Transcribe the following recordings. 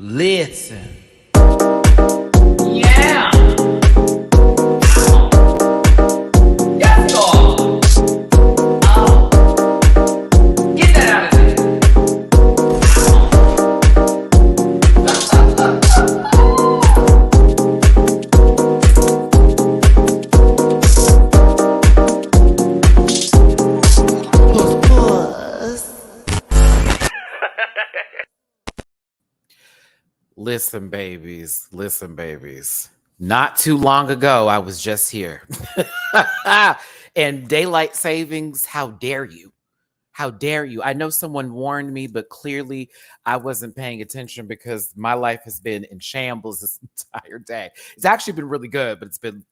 Listen. Yeah. Yes, God. Get that out of there. Listen, babies. Listen, babies. Not too long ago, I was just here. And daylight savings, how dare you? How dare you? I know someone warned me, but clearly I wasn't paying attention because my life has been in shambles this entire day. It's actually been really good, but it's been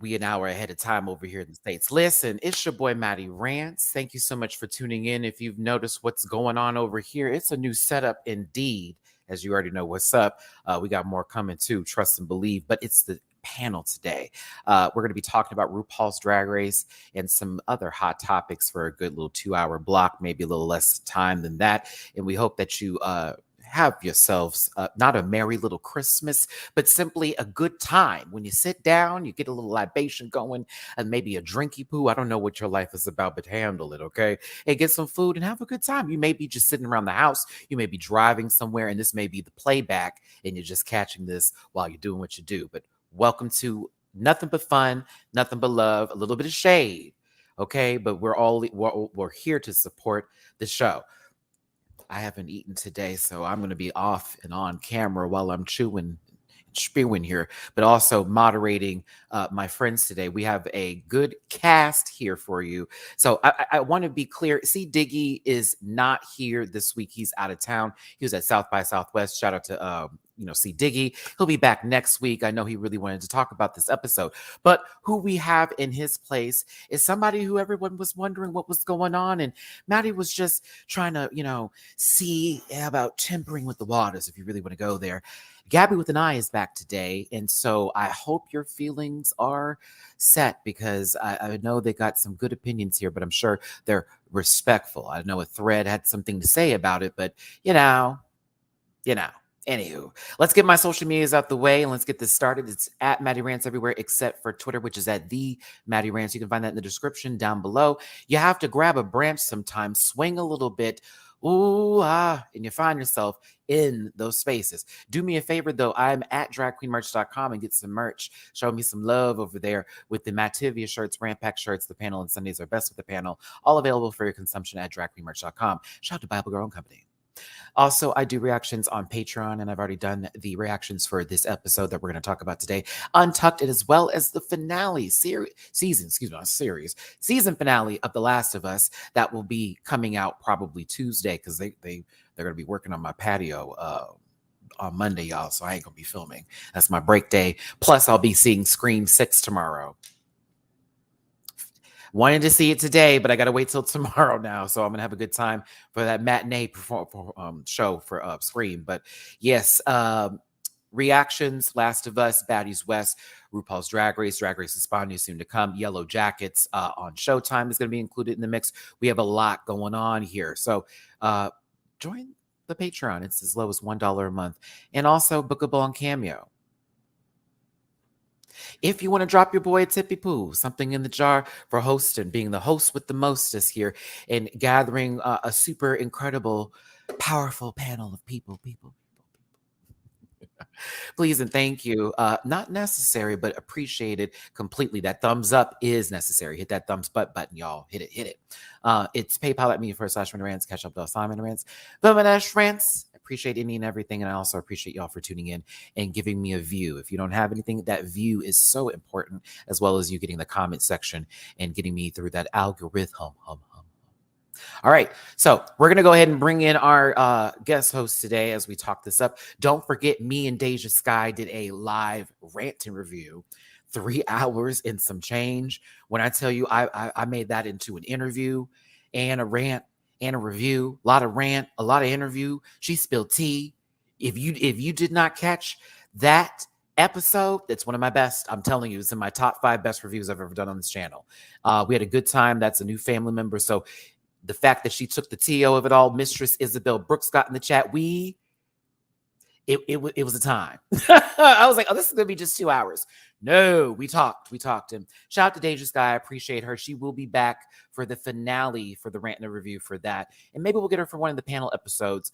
an hour ahead of time over here in the States. Listen, it's your boy Matty Rants. Thank you so much for tuning in. If you've noticed what's going on over here, it's a new setup indeed. As you already know what's up. We got more coming too, trust and believe, but it's the panel today. We're going to be talking about RuPaul's Drag Race and some other hot topics for a good little 2-hour block, maybe a little less time than that. And we hope that you have yourselves not a merry little Christmas, but simply a good time. When you sit down, you get a little libation going and maybe a drinky poo. I don't know what your life is about, but handle it, okay? And get some food and have a good time. You may be just sitting around the house. You may be driving somewhere, and this may be the playback, and you're just catching this while you're doing what you do. But welcome to nothing but fun, nothing but love, a little bit of shade, okay? But we're here to support the show. I haven't eaten today, so I'm going to be off and on camera while I'm chewing, spewing here, but also moderating my friends today. We have a good cast here for you. So I want to be clear. C. Diggy is not here this week. He's out of town. He was at South by Southwest. Shout out to C. Diggy. He'll be back next week. I know he really wanted to talk about this episode, but who we have in his place is somebody who everyone was wondering what was going on. And Matty was just trying to, see about tempering with the waters, if you really want to go there. Gabby with an I is back today. And so I hope your feelings are set because I know they got some good opinions here, but I'm sure they're respectful. I know a thread had something to say about it, but Anywho, let's get my social medias out the way and let's get this started. It's at Matty Rants everywhere except for Twitter, which is at the Matty Rants. You can find that in the description down below. You have to grab a branch sometimes, swing a little bit, and you find yourself in those spaces. Do me a favor though, I'm at dragqueenmerch.com and get some merch. Show me some love over there with the Mativia shirts, Rant Pack shirts, the panel and Sundays are best with the panel, all available for your consumption at dragqueenmerch.com. Shout out to Bible Girl and Company. Also, I do reactions on Patreon, and I've already done the reactions for this episode that we're going to talk about today, Untucked, as well as the finale season finale of The Last of Us that will be coming out probably Tuesday because they're going to be working on my patio on Monday, y'all. So I ain't going to be filming. That's my break day. Plus, I'll be seeing Scream 6 tomorrow. Wanted to see it today, but I got to wait till tomorrow now. So I'm going to have a good time for that matinee show for Scream. But yes, reactions, Last of Us, Baddies West, RuPaul's Drag Race España soon to come, Yellow Jackets on Showtime is going to be included in the mix. We have a lot going on here. So join the Patreon. It's as low as $1 a month. And also bookable on Cameo. If you want to drop your boy a tippy poo, something in the jar for hosting, being the host with the mostest here and gathering a super incredible, powerful panel of people. Please and thank you. Not necessary, but appreciated completely. That thumbs up is necessary. Hit that thumbs up button, y'all. Hit it. It's PayPal at me/MattyRants, Cash App /MattyRants. The MattyRants. Appreciate any and everything, and I also appreciate y'all for tuning in and giving me a view. If you don't have anything, that view is so important, as well as you getting the comment section and getting me through that algorithm. All right, so we're going to go ahead and bring in our guest host today as we talk this up. Don't forget, me and Deja Sky did a live rant and review, 3 hours and some change. When I tell you I made that into an interview and a rant and a review, a lot of rant, a lot of interview. She spilled tea. If you did not catch that episode, that's one of my best. I'm telling you, it's in my top 5 best reviews I've ever done on this channel. We had a good time. That's a new family member. So the fact that she took the TO of it all, Mistress Isabel Brooks got in the chat. We it was a time. I was like, oh, this is gonna be just 2 hours. No, we talked, and shout out to Deja Sky. I appreciate her. She will be back for the finale for the rant and the review for that, and maybe we'll get her for one of the panel episodes.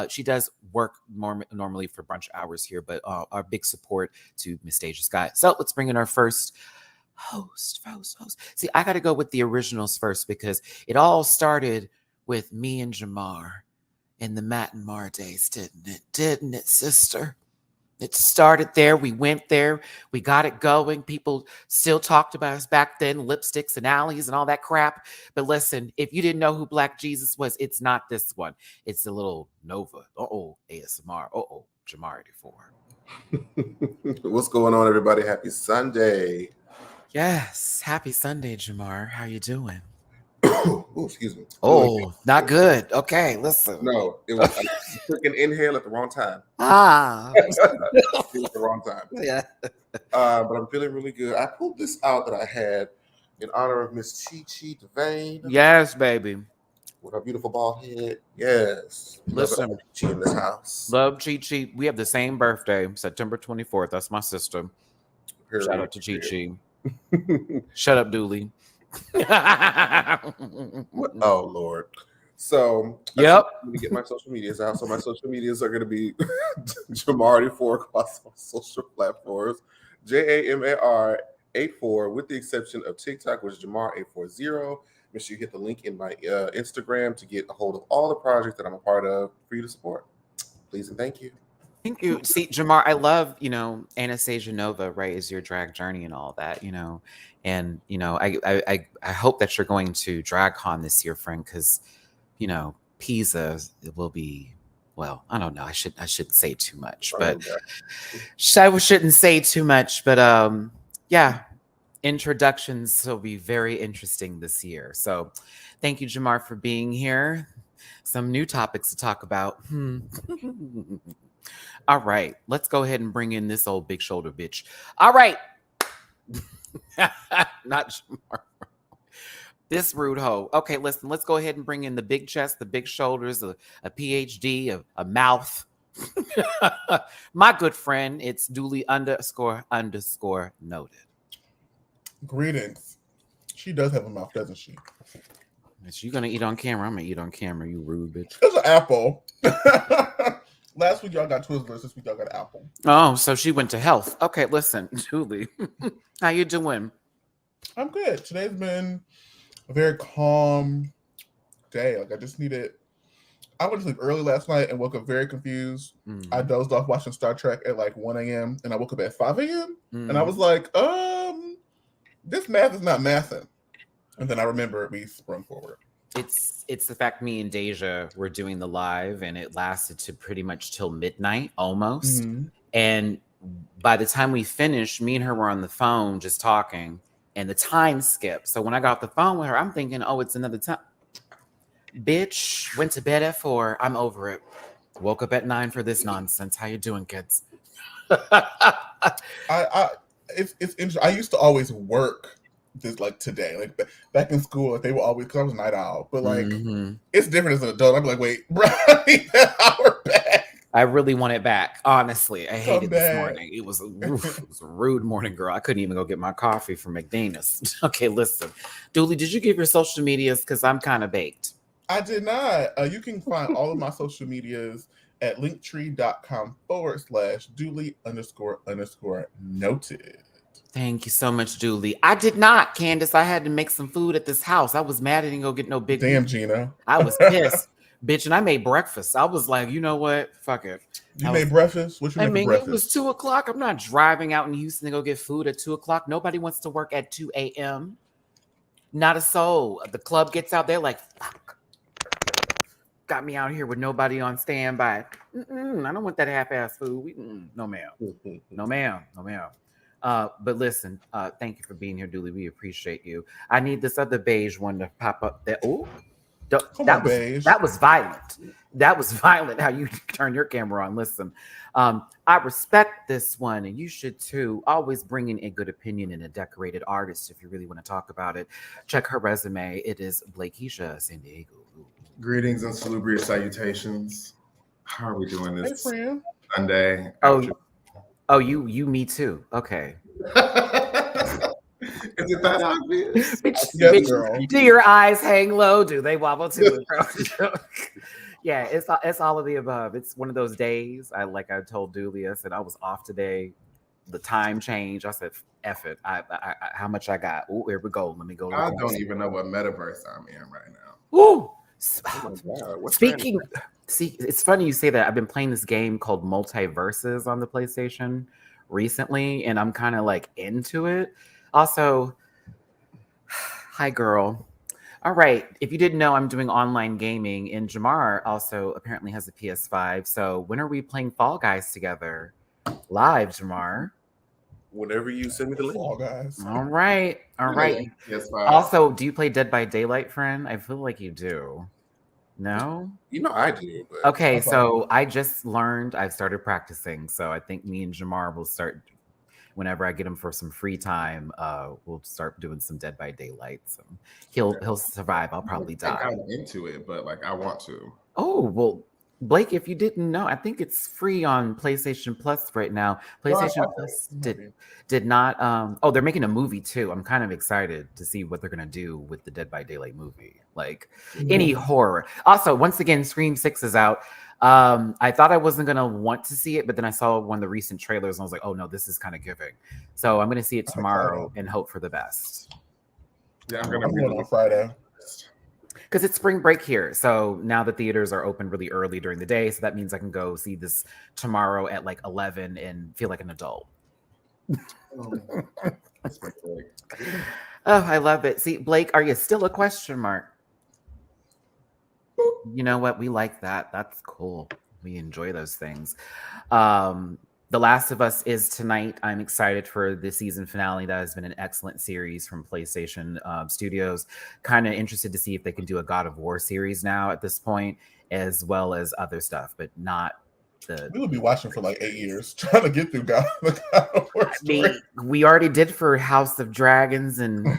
She does work normally for brunch hours here, but our big support to Miss Deja Sky. So let's bring in our first host. See, I got to go with the originals first because it all started with me and Jamar in the Matt and Mar days, didn't it, sister? It started there. We went there. We got it going. People still talked about us back then, lipsticks and alleys and all that crap. But listen, if you didn't know who Black Jesus was, it's not this one. It's the little Nova. ASMR. Jamar 84. What's going on, everybody? Happy Sunday. Yes. Happy Sunday, Jamar. How you doing? Oh, excuse me. Not good. Okay, listen. No, it was I took an inhale at the wrong time. It was at the wrong time. Yeah. But I'm feeling really good. I pulled this out that I had in honor of Miss Chi Chi Devane. Yes, baby. With her beautiful bald head. Yes. Listen, Love Chi in this house. Love Chi Chi. We have the same birthday, September 24th. That's my sister. Shout out to Chi Chi. Shut up, Dooley. Oh Lord. So yep, let me get my social medias out. So my social medias are going to be Jamar84 across all social platforms, JAMAR84 with the exception of TikTok, which is Jamar840. Make sure you hit the link in my Instagram to get a hold of all the projects that I'm a part of for you to support. Please and thank you. Thank you. See, Jamar, I love, Anastasia Nova, right, is your drag journey and all that, and, I hope that you're going to DragCon this year, friend, because, Pisa will be, well, I don't know. I shouldn't say too much, but I shouldn't say too much, but, yeah, introductions will be very interesting this year. So thank you, Jamar, for being here. Some new topics to talk about. All right, let's go ahead and bring in this old big shoulder bitch. All right. Not Jamar. This rude hoe. Okay, listen, let's go ahead and bring in the big chest, the big shoulders, a PhD, a mouth. My good friend, it's Dooley __ noted. Greetings. She does have a mouth, doesn't she? Is you gonna eat on camera? I'm gonna eat on camera, you rude bitch. It's an apple. Last week y'all got Twizzlers. This week y'all got apple. Oh, so she went to health. Okay, listen, Julie, how you doing? I'm good. Today's been a very calm day. Like I went to sleep early last night and woke up very confused. Mm-hmm. I dozed off watching Star Trek at like 1 a.m. and I woke up at 5 a.m. And I was like, this math is not mathing. And then I remember we sprung forward. It's the fact me and Deja were doing the live and it lasted to pretty much till midnight almost. Mm-hmm. And by the time we finished, me and her were on the phone just talking and the time skipped. So when I got off the phone with her, I'm thinking, oh, it's another time. Bitch, went to bed at 4. I'm over it. Woke up at 9 for this nonsense. How you doing, kids? It's interesting. I used to always work this like today, like back in school, like they were always, because I was a night owl, but like it's different as an adult. I'm like, wait, bro, I need that hour back. I really want it back. Honestly, I hated this morning. It was a rude morning, girl. I couldn't even go get my coffee from McDaniels. Okay, listen, Dooley, did you give your social medias? Because I'm kind of baked. I did not. You can find all of my social medias at linktree.com/Dooley __ noted. Thank you so much, Dooley. I did not, Candace. I had to make some food at this house. I was mad I didn't go get no big. Damn, Gina. I was pissed, bitch, and I made breakfast. I was like, you know what? Fuck it. You made breakfast? What you made for breakfast? It was 2:00. I'm not driving out in Houston to go get food at 2:00. Nobody wants to work at 2 a.m. Not a soul. The club gets out there like, fuck. Got me out here with nobody on standby. I don't want that half-ass food. No, ma'am. No, ma'am. No, ma'am. But listen, thank you for being here, Dooley. We appreciate you. I need this other beige one to pop up there. Oh, that was violent. That was violent how you turn your camera on. Listen, I respect this one, and you should too. Always bring in a good opinion and a decorated artist if you really want to talk about it. Check her resume. It is Blakeisha, San Diego. Greetings and salubrious salutations. How are we doing this? Hey, friend. Sunday. Oh, you, me too. Okay. Is it that obvious? Yes, girl. Do your eyes hang low? Do they wobble to it? Yeah, it's all of the above. It's one of those days. I told Dulia, I said I was off today. The time changed. I said, F it. I how much I got? Oh, here we go. Let me go. I don't even know what metaverse I'm in right now. Woo! Oh my God, what's Speaking, see, it's funny you say that. I've been playing this game called Multiverses on the PlayStation recently, and I'm kind of like into it. Also, hi, girl. All right. If you didn't know, I'm doing online gaming, and Jamar also apparently has a PS5. So when are we playing Fall Guys together? Live, Jamar. Whenever you send me the Fall link. Guys. All right. All right. Yes, Also, do you play Dead by Daylight, friend? I feel like you do. No? You know I do. But Okay, I so I just learned, I've started practicing. So I think me and Jamar will start, whenever I get him for some free time, we'll start doing some Dead by Daylight. So he'll survive. I'll probably I die. got into it, but like I want to. Oh, well, Blake, if you didn't know, I think it's free on PlayStation Plus right now. PlayStation Plus did not they're making a movie too. I'm kind of excited to see what they're gonna do with the Dead by Daylight movie. Like any horror. Also, once again, Scream 6 is out. I thought I wasn't gonna want to see it, but then I saw one of the recent trailers and I was like, oh no, this is kind of giving. So I'm gonna see it tomorrow and hope for the best. Yeah, I'm going on Friday. Because it's spring break here. So now the theaters are open really early during the day. So that means I can go see this tomorrow at like 11 and feel like an adult. Oh, I love it. See, Blake, are you still a question mark? You know what? We like that. That's cool. We enjoy those things. The Last of Us is tonight. I'm excited for the season finale. That has been an excellent series from PlayStation Studios. Kind of interested to see if they can do a God of War series now at this point, as well as other stuff, but not the. We would be watching for like 8 years trying to get through God of War story. We already did for House of Dragons and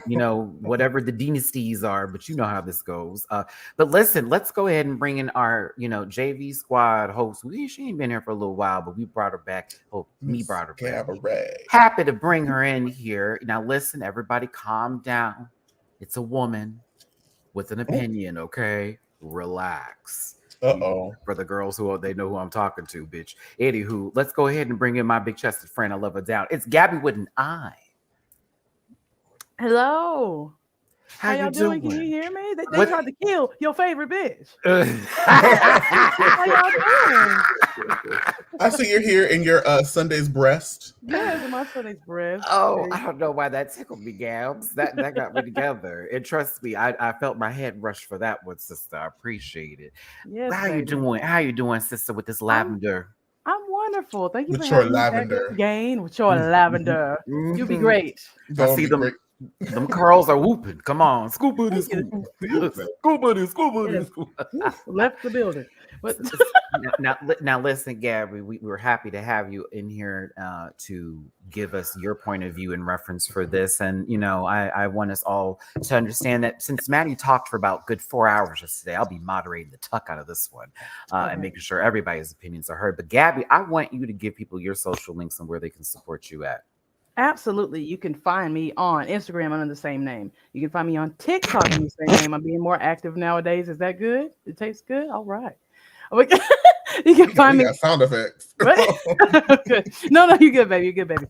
whatever the dynasties are, but you know how this goes. But listen, let's go ahead and bring in our JV squad host. She ain't been here for a little while, but we brought her back. Oh, me brought her back. Happy to bring her in here. Now listen, everybody, calm down. It's a woman with an opinion. Okay, relax. For the girls they know who I'm talking to, bitch. Anywho, let's go ahead and bring in my big chested friend. I love her down. It's Gabby with an I. Hello. How y'all you doing? Can you hear me? They tried to kill your favorite bitch. How y'all doing? I see you're here in your Sunday's breast. Yes, in my Sunday's breast. Oh, I don't know why that tickled me, Gabs. That got me together. And trust me, I felt my head rush for that one, sister. I appreciate it. Yes, How you doing? How you doing, sister, with this lavender? I'm wonderful. Thank you With for your having lavender. me back again. With your lavender. You'll be great. I see them. Them curls are whooping. Come on, scuba this, scuba this. Left the building. But now listen, Gabby. We were happy to have you in here to give us your point of view in reference for this. And I want us all to understand that since Matty talked for about good 4 hours yesterday, I'll be moderating the tuck out of this one and making sure everybody's opinions are heard. But Gabby, I want you to give people your social links and where they can support you at. absolutely, you can find me on Instagram under the same name. You can find me on TikTok under the same name. I'm being more active nowadays. Is that good? It tastes good? All right. You can find me. Sound effects. Good. No, you're good, baby. You're good, baby.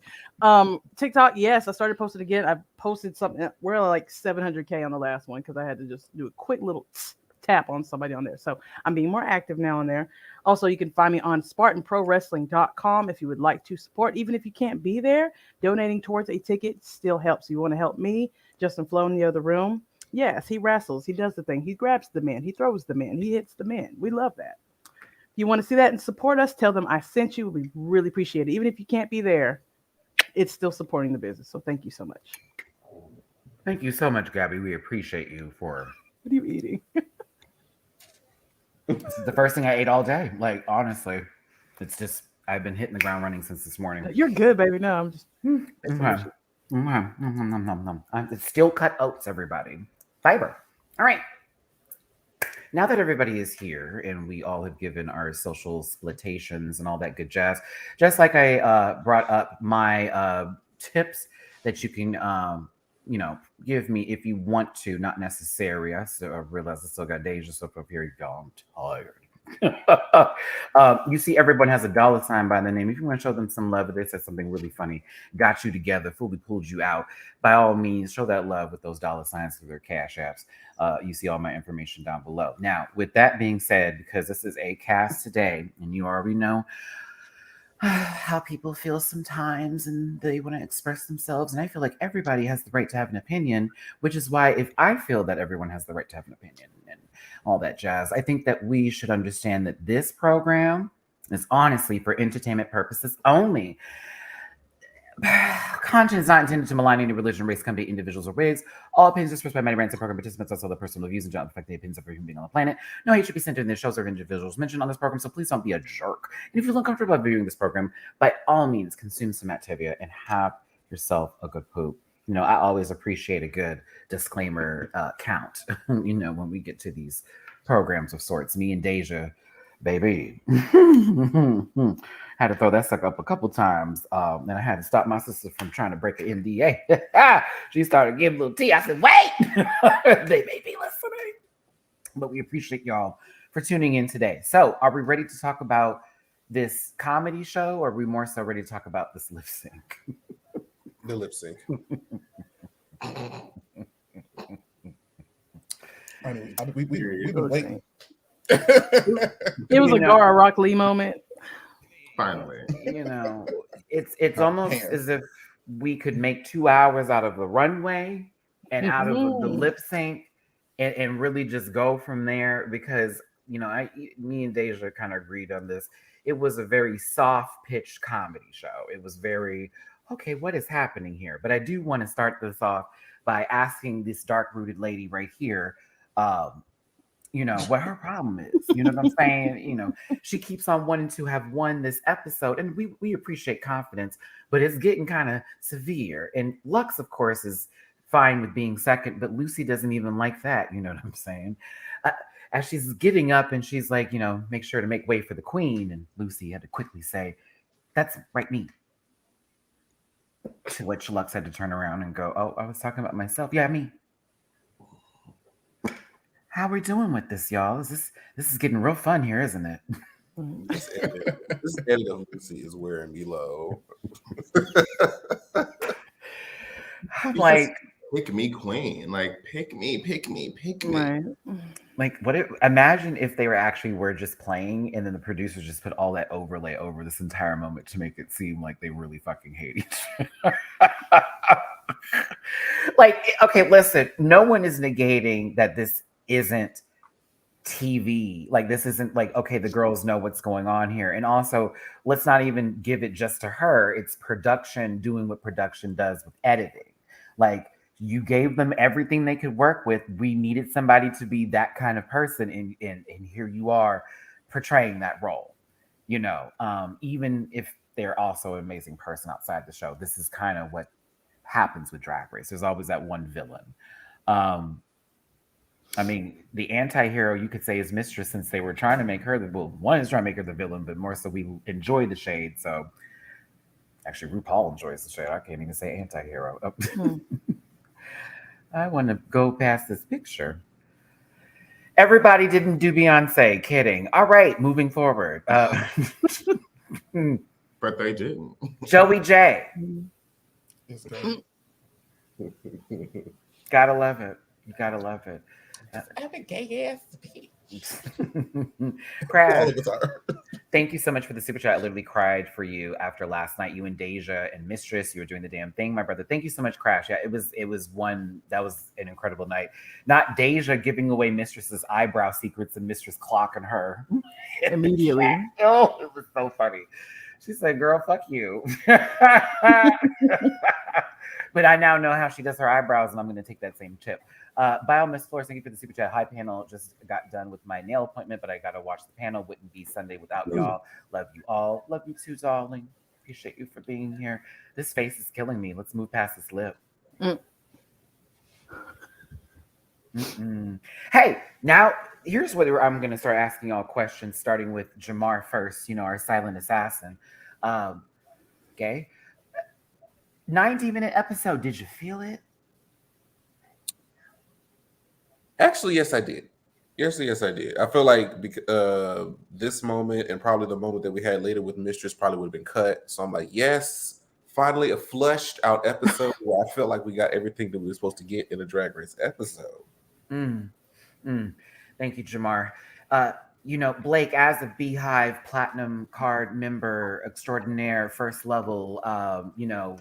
TikTok, yes, I started posting again. I posted something. We're like 700K on the last one because I had to just do a quick little tap on somebody on there. So I'm being more active now on there. Also, you can find me on SpartanProWrestling.com if you would like to support. Even if you can't be there, donating towards a ticket still helps. You want to help me, Justin Flo in the other room. Yes, he wrestles. He does the thing. He grabs the man. He throws the man. He hits the man. We love that. If you want to see that and support us, tell them I sent you. We really appreciate it. Even if you can't be there, it's still supporting the business. So thank you so much. Thank you so much, Gabby. We appreciate you for. What are you eating? This is the first thing I ate all day. Like, honestly, it's just, I've been hitting the ground running since this morning. You're good, baby. No, I'm just. It's steel cut oats, everybody. Fiber. All right. now that everybody is here and we all have given our social splitations and all that good jazz, just like I brought up my tips that you can, give me if you want to, not necessary. I realize I still got Deja stuff up here. Y'all, I'm tired. You see, everyone has a dollar sign by the name. If you want to show them some love, if they said something really funny, got you together, fully pulled you out, by all means, show that love with those dollar signs through their cash apps. You see all my information down below. Now, with that being said, because this is a cast today, and you already know how people feel sometimes and they want to express themselves. And I feel like everybody has the right to have an opinion, which is why if I feel that everyone has the right to have an opinion and all that jazz, I think that we should understand that this program is honestly for entertainment purposes only. Content is not intended to malign any religion, race, company, individuals, or wigs. All opinions expressed by MattyRants and program participants also the personal views and do not affect the opinions of every human being on the planet. No hate should be centered in the shows or individuals mentioned on this program, so please don't be a jerk. And if you feel uncomfortable about viewing this program, by all means, consume some Activia and have yourself a good poop. You know, I always appreciate a good disclaimer count, when we get to these programs of sorts. Me and Deja, baby. Had to throw that sucker up a couple times. And I had to stop my sister from trying to break an NDA. She started giving a little tea. I said, wait, they may be listening. But we appreciate y'all for tuning in today. So are we ready to talk about this comedy show, or are we more so ready to talk about this lip sync? The lip sync. I mean, we've been waiting. It was a Gara Rock Lee moment. Finally. It's almost as if we could make 2 hours out of the runway and out of the lip sync and really just go from there, because me and Deja kind of agreed on this. It was a very soft pitched comedy show. It was very, okay, what is happening here? But I do want to start this off by asking this dark rooted lady right here, what her problem is. You know what I'm saying? She keeps on wanting to have won this episode, and we appreciate confidence, but it's getting kind of severe. And Lux, of course, is fine with being second, but Lucy doesn't even like that. You know what I'm saying? As she's getting up and she's like, make sure to make way for the queen. And Lucy had to quickly say, that's right, me. To which Lux had to turn around and go, oh, I was talking about myself. Yeah, me. How are we doing with this, y'all? This is getting real fun here, isn't it? This edit of Lucy is wearing me low. I'm like, pick me, queen. Like, pick me. Right. Like, imagine if they were just playing, and then the producers just put all that overlay over this entire moment to make it seem like they really fucking hate each other. Like, okay, listen, no one is negating that this isn't TV. Like, this isn't like, okay, the girls know what's going on here. And also, let's not even give it just to her. It's production doing what production does with editing. Like, you gave them everything they could work with. We needed somebody to be that kind of person. And here you are portraying that role, even if they're also an amazing person outside the show. This is kind of what happens with Drag Race. There's always that one villain. I mean, the anti-hero, you could say, is Mistress, since they were trying to make her one is trying to make her the villain, but more so we enjoy the shade. So actually, RuPaul enjoys the shade. I can't even say anti-hero. I want to go past this picture. Everybody didn't do Beyonce. Kidding. All right, moving forward. But they didn't. Joey J. It's great. Gotta love it. You gotta love it. I'm a gay ass bitch. Crash. All of us are. Thank you so much for the super chat. I literally cried for you after last night. You and Deja and Mistress, you were doing the damn thing, my brother. Thank you so much, Crash. Yeah, it was that was an incredible night. Not Deja giving away Mistress's eyebrow secrets and Mistress clocking her Immediately. Oh, it was so funny. She said, "Girl, fuck you." But I now know how she does her eyebrows, and I'm going to take that same tip. Bio Miss Flores, thank you for the super chat. Hi, panel. Just got done with my nail appointment, but I got to watch the panel. Wouldn't be Sunday without y'all. Love you all. Love you too, darling. Appreciate you for being here. This face is killing me. Let's move past this lip. Mm-mm. Hey, now here's what I'm going to start asking y'all questions, starting with Jamar first. Our silent assassin. Okay, 90-minute episode. Did you feel it? Actually, yes, I did. Yes, I did. I feel like this moment and probably the moment that we had later with Mistress probably would have been cut. So I'm like, yes, finally a flushed out episode where I felt like we got everything that we were supposed to get in a Drag Race episode. Thank you, Jamar. Blake, as a Beehive Platinum Card member extraordinaire, first level,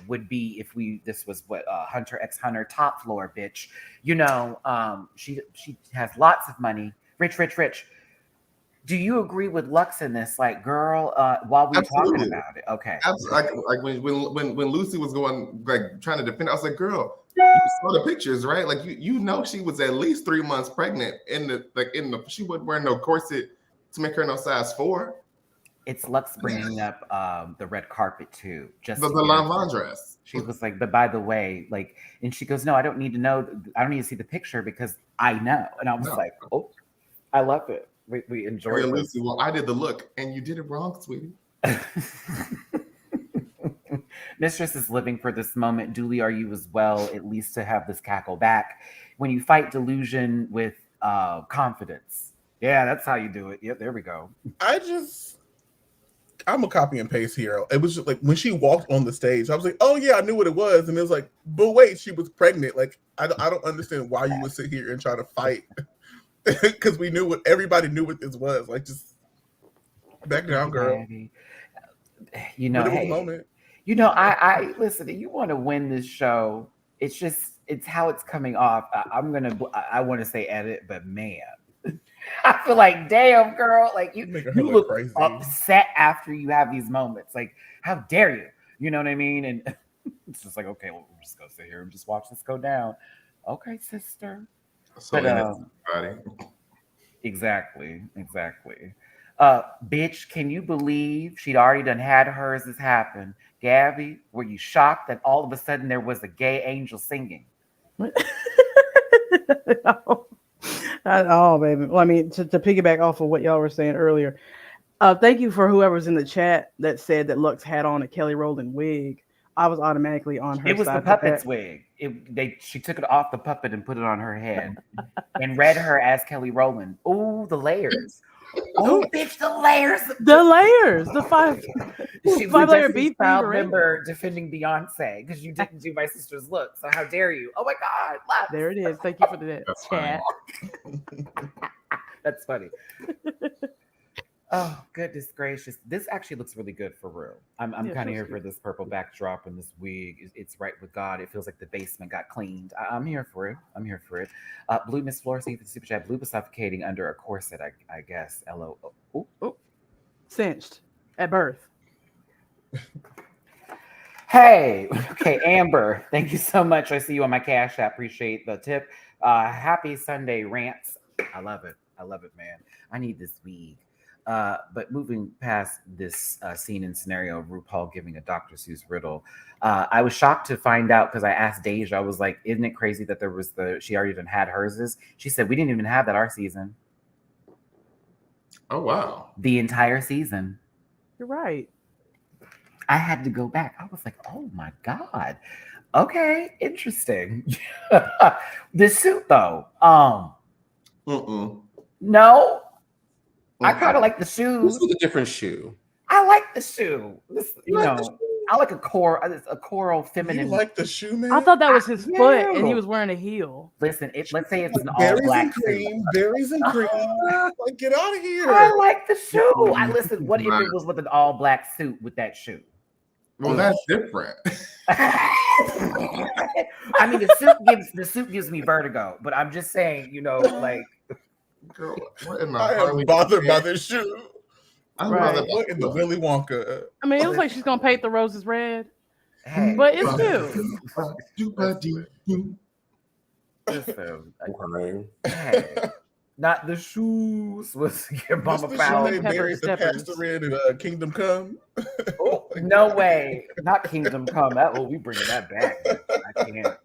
would be if this was what Hunter x Hunter top floor bitch. She has lots of money, rich. Do you agree with Lux in this? Like, girl, while we're talking about it, okay. Absolutely. Like when Lucy was going trying to defend, I was like, girl, you saw the pictures, right? Like she was at least 3 months pregnant she wasn't wearing no corset to make her no size 4. It's Lux bringing up the red carpet too. Just the Lanvin dress. She was like, but by the way, and she goes, no, I don't need to know. I don't need to see the picture because I know. And I was like, oh, I love it. We enjoy it. Lucy, well, I did the look and you did it wrong, sweetie. Mistress is living for this moment. Dooley, are you as well, at least to have this cackle back? When you fight delusion with confidence. Yeah, that's how you do it. Yep, there we go. I'm a copy and paste hero. It was just like when she walked on the stage, I was like, oh yeah, I knew what it was. And it was like, but wait, she was pregnant. Like, I don't understand why you would sit here and try to fight. Because everybody knew what this was. Like, just back down, girl. Hey, I listen. You want to win this show? It's how it's coming off. I want to say edit, but man, I feel like, damn, girl, like you look crazy. Upset after you have these moments. Like, how dare you? You know what I mean? And it's just like, okay, well, we're just gonna sit here and just watch this go down. Okay, sister. Exactly. Bitch, can you believe she'd already done had hers has happened? Gabby, were you shocked that all of a sudden there was a gay angel singing? No. Not at all, baby. Well, I mean, to piggyback off of what y'all were saying earlier, thank you for whoever's in the chat that said that Lux had on a Kelly Rowland wig. I was automatically on her. It was the puppet's wig. She took it off the puppet and put it on her head and read her as Kelly Rowland. Ooh, the layers. Oh, bitch, the layers. The 5-layer beef member defending Beyonce because you didn't do my sister's look. So how dare you? Oh my God. Laugh. There it is. Thank you for the chat. That's funny. Oh, goodness gracious. This actually looks really good for real. I'm kind of here for this purple backdrop and this wig. It's right with God. It feels like the basement got cleaned. I'm here for it. Blue Miss Flora, see the super chat. Blue was suffocating under a corset, I guess. L-O. Oh. Cinched at birth. Hey, okay, Amber. Thank you so much. I see you on my Cash App. Appreciate the tip. Happy Sunday rants. I love it, man. I need this wig. But moving past this scene and scenario of RuPaul giving a Dr. Seuss riddle, I was shocked to find out because I asked Deja, I was like, isn't it crazy that there was she already done had hers? She said, we didn't even have that our season. Oh, wow. The entire season. You're right. I had to go back. I was like, oh my God. Okay, interesting. The suit though. No. I kind of like the shoes. This was a different shoe. I like the shoe. I like a coral feminine. You like the shoe, man? I thought that was his foot, and he was wearing a heel. Listen, let's say it's an all black suit. Berries and cream. Like, get out of here. I like the shoe. What if it was with an all black suit with that shoe? Well, that's different. I mean, the suit gives me vertigo, but I'm just saying, like. Girl, what in the I am bothered by this shoe. I'm Right. What in the Willy Wonka? I mean, it looks like she's gonna paint the roses red, Hey, but it's cute. listen, hey, not the shoes. Was your mama What's the foul? shoe they buried the pastor in Kingdom Come? Oh, no way, not Kingdom Come. We bringing that back. I can't.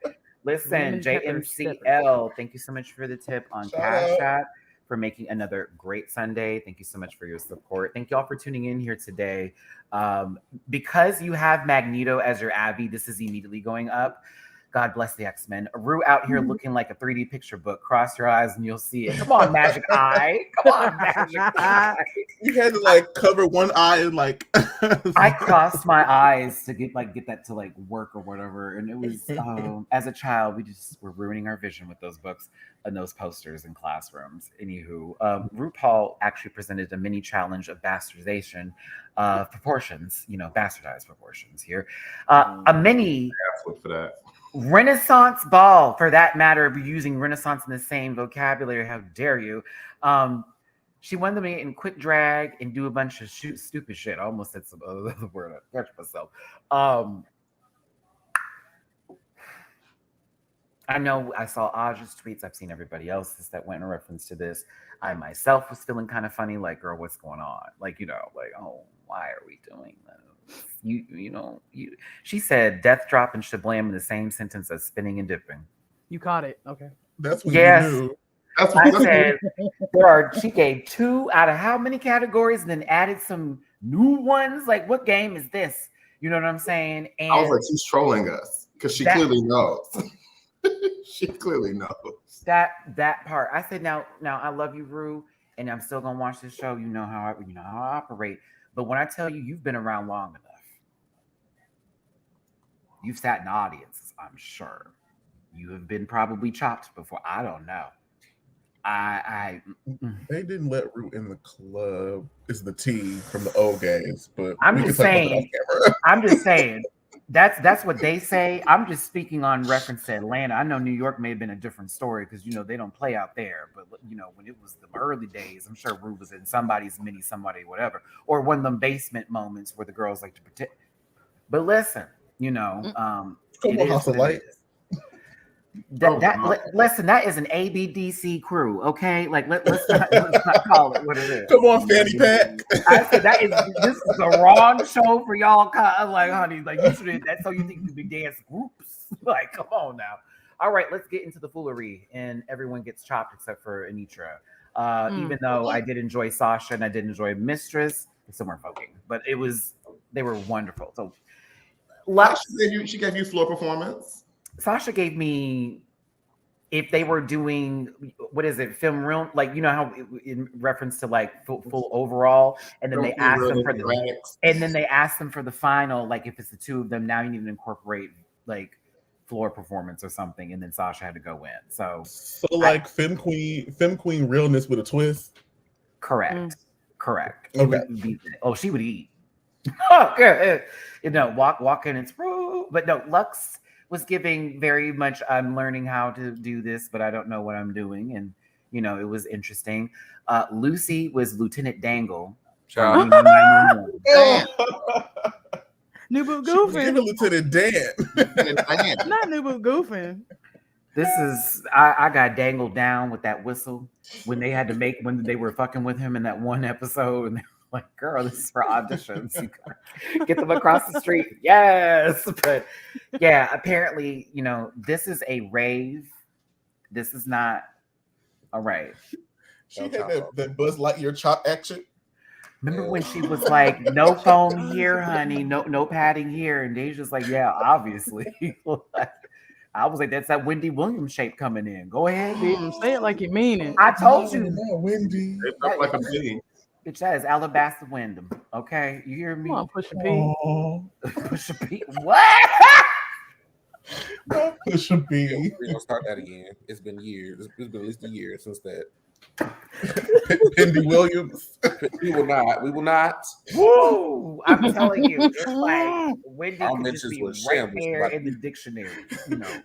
Listen, Lemon pepper JMCL, thank you so much for the tip on Shout Cash out. App, for making another great Sunday. Thank you so much for your support. Thank you all for tuning in here today. Because you have Magneto as your Abby, this is immediately going up. God bless the X-Men. Rue out here looking like a 3D picture book. Cross your eyes and you'll see it. Come on, Magic Eye. Come on, Magic Eye. You had to like cover one eye and like. I crossed my eyes to get that to like work or whatever, and it was as a child we just were ruining our vision with those books and those posters in classrooms. Anywho, RuPaul actually presented a mini challenge of bastardization proportions, bastardized proportions here. A mini for that. Renaissance ball, for that matter, of using Renaissance in the same vocabulary. How dare you? She wanted me in quick drag and do a bunch of stupid shit. I almost said some other word. I catch myself. I know I saw Aja's tweets. I've seen everybody else's that went in reference to this. I myself was feeling kind of funny, like, girl, what's going on? Like, oh, why are we doing this? She said death drop and shablam in the same sentence as spinning and dipping. You caught it. Okay. That's what Yes. you knew. I said she gave 2 out of how many categories and then added some new ones? Like, what game is this? You know what I'm saying? And I was like, she's trolling us because she clearly knows. She clearly knows. That part. I said, now I love you, Rue, and I'm still gonna watch this show. You know how I operate. But when I tell you, you've been around long enough. You've sat in audiences, I'm sure. You have been probably chopped before. I don't know. They didn't let Rue in the club. Is the T from the old games, but I'm just saying. That's what they say. I'm just speaking on reference to Atlanta. I know New York may have been a different story because they don't play out there. But when it was the early days, I'm sure Rue was in somebody's mini, somebody, whatever, or one of them basement moments where the girls like to pretend. But listen, it is what it is. Listen, that is an ABDC crew, okay? Like let's not call it what it is. Come on, Fanny Pack. I said this is the wrong show for y'all. I'm like, honey, like you should. That's so you think you be dance groups. Like, come on now. All right, let's get into the foolery, and everyone gets chopped except for Anitra. Even though I did enjoy Sasha and I did enjoy Mistress, some were voting, but they were wonderful. So, she gave you floor performance. Sasha gave me, if they were doing, what is it, film real, like, how in reference to like full overall, and then they asked them for the final, like if it's the 2 of them, now you need to incorporate like floor performance or something, and then Sasha had to go in. So like Femme Queen realness with a twist. Correct. Okay. She would eat. Okay. Walk in, it's but no, Lux was giving very much, I'm learning how to do this, but I don't know what I'm doing. And, it was interesting. Lucy was Lieutenant Dangle. New Boot Goofing. Lieutenant Dan. Not New Boot Goofing. This is, I got dangled down with that whistle when they were fucking with him in that one episode. And like, girl, this is for auditions. You gotta get them across the street. Yes. But yeah, apparently, this is a rave. This is not a rave. She had that Buzz Lightyear chop action. Remember when she was like, no foam here, honey, no padding here. And Deja's like, yeah, obviously. I was like, that's that Wendy Williams shape coming in. Go ahead, bitch. Say it like you mean it. I told you. Wendy. It felt like a being. Bitch, that is Alabaster Wyndham. Okay, you hear me? Come on, Pusha P. Pusha P. What? Pusha P. We're gonna start that again. It's been years. It's been at least a year since that. Wendy Williams. We will not. Woo! I'm telling you, it's like Wendy could just be right there in the dictionary.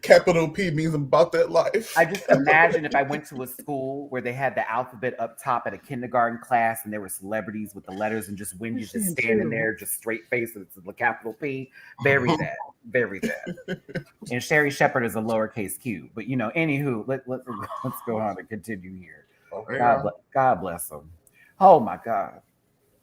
Capital P means about that life. I just imagine if I went to a school where they had the alphabet up top at a kindergarten class and there were celebrities with the letters and just Wendy's just standing there, just straight face, it's the capital P. Very sad. Very sad. And Sherry Shepherd is a lowercase q. But anywho, let's go on and continue here. Okay. God bless them. Oh my God.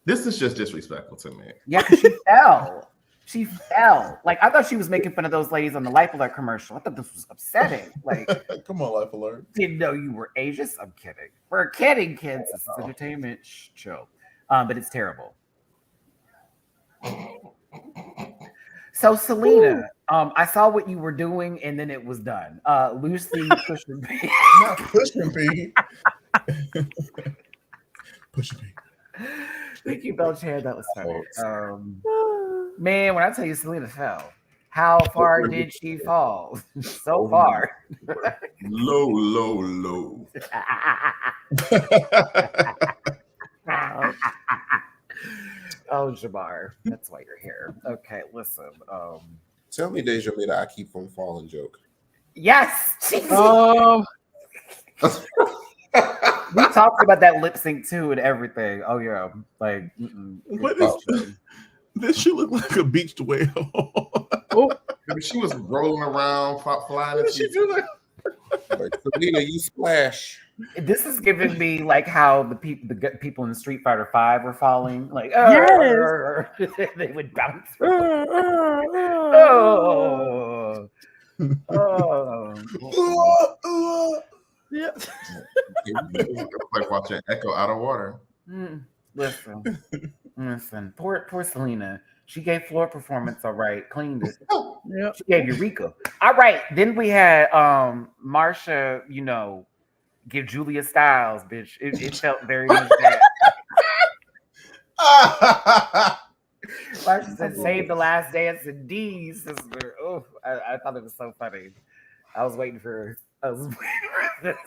This is just disrespectful to me. Yeah, because she fell. She fell. Like, I thought she was making fun of those ladies on the Life Alert commercial. I thought this was upsetting. Like, Come on, Life Alert. didn't know you were Asian. I'm kidding. We're kidding, kids. This is entertainment show. But it's terrible. So Selena, I saw what you were doing, and then it was done. Lucy pushing me. Not pushing me. Pushing me. Thank you, Belcher. That was funny. Man, when I tell you Selena fell, how far did she fall? So far. Low, low, low. Oh, Jamar, that's why you're here. Okay, listen. Tell me, Deja made a I keep from falling joke. Yes. We talked about that lip sync too and everything. Oh yeah, like What is this? She look like a beached whale. She was rolling around, flying. What did she do? Like, Selena, you splash. This is giving me like how the people in Street Fighter 5 were falling. Like, they would bounce. Yeah. Like watching Echo out of water. Listen. Poor Selena. She gave floor performance all right, cleaned it. Yep. She gave Eureka. All right. Then we had Marsha, give Julia Stiles, bitch. It felt very much that. Marsha said, "Save the last dance in D, sister." Oh, I thought it was so funny. I was waiting for this.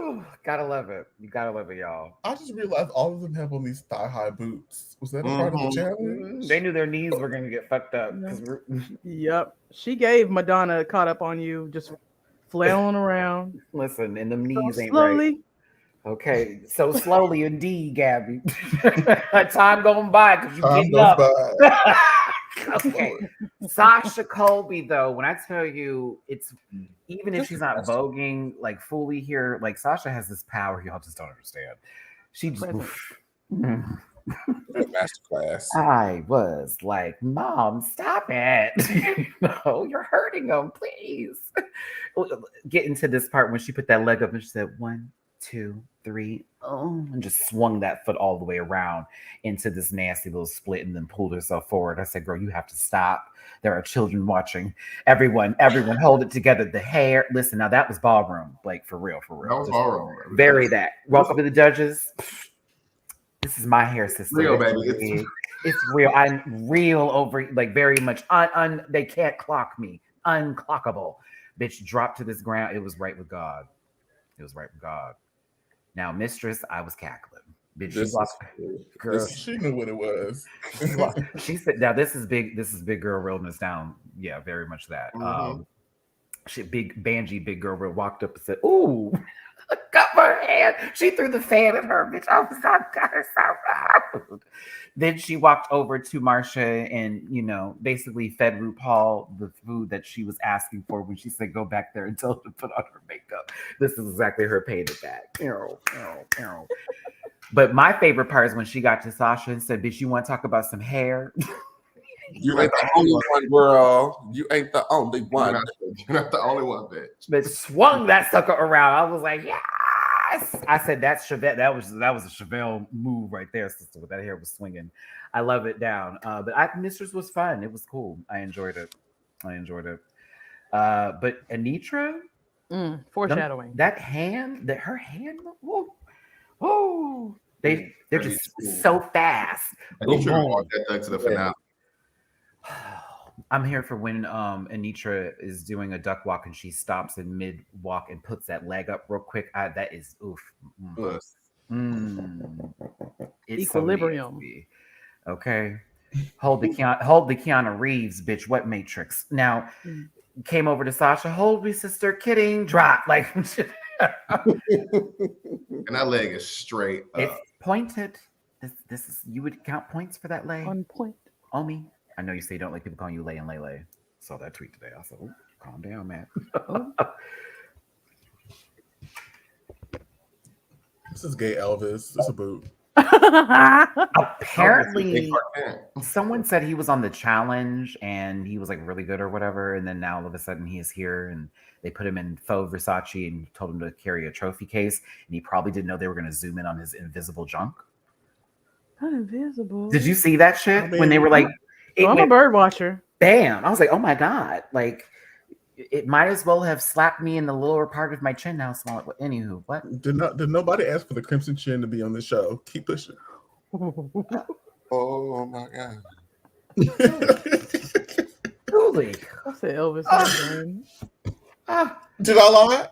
Oh, gotta love it. You gotta love it, y'all. I just realized all of them have on these thigh-high boots. Was that a part of the challenge? They knew their knees were gonna get fucked up. Yep. She gave Madonna Caught Up on You, just flailing around. Listen, and them knees So ain't slowly. right. Okay, so slowly indeed, Gabby. Time going by because you Time getting goes up. by. Okay, Sasha Colby though. When I tell you, it's even if she's not voguing like fully here, like Sasha has this power y'all just don't understand. She just. Masterclass. I was like, Mom, stop it. You're hurting them, please. Get into this part when she put that leg up and she said 1, 2, 3, and just swung that foot all the way around into this nasty little split and then pulled herself forward. I said, girl, you have to stop. There are children watching. Everyone hold it together. The hair. Listen, now that was ballroom, Blake, for real. That was ballroom. Very that. Welcome to the judges. This is my hair system. Real, baby. It's real. I'm real over, like, very much. They can't clock me. Unclockable. Bitch, dropped to this ground. It was right with God. Now, Mistress, I was cackling. Bitch, She knew what it was. She said, now this is big girl realness down. Yeah, very much that. Big girl real walked up and said, ooh. Got her hand. She threw the fan at her, bitch. I was got her so rude. Then she walked over to Marsha and, basically fed RuPaul the food that she was asking for when she said, go back there and tell her to put on her makeup. This is exactly her paying it back. But my favorite part is when she got to Sasha and said, bitch, you want to talk about some hair? You ain't the only one, girl. You ain't the only one. You're not the only one, bitch. But swung that sucker around. I was like, yes. I said that's Chevelle. That was a Chevelle move right there, sister. With that hair was swinging. I love it down. But Mistress was fun. It was cool. I enjoyed it. But Anitra, foreshadowing. Her hand. Whoa. They're just so fast. Anitra walked that thug to the finale. I'm here for when Anitra is doing a duck walk and she stops in mid walk and puts that leg up real quick. That is oof. It's Equilibrium. So okay. Hold the Keanu Reeves, bitch. What Matrix? Now came over to Sasha. Hold me, sister. Kidding. Drop. Like and that leg is straight up. It's pointed. This is, you would count points for that leg? On point. Omi. I know you say you don't like people calling you Lay and Lele. Saw that tweet today. I said, calm down, man. This is gay Elvis. This is a boot. Apparently, someone said he was on the challenge and he was like really good or whatever, and then now all of a sudden he is here and they put him in faux Versace and told him to carry a trophy case, and he probably didn't know they were going to zoom in on his invisible junk. Not invisible. Did you see that shit when they were like, I'm a bird watcher. Bam! I was like, oh my god, like it might as well have slapped me in the lower part of my chin. Now small. Anywho, what? Did nobody ask for the Crimson Chin to be on the show? Keep pushing. Oh my god. Truly. I said Elvis. Did I lie?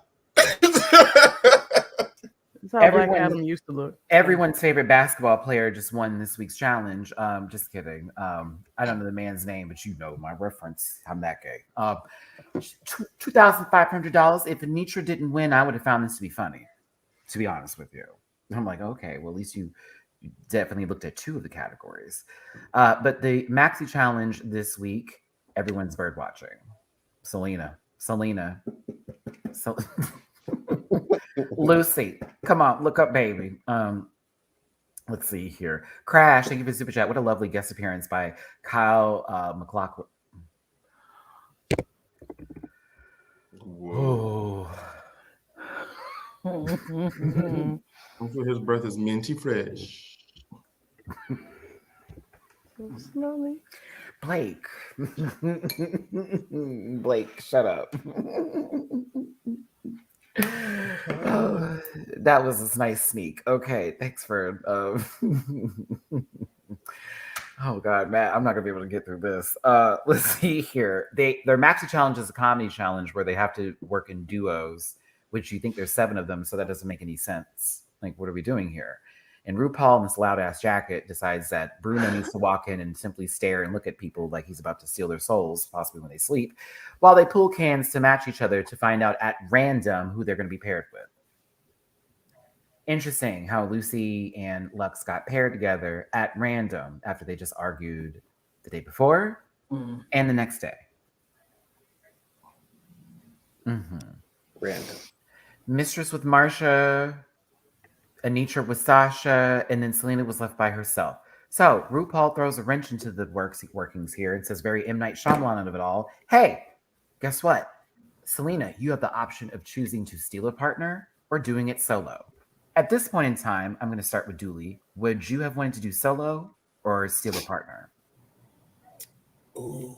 That's how Black Adam used to look. Everyone's favorite basketball player just won this week's challenge. Just kidding. I don't know the man's name, but you know my reference. I'm that gay. $2,500. If Anitra didn't win, I would have found this to be funny, to be honest with you. I'm like, okay, well, at least you definitely looked at two of the categories. But the Maxi Challenge this week, everyone's bird watching. Selena. Lucy, come on, look up, baby. Let's see here. Crash, thank you for the super chat. What a lovely guest appearance by Kyle McLaughlin. Whoa. His breath is minty fresh. Slowly. Blake, shut up. Oh, that was a nice sneak. Okay, thanks for. Oh God, Matt, I'm not gonna be able to get through this. Let's see here. Their Maxi Challenge is a comedy challenge where they have to work in duos, which you think there's 7 of them, so that doesn't make any sense. Like, what are we doing here? And RuPaul in this loud ass jacket decides that Bruno needs to walk in and simply stare and look at people like he's about to steal their souls, possibly when they sleep, while they pull cans to match each other to find out at random who they're going to be paired with. Interesting how Lucy and Lux got paired together at random after they just argued the day before and the next day. Random. Mistress with Marsha, Anitra with Sasha, and then Selena was left by herself. So RuPaul throws a wrench into the workings here and says, very M. Night Shyamalan of it all, hey, guess what? Selena, you have the option of choosing to steal a partner or doing it solo. At this point in time, I'm going to start with Dooley. Would you have wanted to do solo or steal a partner? Ooh.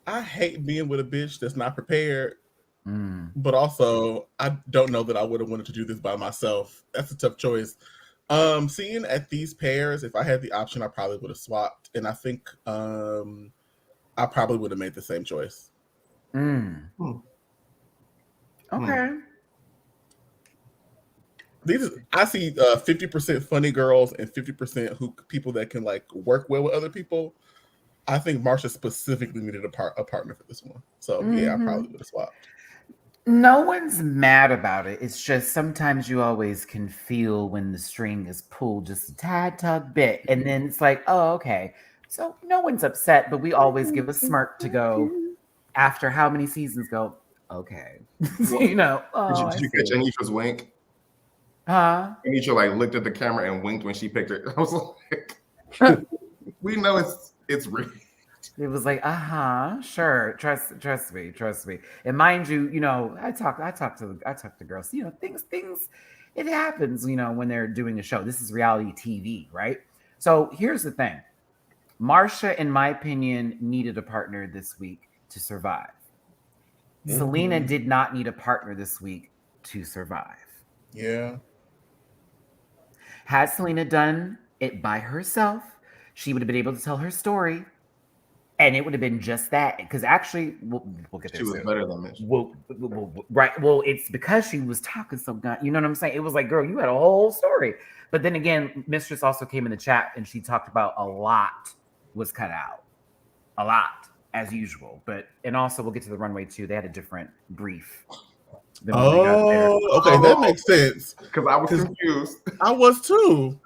I hate being with a bitch that's not prepared. But also, I don't know that I would have wanted to do this by myself. That's a tough choice. Seeing at these pairs, if I had the option, I probably would have swapped. And I think I probably would have made the same choice. Okay. I see 50% funny girls and 50% people that can like work well with other people. I think Marsha specifically needed a partner for this one. So yeah, I probably would have swapped. No one's mad about it. It's just sometimes you always can feel when the string is pulled just a tad bit. And then it's like, oh, okay. So no one's upset, but we always give a smirk to go after how many seasons go, okay. You know. Oh, did you catch Anitra's wink? Huh? Anitra like looked at the camera and winked when she picked her. I was like, we know it's real. It was like, sure, trust me. And mind you, you know, I talk to girls. You know, things, it happens. You know, when they're doing a show. This is reality TV, right? So here's the thing: Marsha, in my opinion, needed a partner this week to survive. Selena did not need a partner this week to survive. Yeah. Had Selena done it by herself, she would have been able to tell her story. And it would have been just that, because actually, we'll get there. She was better than Mitch. Right. Well, it's because she was talking so good. You know what I'm saying? It was like, girl, you had a whole story. But then again, Mistress also came in the chat and she talked about a lot was cut out. A lot, as usual. And also, we'll get to the runway too. They had a different brief. Okay, that makes sense. Because I was confused. I was too.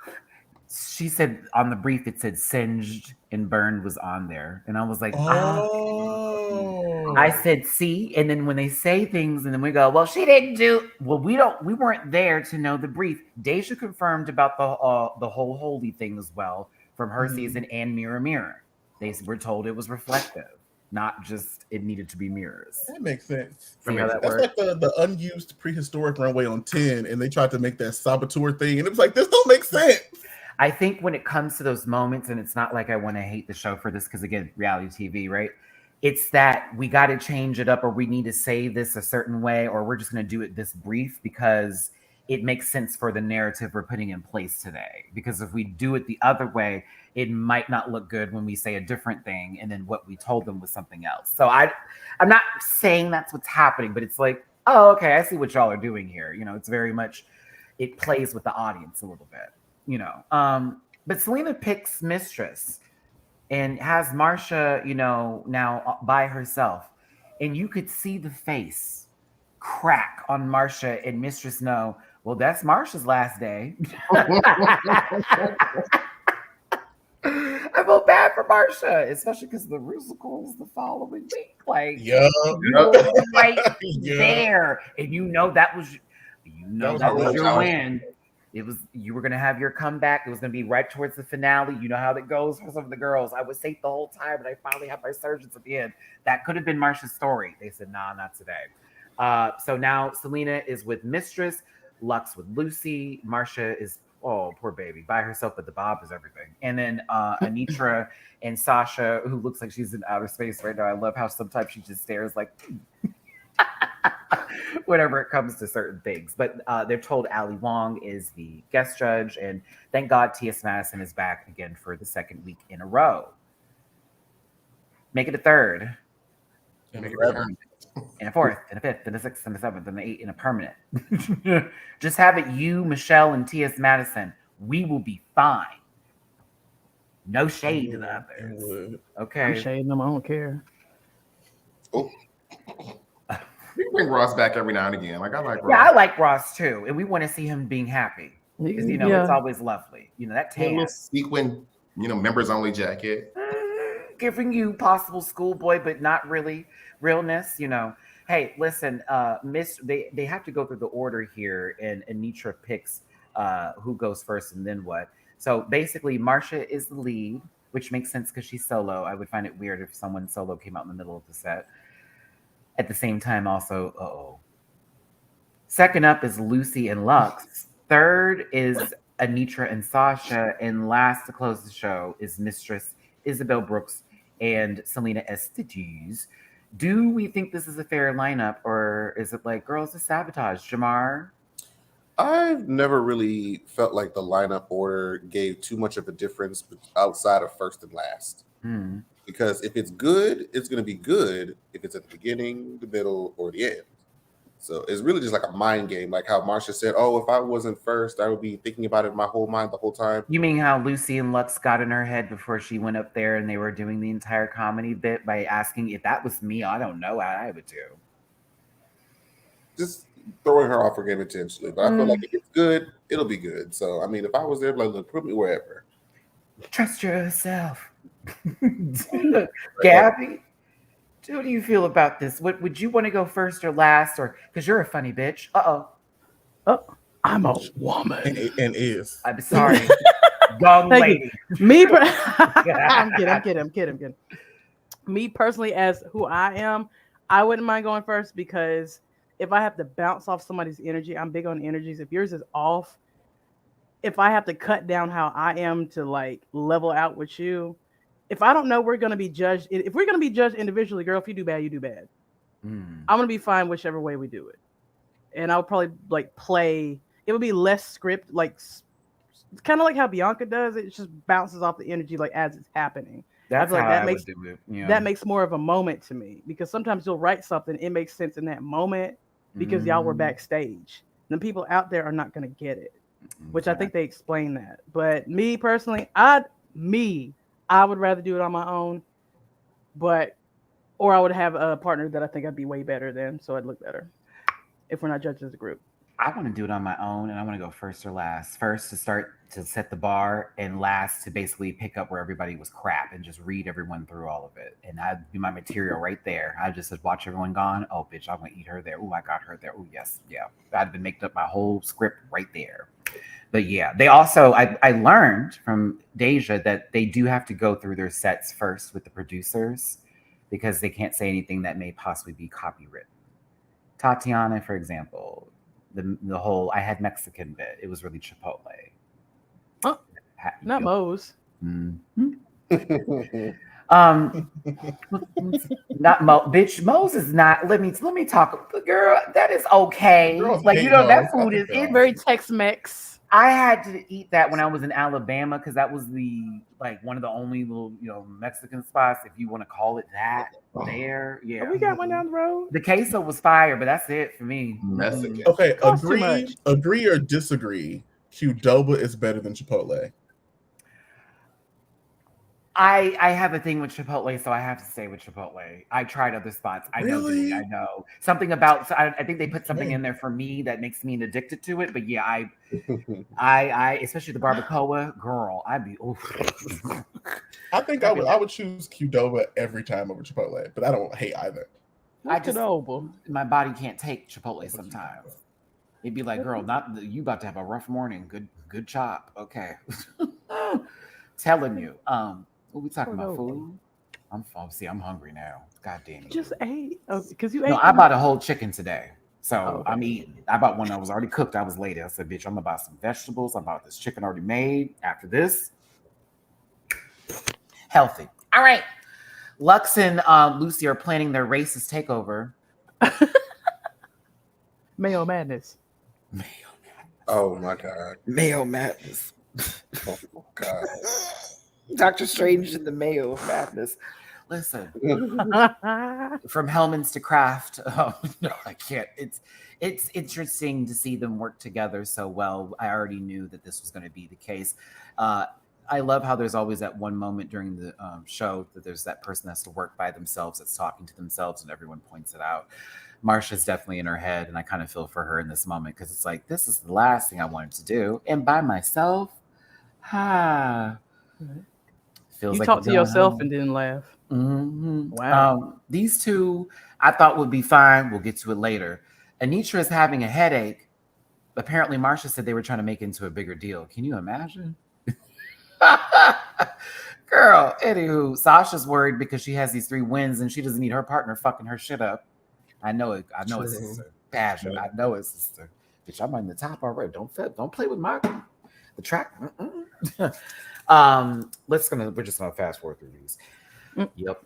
she said on the brief it said singed and burned was on there, and I was like, Oh, I said, see, and then when they say things, and then we go, well, she didn't do. Well, we weren't there to know the brief. Deja confirmed about the whole holy thing as well from her season and Mirror Mirror. They were told it was reflective, not just it needed to be mirrors. that makes sense. See how that That's works? like the unused prehistoric runway on 10, and they tried to make that saboteur thing, and it was like, this don't make sense. I think when it comes to those moments, and it's not like I want to hate the show for this, because again, reality TV, right? It's that we got to change it up, or we need to say this a certain way, or we're just going to do it this brief because it makes sense for the narrative we're putting in place today. Because if we do it the other way, it might not look good when we say a different thing, and then what we told them was something else. So I'm not saying that's what's happening, but it's like, oh, okay, I see what y'all are doing here. You know, it's very much, it plays with the audience a little bit. You know, but Selena picks Mistress and has Marsha, you know, now by herself, and you could see the face crack on Marsha, and Mistress know, well, that's Marsha's last day. I feel bad for Marsha, especially because the musical is the following week. Like, Yeah. you were right Yeah. there, and you know that was was your our win. It was, you were gonna have your comeback. It was gonna be right towards the finale. You know how that goes for some of the girls. I was safe the whole time, but I finally had my surgeons at the end. That could have been Marsha's story. They said, nah, not today. So now Selena is with Mistress, Lux with Lucy, Marsha is, oh, poor baby, by herself, but the bob is everything. And then Anitra and Sasha, who looks like she's in outer space right now. I love how sometimes she just stares like whenever it comes to certain things. But they're told Ali Wong is the guest judge, and thank God T.S. Madison is back again for the second week in a row. Make it a third, Make it forever. and a fourth, and a fifth, and a sixth, and a seventh, and an eighth, and a permanent. Just have it you, Michelle, and T.S. Madison. We will be fine. No shade to the others. I'm Okay. shading them. I don't care. Oh. We can bring Ross back every now and again. Like I like Ross. Yeah, I like Ross too, and we want to see him being happy because you know it's always lovely. You know that A little tan, sequin, members only jacket. giving you possible schoolboy, but not really realness. You know, hey, listen, Miss, they have to go through the order here, and Anitra picks who goes first and then what. So basically, Marsha is the lead, which makes sense because she's solo. I would find it weird if someone solo came out in the middle of the set. At the same time, also, second up is Lucy and Lux. Third is Anitra and Sasha. And last to close the show is Mistress Isabel Brooks and Selena Estes. Do we think this is a fair lineup, or is it like, girls, to sabotage? Jamar? I've never really felt like the lineup order gave too much of a difference outside of first and last. Because if it's good, it's going to be good if it's at the beginning, the middle, or the end. So it's really just like a mind game, like how Marsha said, oh, if I wasn't first, I would be thinking about it in my whole mind the whole time. You mean how Lucy and Lux got in her head before she went up there and they were doing the entire comedy bit by asking, if that was me, I don't know, I would too. Just throwing her off her game intentionally. But I feel like if it's good, it'll be good. So, I mean, if I was there, like, look, put me wherever. Trust yourself. Gabby, how do you feel about this? What would you want to go first or last, or because you're a funny bitch? Oh, I'm a woman. And is. I'm sorry, young Thank lady. Me, I'm kidding. Me personally, as who I am, I wouldn't mind going first because if I have to bounce off somebody's energy, I'm big on energies. If yours is off, if I have to cut down how I am to like level out with you, if I don't know we're going to be judged, if we're going to be judged individually, girl, if you do bad, you do bad. I'm going to be fine whichever way we do it. And I'll probably like play, it would be less script, like kind of like how Bianca does it. It just bounces off the energy like as it's happening. That's like how that I makes would do it. Yeah. that makes more of a moment to me because sometimes you'll write something, it makes sense in that moment because y'all were backstage. The people out there are not going to get it, which I think they explain that. But me personally, I would rather do it on my own, or I would have a partner that I think I'd be way better than, so I'd look better if we're not judged as a group. I want to do it on my own, and I want to go first or last. First to start to set the bar, and last to basically pick up where everybody was crap and just read everyone through all of it. And I'd be my material right there. I just watch everyone gone. Oh, bitch, I'm gonna eat her there. Oh, I got her there. Oh, yes, yeah. I'd been making up my whole script right there. But yeah, they also I learned from Deja that they do have to go through their sets first with the producers because they can't say anything that may possibly be copywritten. Tatiana, for example, the whole I had Mexican bit. It was really Chipotle. Oh, not Moe's. Mm-hmm. Not bitch. Moe's is not. Let me talk, girl. That is okay. Girls Like hate you know that Moe's. food is It's very Tex-Mex. I had to eat that when I was in Alabama because that was the like one of the only little Mexican spots, if you want to call it that. There, yeah. We got one down the road. The queso was fire, but that's it for me. Mexican. Okay, Costs too much. agree or disagree. Qdoba is better than Chipotle. I have a thing with Chipotle, so I have to stay with Chipotle. I tried other spots. I Really? know something about. I think they put something in there for me that makes me addicted to it. But yeah, I especially the barbacoa, girl. I'd be. Oof. I think I would choose Qdoba every time over Chipotle, but I don't hate either. I just my body can't take Chipotle sometimes. It'd be like, girl, not you about to have a rough morning. Good chop. Okay, telling you. What we talking about? Food? I'm hungry now. God damn it. Just ate because you ate. No, I bought a whole chicken today. So I'm eating. I bought one that was already cooked. I was late. I said, bitch, I'm gonna buy some vegetables. I bought this chicken already made. After this, healthy. All right. Lux and Lucy are planning their racist takeover. Mayo Madness. Oh my God. Mayo Madness. Oh my God. Doctor Strange in the Mayo Madness. Listen, from Hellman's to Kraft. Oh no, I can't. It's interesting to see them work together so well. I already knew that this was going to be the case. I love how there's always that one moment during the show that there's that person that has to work by themselves, that's talking to themselves, and everyone points it out. Marsha's definitely in her head, and I kind of feel for her in this moment because it's like, this is the last thing I wanted to do. And by myself, feels you like talked to yourself home. And didn't laugh. Mm-hmm. Wow. These two I thought would be fine. We'll get to it later. Anitra is having a headache. Apparently, Marsha said they were trying to make it into a bigger deal. Can you imagine? Girl, anywho, Sasha's worried because she has these 3 wins and she doesn't need her partner fucking her shit up. I know it. I know it's sister. Passion. I know it's sister. Bitch, I'm on the top already. Don't play with the track. We're just gonna fast forward through these. Yep.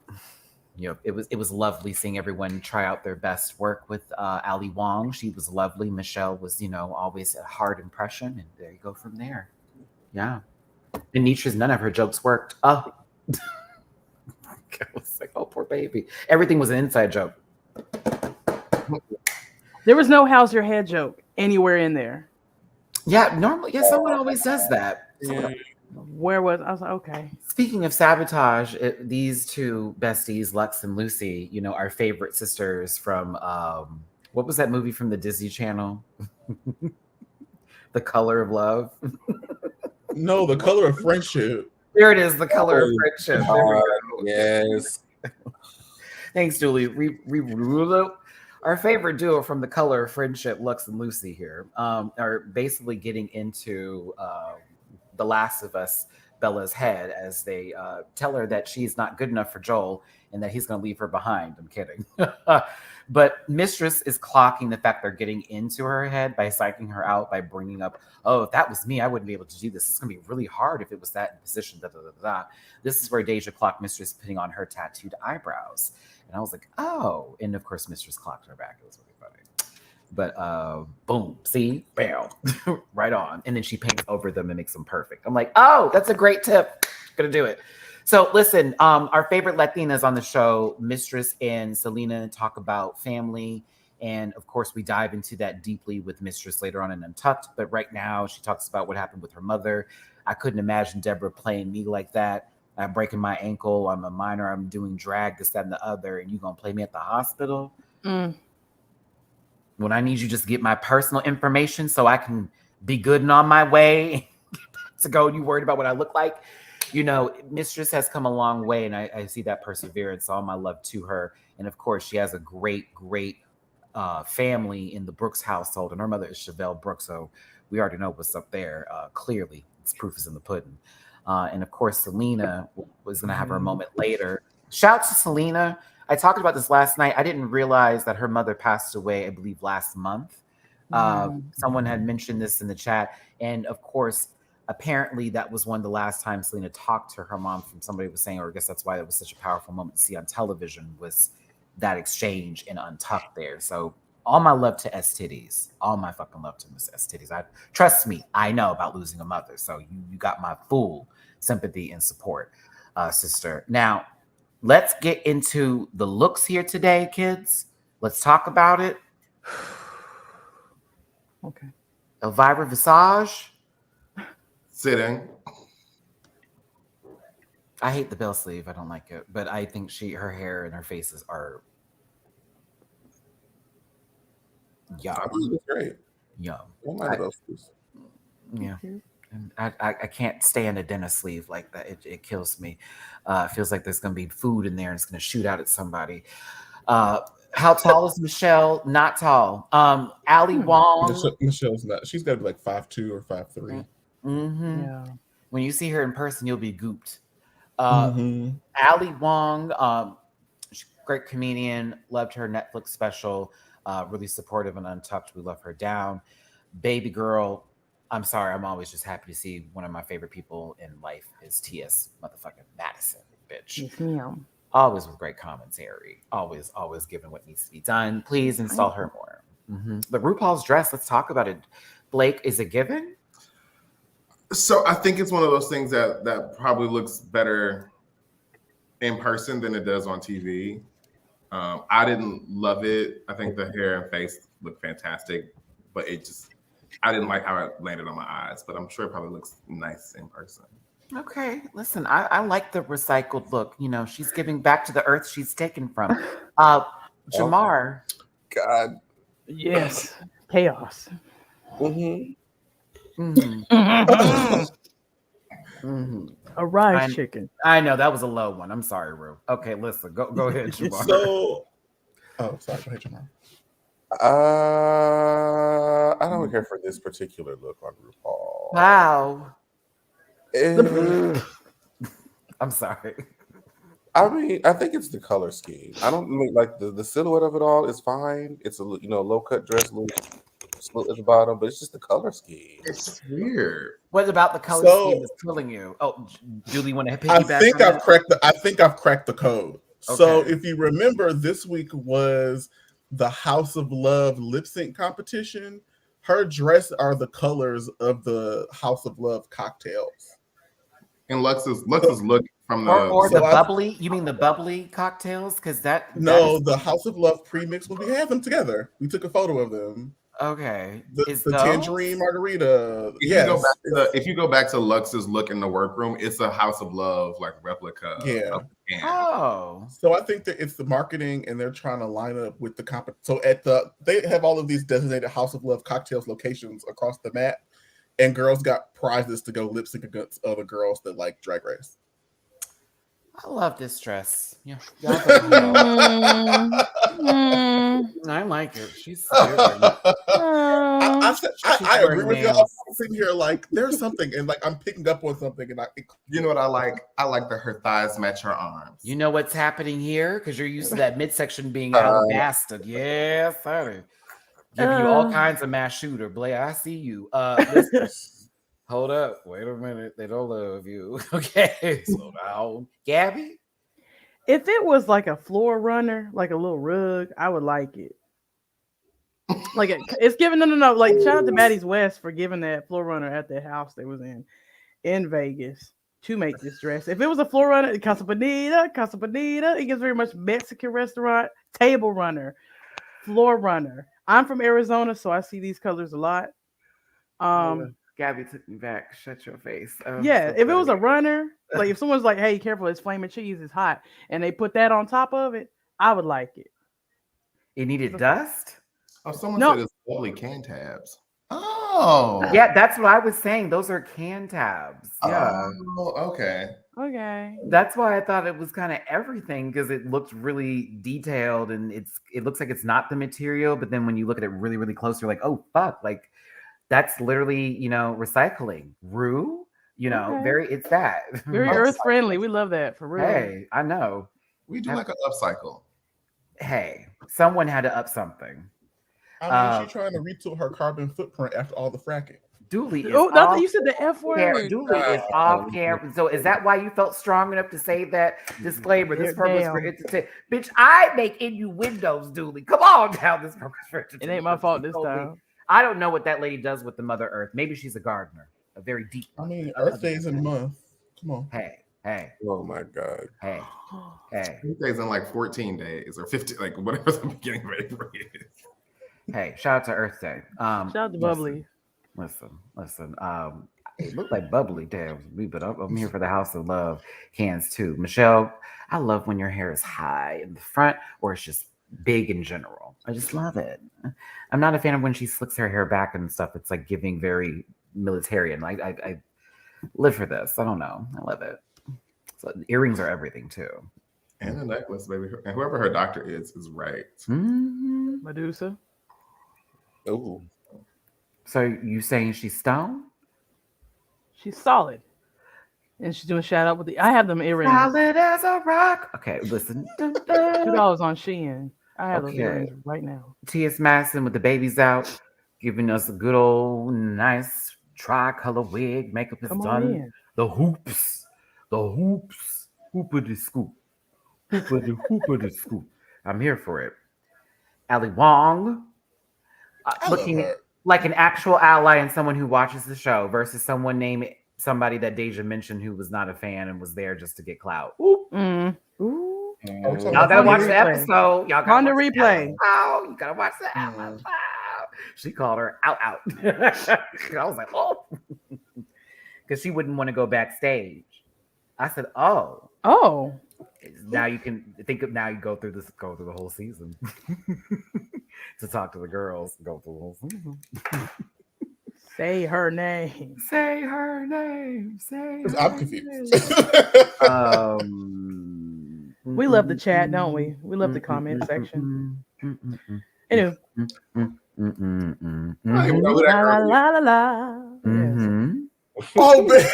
It was lovely seeing everyone try out their best work with Ali Wong. She was lovely. Michelle was, always a hard impression, and there you go from there. Yeah. And Nitra's none of her jokes worked. Oh. I was like, oh, poor baby. Everything was an inside joke. There was no "how's your head" joke anywhere in there. Yeah, normally, someone always does that. Where was I was like, okay. Speaking of sabotage, these 2 besties, Lux and Lucy, our favorite sisters from what was that movie from the Disney Channel? The Color of Love. No, The Color of Friendship. There it is, The Color of Friendship. There we go. Yes. Thanks, Julie. Our favorite duo from The Color of Friendship, Lux and Lucy here, are basically getting into The Last of Us, Bella's head, as they tell her that she's not good enough for Joel and that he's going to leave her behind. I'm kidding. But Mistress is clocking the fact they're getting into her head by psyching her out, by bringing up, oh, if that was me, I wouldn't be able to do this. It's going to be really hard if it was that position. This is where Deja clocked Mistress putting on her tattooed eyebrows. And I was like, oh. And of course, Mistress clocked her back. It was really funny. But boom, see, bam, right on. And then she paints over them and makes them perfect. I'm like, oh, that's a great tip. Gonna do it. So listen, our favorite Latinas on the show, Mistress and Selena, talk about family. And of course, we dive into that deeply with Mistress later on in Untucked. But right now, she talks about what happened with her mother. I couldn't imagine Deborah playing me like that. I'm breaking my ankle. I'm a minor. I'm doing drag, this, that, and the other. And you going to play me at the hospital? when I need you just get my personal information so I can be good and on my way to go, and you worried about what I look like. You know, Mistress has come a long way, and I see that perseverance. All my love to her. And of course, she has a great family in the Brooks household, and her mother is Chevelle Brooks. So we already know what's up there. Clearly, it's proof is in the pudding. And of course, Selena was going to have her moment later. Shout out to Selena. I talked about this last night. I didn't realize that her mother passed away, I believe, last month. Someone had mentioned this in the chat. And of course, apparently that was one of the last times Selena talked to her mom. From somebody was saying, or I guess that's why it was such a powerful moment to see on television, was that exchange in Untucked there. So all my love to S Titties. All my fucking love to Miss S Titties. Trust me, I know about losing a mother. So you got my full sympathy and support, sister. Now, let's get into the looks here today, kids. Let's talk about it. Okay. Elvira Visage. Sitting. I hate the bell sleeve. I don't like it. But I think her hair and her faces are I yum. thought it was great. Yum. One of my best ones. Yeah. And I can't stand a dentist sleeve like that. It kills me. It feels like there's going to be food in there and it's going to shoot out at somebody. How tall is Michelle? Not tall. Ali Wong. Michelle's not. She's got to be like 5'2" or 5'3". Mm-hmm. Yeah. When you see her in person, you'll be gooped. Ali Wong, she's a great comedian. Loved her Netflix special. Really supportive and Untucked. We love her down. Baby girl. I'm sorry. I'm always just happy to see one of my favorite people in life is T.S. motherfucking Madison, bitch. Yes, ma'am. Always with great commentary. Always giving what needs to be done. Please install her more. But RuPaul's dress, let's talk about it. Blake, is it given? So I think it's one of those things that probably looks better in person than it does on TV. I didn't love it. I think the hair and face look fantastic, but I didn't like how it landed on my eyes, but I'm sure it probably looks nice in person. Okay, listen, I like the recycled look. You know, she's giving back to the earth she's taken from. Jamar. God. Yes. Chaos. A rice chicken. I know that was a low one. I'm sorry, Ru. Okay, listen, go ahead, Jamar. Sorry, go ahead, Jamar. I don't care for this particular look on RuPaul. Wow. I'm sorry. I mean, I think it's the color scheme. I don't like the silhouette of it all is fine. It's a low cut dress, little slit at the bottom, but it's just the color scheme. It's weird. What about the color scheme is killing you? Oh, Julie, want to piggyback? I think I've cracked the code. Okay. So if you remember, this week was the House of Love lip sync competition. Her dress are the colors of the House of Love cocktails. And Lux's look from the or the bubbly. You mean the bubbly cocktails? Because the House of Love premix. Well, we have them together. We took a photo of them. Okay. The tangerine margarita. If you go back to Lux's look in the workroom, it's a House of Love like replica. Yeah. Oh. So I think that it's the marketing, and they're trying to line up with the So they have all of these designated House of Love cocktails locations across the map, and girls got prizes to go lip sync against other girls that like Drag Race. I love this dress. Yeah. I like it. She's I agree with y'all. I'm sitting here like there's something, and like I'm picking up on something, and you know what I like? I like that her thighs match her arms. You know what's happening here? Because you're used to that midsection being outbasted. Yes, sorry. Give you all kinds of mass shooter, Blair. I see you. Listen, hold up. Wait a minute. They don't love you. Okay. Slow down. Gabby? If it was like a floor runner, like a little rug, I would like it. Like it's given no. Like shout out to Maddie's West for giving that floor runner at that house they was in Vegas to make this dress. If it was a floor runner, Casa Bonita, it gets very much Mexican restaurant, table runner, floor runner. I'm from Arizona, so I see these colors a lot. Gabby took me back. Shut your face. Yeah, if it was a runner, like if someone's like, "Hey, careful, it's flaming cheese, it's hot," and they put that on top of it, I would like it. It needed dust. Oh, someone No. said it's bubbly can tabs. Oh. Yeah, that's what I was saying. Those are can tabs. Yeah. Oh, okay. Okay. That's why I thought it was kind of everything because it looked really detailed and it looks like it's not the material, but then when you look at it really, really close, you're like, oh fuck, like that's literally, recycling. Rue, Okay. it's that. Very earth friendly. We love that for real. Hey, I know. We do like an upcycle. Hey, someone had to up something. I mean, she's trying to retool her carbon footprint after all the fracking. Dooley is Oh, off you said the F word. Dooley is off camera. So is that why you felt strong enough to say that disclaimer? This purpose for entertainment. Bitch, I make innuendos, Dooley. Come on now, this purpose for entertainment. It ain't my fault this time. I don't know what that lady does with the Mother Earth. Maybe she's a gardener, a very deep I one. mean, Earth Day's in a month. Come on. Hey. Oh my God. Hey. Days in like 14 days or 15, like whatever the beginning of April is. Hey, shout out to Earth Day. Shout out to Bubbly. Listen. It looked like Bubbly Day me, but I'm here for the House of Love hands too. Michelle, I love when your hair is high in the front or it's just big in general. I just love it. I'm not a fan of when she slicks her hair back and stuff. It's like giving very militarian. Like I live for this. I don't know. I love it. So earrings are everything too. And the necklace, baby. And whoever her doctor is right. Mm-hmm. Medusa. Oh. So you saying she's stoned? She's solid. And she's doing shout out with I have them earrings. Solid as a rock. Okay, listen. $2 on Shein. I have those Okay. earrings right now. T.S. Madison with the babies out, giving us a good old nice tri-color wig. Makeup is Come on done. in. The hoops. Hooper the scoop. Hooper the scoop. I'm here for it. Ali Wong. I love Looking her. like an actual ally and someone who watches the show versus someone named somebody that Deja mentioned who was not a fan and was there just to get clout. Ooh. Mm. Ooh. Are we talking Y'all gotta about watch the the replay? episode. Y'all On gotta the watch replay. Oh, you gotta watch the episode. She called her out. I was like, oh, because she wouldn't want to go backstage. I said, oh, now you can think of now you go through the whole season to talk to the girls. Go through the whole season. Say her name. Say her name. Say. Because her I'm confused. name. We love the chat, don't we? We love the comment section. Anyway. I don't even know who that La la girl is. la la la. Yes. Mm-hmm. Oh, man.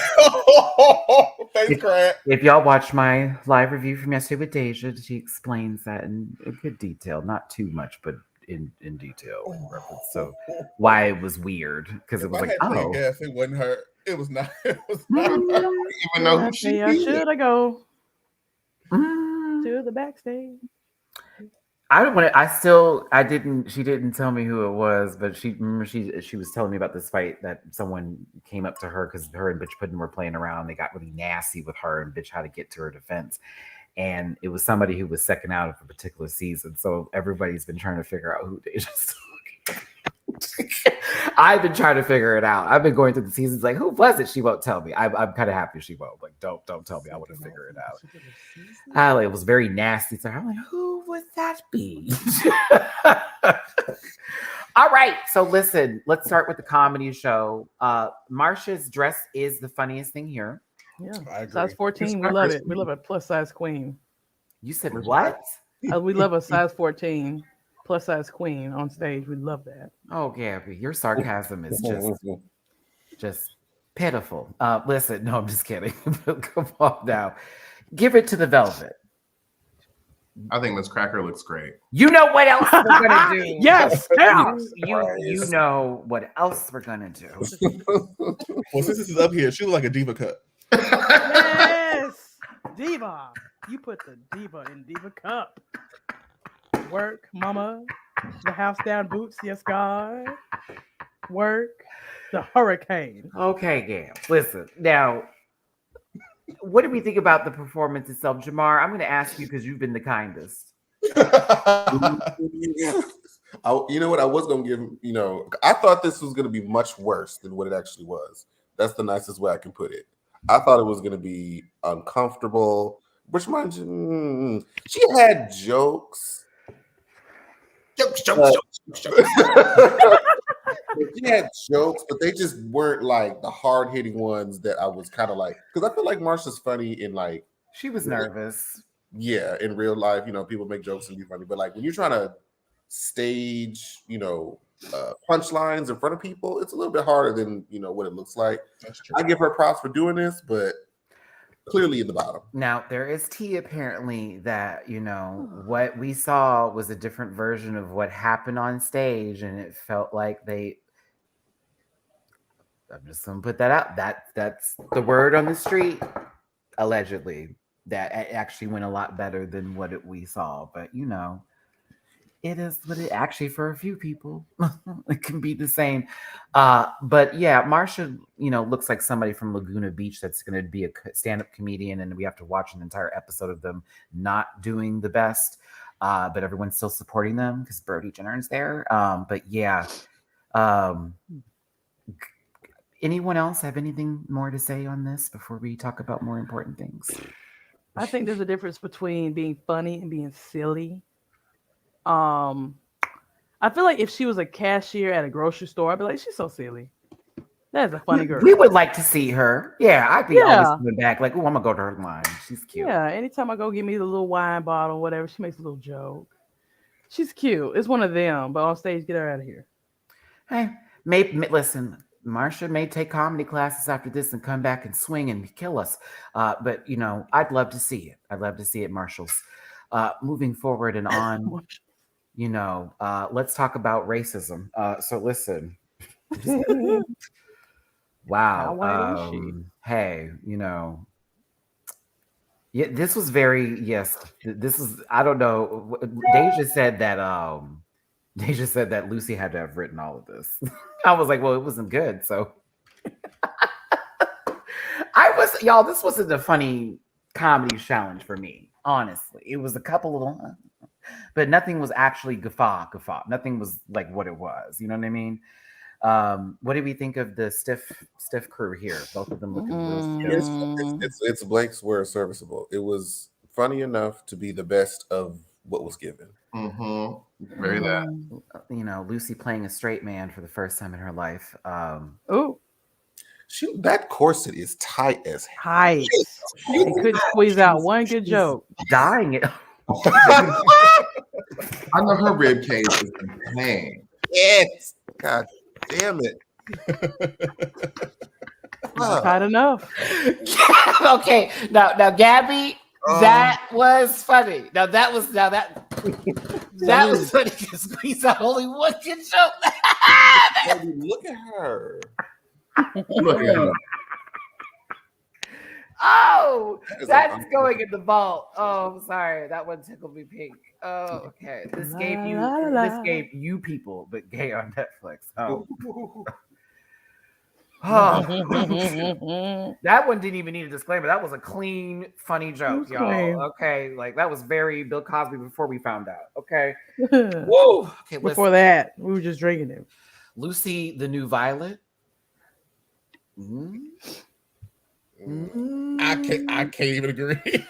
Thanks, Grant. If y'all watch my live review from yesterday with Deja, she explains that in good detail, not too much, but in detail. In reference. So why it was weird because it was like, oh, Yes, it wasn't her. It was not. It was not her. Even know who she is. Should I go mm. to the backstage? I don't want to. I didn't. She didn't tell me who it was, but she was telling me about this fight that someone came up to her because her and Bitch Puddin were playing around. They got really nasty with her, and Bitch had to get to her defense. And it was somebody who was second out of a particular season. So everybody's been trying to figure out who Deja's talking. I've been trying to figure it out. I've been going through the seasons like, who was it? She won't tell me. I'm kind of happy she won't. Like, don't tell me. I want to figure it out. It was very nasty. So I'm like, who would that be? All right. So listen, let's start with the comedy show. Marsha's dress is the funniest thing here. Yeah. I agree. Size 14. We love it. We love a plus size queen. You said what? We love a size 14 plus size queen on stage. We love that. Oh, Gabby, your sarcasm is just pitiful. Listen, no, I'm just kidding. Come on now. Give it to the Velvet. I think Miss Cracker looks great. You know what else we're gonna do? Yes. You know what else we're gonna do. Well, since this is up here, she look like a diva cut. Yes. Diva. You put the diva in diva cup. Work, mama. The house down boots. Yes, God. Work. The hurricane. Okay, Gab. Listen, now, what do we think about the performance itself? Jamar, I'm gonna ask you because you've been the kindest. You know what? I was gonna give. I thought this was gonna be much worse than what it actually was. That's the nicest way I can put it. I thought it was gonna be uncomfortable. Which mind you, she had jokes. Jokes. She had jokes, but they just weren't like the hard hitting ones that I was kind of like. Because I feel like Marsha's funny in like, She was nervous. yeah, in real life, people make jokes and be funny, but like when you're trying to stage, punchlines in front of people, it's a little bit harder than what it looks like. That's true. I give her props for doing this, but clearly in the bottom. Now there is tea apparently that what we saw was a different version of what happened on stage, and it felt like I'm just gonna put that out. That's the word on the street, allegedly, that it actually went a lot better than what we saw. But it is what it actually for a few people it can be the same. But yeah, Marsha, looks like somebody from Laguna Beach that's going to be a stand-up comedian, and we have to watch an entire episode of them not doing the best. But everyone's still supporting them because Brody Jenner's there. But yeah. Anyone else have anything more to say on this before we talk about more important things? I think there's a difference between being funny and being silly. I feel like if she was a cashier at a grocery store, I'd be like, she's so silly. That's a funny girl. We would like to see her. Yeah, I'd be always coming back like, oh, I'm gonna go to her line. She's cute. Yeah, anytime I go get me the little wine bottle, whatever, she makes a little joke. She's cute. It's one of them, but on stage, get her out of here. Hey, listen, Marsha may take comedy classes after this and come back and swing and kill us. But I'd love to see it. I'd love to see it, Marshalls. Moving forward and on, let's talk about racism. So listen. Wow. How white is she? Hey, yeah, this was very, yes. This is, I don't know. Deja said that Lucy had to have written all of this. I was like, well, it wasn't good. So this wasn't a funny comedy challenge for me. Honestly, it was a couple of, but nothing was actually guffaw. Nothing was like what it was. You know what I mean? What did we think of the stiff crew here? Both of them looking real stiff. It's Blake's word serviceable. It was funny enough to be the best of what was given. Mm-hmm. Very that. Lucy playing a straight man for the first time in her life. Oh, That corset is tight as hell. tight. You couldn't squeeze out one good joke. Dying it. I know her rib cage is insane. Yes. God damn it. Tight enough. Okay, now Gabby, that was funny. That was funny to squeeze out only one good joke. Baby, look at her. Look at her. Oh, that's going in the vault. Oh, I'm sorry. That one tickled me pink. Oh, okay. This gave you people, but gay on Netflix. Oh. That one didn't even need a disclaimer. That was a clean, funny joke, y'all. Clean. Okay, like that was very Bill Cosby before we found out. Okay. Whoa. Okay. Before that, we were just drinking it. Lucy, the new Violet. I can't even agree.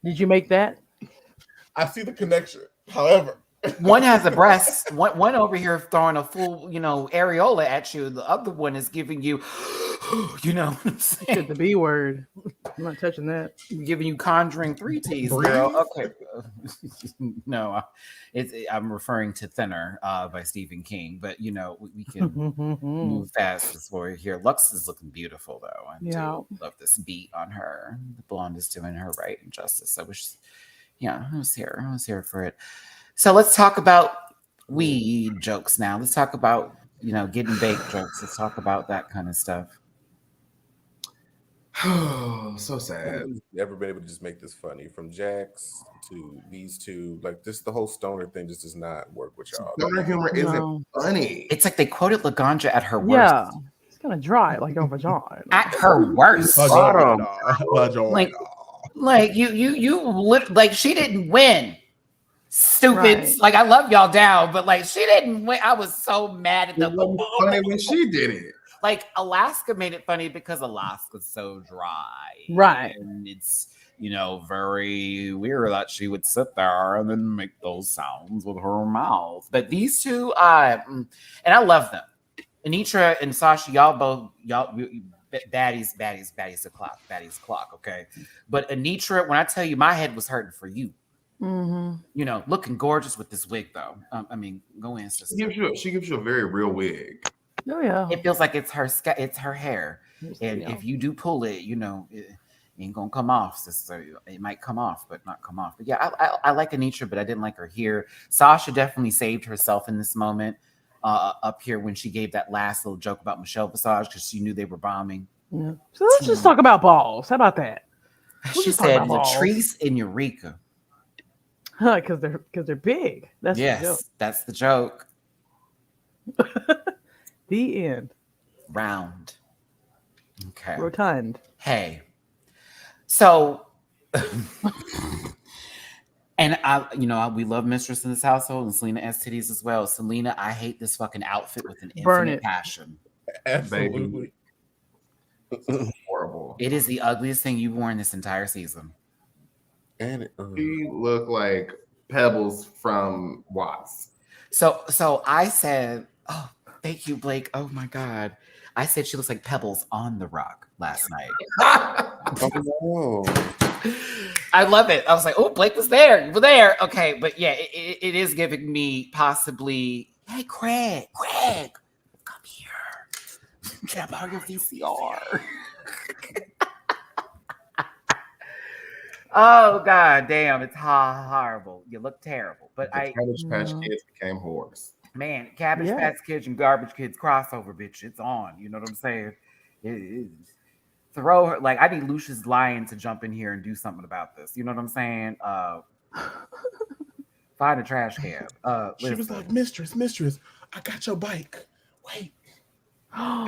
Did you make that? I see the connection. However, One has a breast. One over here throwing a full, areola at you. The other one is giving you, what I'm saying? Said the B word. I'm not touching that. Giving you Conjuring 3 teas, girl. Okay. No, I'm referring to Thinner by Stephen King, but we can move fast this forward here. Lux is looking beautiful though. I do love this beat on her. The blonde is doing her right and justice. I was here for it. So let's talk about weed jokes now. Let's talk about, getting baked jokes. Let's talk about that kind of stuff. Oh, so sad. Never been able to just make this funny. From Jax to these two, like just the whole stoner thing just does not work with y'all. Stoner humor isn't funny. It's like they quoted Laganja at her worst. Yeah, it's kind of dry, like over vagina. At her worst. Like you she didn't win. Stupid. Right. Like I love y'all down, but like she didn't win. I was so mad at It wasn't funny when she did it. Like Alaska made it funny because Alaska's so dry. Right. And it's very weird that she would sit there and then make those sounds with her mouth. But these two, and I love them. Anitra and Sasha, y'all baddies o'clock, okay? But Anitra, when I tell you my head was hurting for you, looking gorgeous with this wig though. Go in, sister. She gives you a very real wig. Oh yeah. It feels like it's her hair. And if you do pull it, it ain't gonna come off, sister. It might come off, but not come off. But yeah, I like Anitra, but I didn't like her here. Sasha definitely saved herself in this moment. Up here when she gave that last little joke about Michelle Visage because she knew they were bombing. Yeah. So let's just talk about balls. How about that? She said Latrice and Eureka. Because they're big. That's the joke. That's the joke. The end. Round. Okay. Rotund. Hey. So and we love Mistress in this household, and Selena has titties as well. Selena, I hate this fucking outfit with an infinite passion. Absolutely. Horrible. It is the ugliest thing you've worn this entire season. And She looked like Pebbles from Watts. So I said, oh, thank you, Blake. Oh my God. I said she looks like Pebbles on the Rock last night. oh, I love it. I was like, oh, Blake was there. You were there. Okay, but yeah, it is giving me possibly, hey, Craig, come here. Can I borrow your VCR? Oh, God damn. It's horrible. You look terrible. But Cabbage Patch Kids became whores. Man, Cabbage Patch Kids and Garbage Kids crossover, bitch. It's on. You know what I'm saying? It is. Throw her, I need Lucius Lyon to jump in here and do something about this. You know what I'm saying? Find a trash can. She was like, Mistress, I got your bike. Wait. All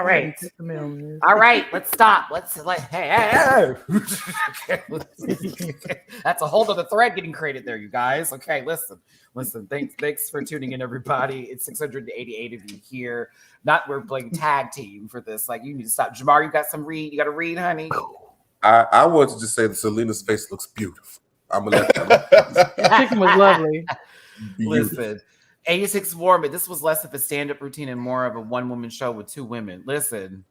right, let's stop. Hey. That's a whole other thread getting created there, you guys. Okay, listen. Thanks for tuning in, everybody. It's 688 of you here. We're playing tag team for this. You need to stop. Jamar, you got to read, honey. I want to just say that Selena's face looks beautiful. I'm gonna let that. Chicken was lovely. Listen. 86 Warman, this was less of a stand-up routine and more of a one-woman show with two women. Listen,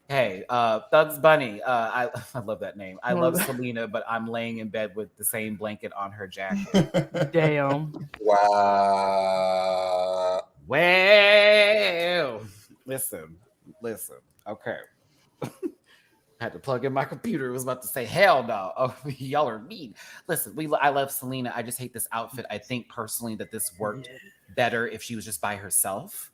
hey, Thugs Bunny, I love that name. I love Selena, but I'm laying in bed with the same blanket on her jacket. Damn. Wow. Well, listen. Okay. I had to plug in my computer. It was about to say, hell no. Oh, y'all are mean. Listen, I love Selena. I just hate this outfit. I think personally that this worked better if she was just by herself.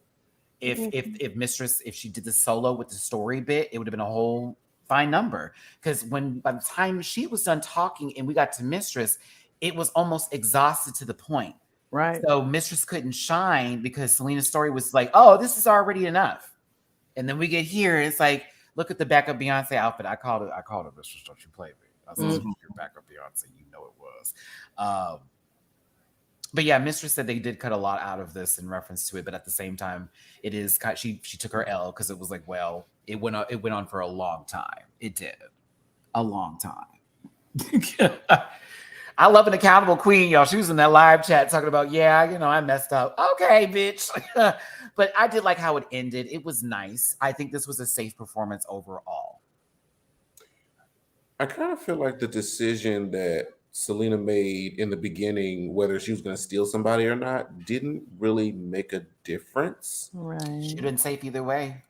If Mistress, if she did the solo with the story bit, it would have been a whole fine number. Because by the time she was done talking and we got to Mistress, it was almost exhausted to the point. Right. So Mistress couldn't shine because Selena's story was like, oh, this is already enough. And then we get here, and it's like, look at the backup Beyonce outfit. I called it Mistress, don't you play me. I said, your backup Beyonce, you know it was. But yeah, Mistress said they did cut a lot out of this in reference to it, but at the same time, it is she took her L because it was like, well, it went on for a long time. It did. A long time. I love an accountable queen, y'all. She was in that live chat talking about, I messed up. Okay, bitch. But I did like how it ended. It was nice. I think this was a safe performance overall. I kind of feel like the decision that Selena made in the beginning, whether she was going to steal somebody or not, didn't really make a difference. Right. She didn't safe either way.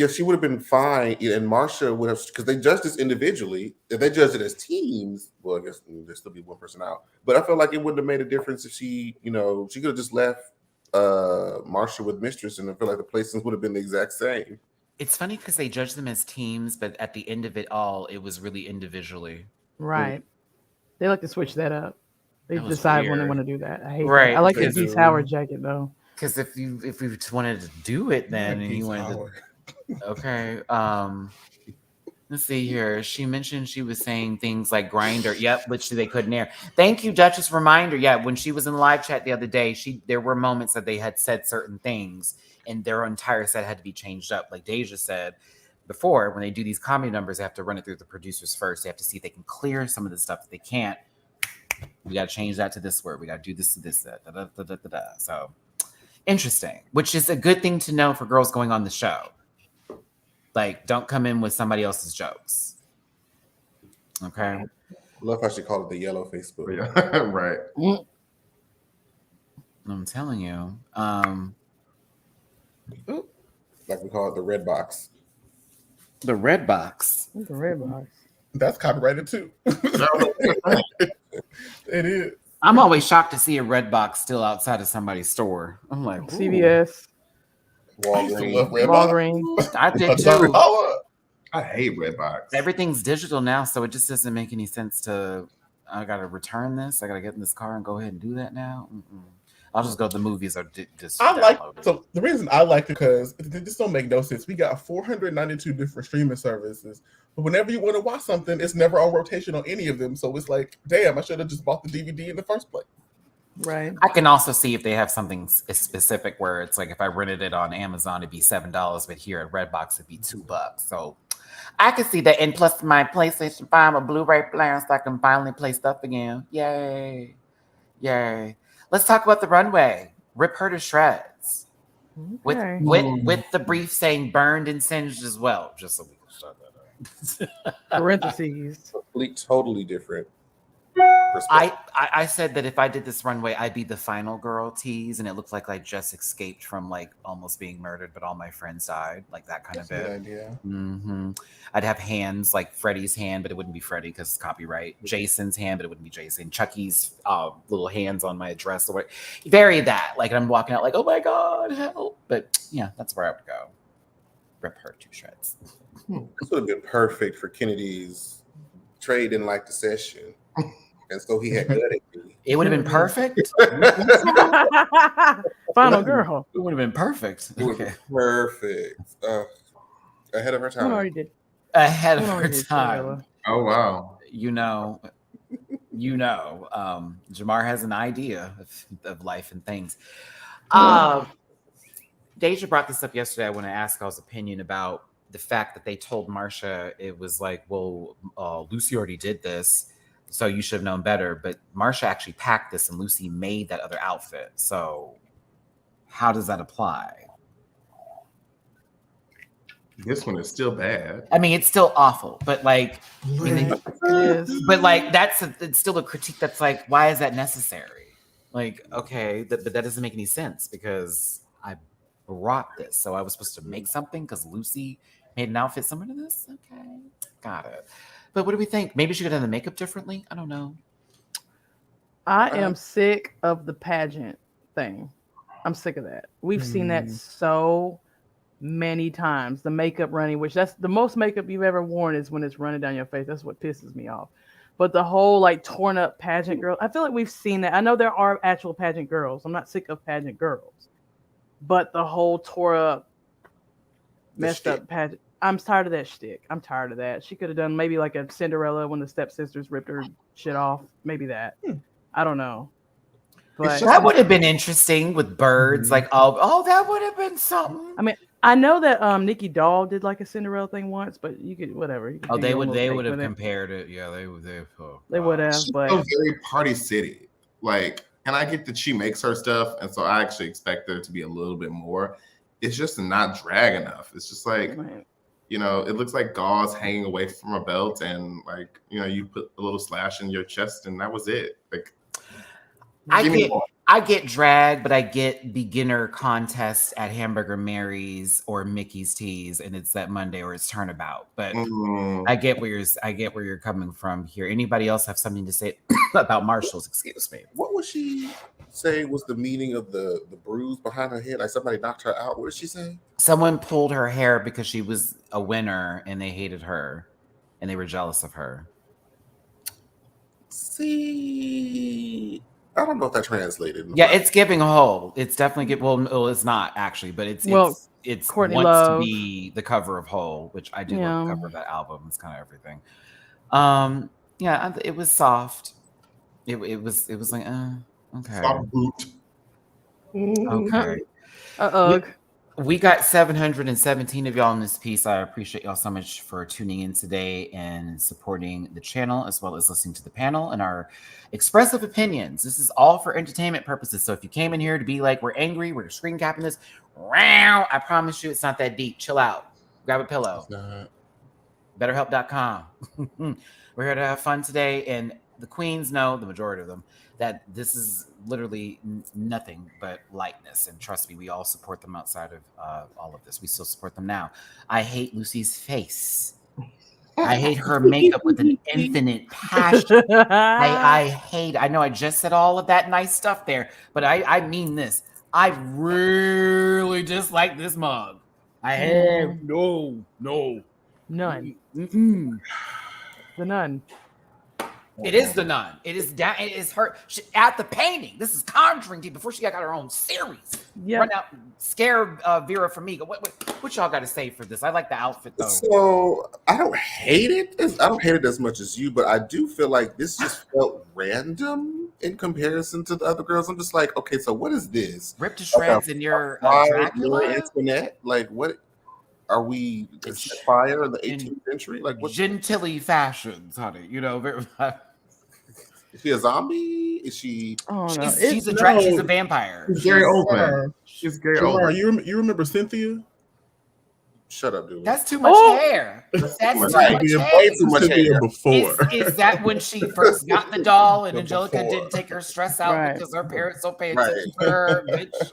She would have been fine, and Marsha would have, because they judged this individually. If they judged it as teams, well, I guess there'd still be one person out. But I feel like it wouldn't have made a difference if she could have just left Marsha with Mistress, and I feel like the placings would have been the exact same. It's funny because they judged them as teams, but at the end of it all, it was really indivially. Right. They like to switch that up. They decide when they want to do that. I hate that. I like the Geese Howard jacket though. Because if you just wanted to do it, then and you wanted to, okay. Let's see here. She mentioned she was saying things like grinder. Yep, which they couldn't air. Thank you, Duchess. Reminder. Yeah, when she was in the live chat the other day, there were moments that they had said certain things, and their entire set had to be changed up. Like Deja said before, when they do these comedy numbers, they have to run it through the producers first. They have to see if they can clear some of the stuff that they can't. We got to change that to this word. We got to do this to this. Da, da, da, da, da, da. So interesting, which is a good thing to know for girls going on the show. Like, don't come in with somebody else's jokes. Okay. Love how she called it the yellow Facebook. Yeah, right. I'm telling you. Like we call it the red box. The red box. The red box. That's copyrighted too. It is. I'm always shocked to see a red box still outside of somebody's store. I'm like, ooh. CVS, I used to love Walgreens. I did too. I hate Redbox. Everything's digital now, so it just doesn't make any sense to. I gotta return this. I gotta get in this car and go ahead and do that now. I'll just go to the movies or just. I like so the reason I like it because they just don't make no sense. We got 492 different streaming services, but whenever you want to watch something, it's never on rotation on any of them. So it's like, damn, I should have just bought the DVD in the first place. Right. I can also see if they have something specific where it's like if I rented it on Amazon, it'd be $7, but here at Redbox, it'd be $2. So I can see that. And plus, my PlayStation 5 or Blu-ray player, so I can finally play stuff again. Yay. Yay. Let's talk about the runway. Rip her to shreds. Okay. With the brief saying burned and singed as well, just so we can shut that up. Parentheses. Totally different. I said that if I did this runway, I'd be the final girl tease, and it looked like I just escaped from like almost being murdered, but all my friends died, like that kind of bit. Idea. I'd have hands like Freddie's hand, but it wouldn't be Freddie because it's copyright. Jason's hand, but it wouldn't be Jason. Chucky's little hands on my dress, or very that. Like I'm walking out like, oh my god, help! But yeah, that's where I would go. Rip her to shreds. This would have been perfect for Kennedy's trade in like the session. And so he had good at me. It would have been perfect. Final girl. It would have been perfect. It was perfect. Ahead of her time. already did. Ahead of her time. Oh wow. You know, Jamar has an idea of life and things. Deja brought this up yesterday. I want to ask y'all's opinion about the fact that they told Marsha it was like, well, Lucy already did this, so you should have known better. But Marsha actually packed this, and Lucy made that other outfit. So how does that apply? This one is still bad. I mean, it's still awful, but like, but like it's still a critique. That's like, why is that necessary? Like, okay, but that doesn't make any sense because I brought this, so I was supposed to make something because Lucy made an outfit similar to this. Okay, got it. But what do we think? Maybe she could have done the makeup differently. I don't know. I am sick of the pageant thing. I'm sick of that. We've seen that so many times. The makeup running, which that's the most makeup you've ever worn is when it's running down your face. That's what pisses me off. But the whole like torn up pageant girl, I feel like we've seen that. I know there are actual pageant girls. I'm not sick of pageant girls. But the whole tore up, messed up pageant. I'm tired of that shtick. I'm tired of that. She could have done maybe like a Cinderella when the stepsisters ripped her shit off. Maybe that. I don't know. But that would have been interesting with birds. Like, oh, that would have been something. I mean, I know that Nikki Doll did like a Cinderella thing once, but you could whatever. You could they would have compared it. Yeah, they would have. But very Party City. Like, and I get that she makes her stuff, and so I actually expect there to be a little bit more. It's just not drag enough. It's just like, you know, it looks like gauze hanging away from a belt, and like, you know, you put a little slash in your chest, and that was it. Like, I get drag, but I get beginner contests at Hamburger Mary's or Mickey's Teas, and it's that Monday or it's turnabout. But I get where you're coming from here. Anybody else have something to say about Marshalls? Excuse me. What was she saying was the meaning of the bruise behind her head? Like somebody knocked her out. What did she say? Someone pulled her hair because she was a winner and they hated her and they were jealous of her. See, I don't know if that translated. Yeah, it's giving a hole. It's definitely well, it's not actually, but it's Courtney wants Love. to be the cover of Hole, which I do love the cover of that album. It's kind of everything. Yeah, it was soft. It was like okay. Soft boot. Okay. Ugh. We got 717 of y'all in this piece. I appreciate y'all so much for tuning in today and supporting the channel, as well as listening to the panel and our expressive opinions. This is all for entertainment purposes. So if you came in here to be like, we're angry, we're screen capping this, I promise you it's not that deep. Chill out. Grab a pillow. BetterHelp.com. We're here to have fun today. And the queens know, the majority of them, that this is literally nothing but lightness. And trust me, we all support them outside of all of this. We still support them now. I hate Lucy's face. I hate her makeup with an infinite passion. I hate, I know I just said all of that nice stuff there, but I mean this. I really dislike this mug. I have no. None. Mm-mm. The nun. It is the nun. It is down. It is her at the painting. This is Conjuring Tea before she got her own series. Yeah. Run out, scare Vera Farmiga. What y'all got to say for this? I like the outfit though. So I don't hate it. I don't hate it as much as you, but I do feel like this just felt random in comparison to the other girls. I'm just like, okay, so what is this? Ripped to shreds in your Dracula. Internet? Like, what are we? Is it fire in the 18th century? Like, what? Gentilly fashions, honey. You know, Is she a zombie? Is she? Oh no. she's a vampire. She's Gary Oldman. She's Gary Jamar, Oldman. you remember Cynthia? Shut up, dude. That's too much hair. That's too much Right. hair. Way too much Cynthia hair. before. Is that when she first got the doll and The Angelica before. didn't take her stress out Right. because her parents don't pay Right. attention to her? Bitch,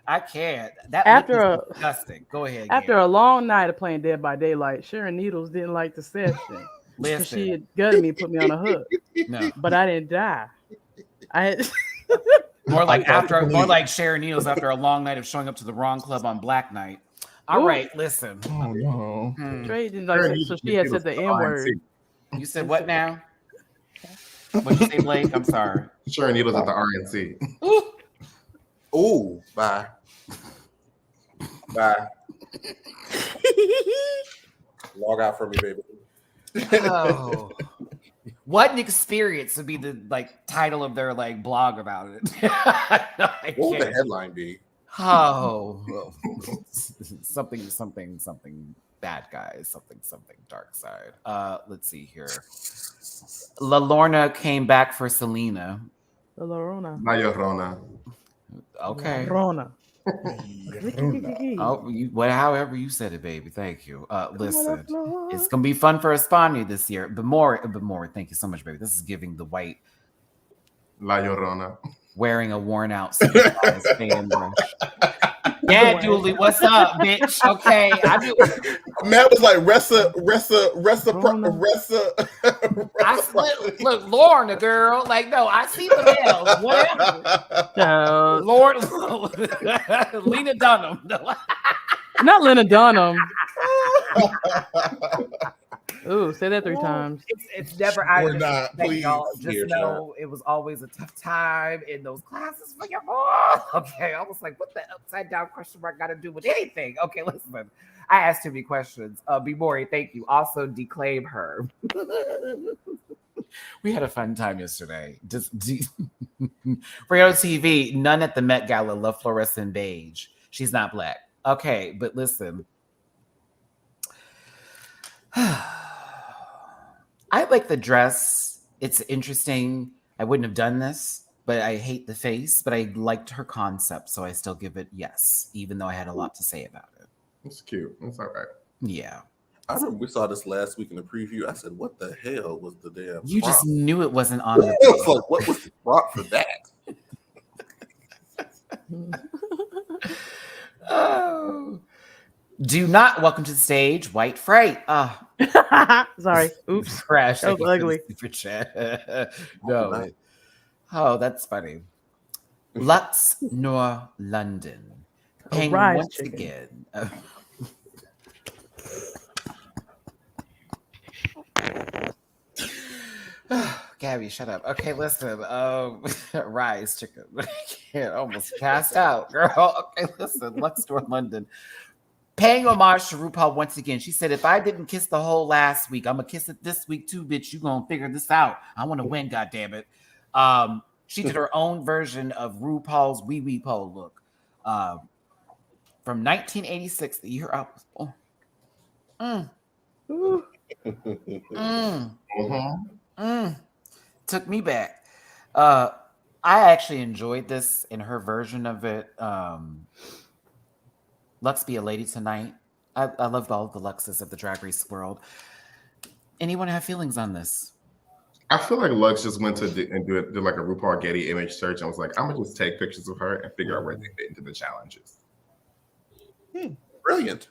I can't. That After lip is a- disgusting. Go ahead. After Gary. a long night of playing Dead by Daylight, Sharon Needles didn't like the session. So Listen, she had gutted me, put me on a hook, no. but I didn't die. I had More like I more like Sharon Needles after a long night of showing up to the wrong club on Black Night. All Ooh. right, listen. Oh no. Trey didn't like it, so she had said the N word. You said what now? What'd you say, Blake? I'm sorry. Sharon Needles at the RNC. Ooh, bye. Bye. Log out for me, baby. Oh. What an experience would be the title of their blog about it. No, I What would the can't. headline be? Oh, something bad guys, something dark side. Let's see here. La Lorna came back for Selena. The Lorona. La Llorona. Okay. Lorona. Oh, however you said it, baby. Thank you. Listen, it's gonna be fun for Espana this year. But more. Thank you so much, baby. This is giving the white La Llorona. wearing a worn out fan brush. Yeah, Julie, what's up, bitch? Okay, I do. Matt was like Ressa. Look, Lorna, girl. No, I see the nails. Whatever. Lord, Lena Dunham. No. Not Lena Dunham. Ooh, say that 3 times. It's never. We're not. Please, Just dear know it was always a tough time in those classes for your mom. Okay, I was like, what the upside down question mark got to do with anything? Okay, listen. I asked too many questions. Bimori, thank you. Also, declaim her. We had a fun time yesterday. Radio TV, none at the Met Gala love fluorescent beige. She's not black. Okay, but listen. I like the dress. It's interesting. I wouldn't have done this, but I hate the face. But I liked her concept, so I still give it yes, even though I had a lot to say about it. It's cute. It's all right. Yeah. I remember we saw this last week in the preview. I said, "What the hell was the damn?" You prop? just knew it wasn't on the I was like, "What was the prop for that?" Oh. Do not welcome to the stage, White Fright. Sorry. Oops. Crash. That was ugly. Super chat. No. Oh, that's funny. Lux nor London. Paying rise once chicken. again. Gabby, shut up. Okay, listen. Rise chicken. I can't, almost passed out, girl. Okay, listen. Lux nor London. Paying homage to RuPaul once again. She said, if I didn't kiss the whole last week, I'm going to kiss it this week too, bitch. You going to figure this out. I want to win, goddammit. She did her own version of RuPaul's Wee Wee Pole look. from 1986, the year I was born. Ooh. Took me back. I actually enjoyed this in her version of it. Lux Be a Lady Tonight. I loved all of the Luxes of the Drag Race world. Anyone have feelings on this? I feel like Lux just went to do like a RuPaul Getty image search and was like, I'm gonna just take pictures of her and figure out where they fit into the challenges. Brilliant.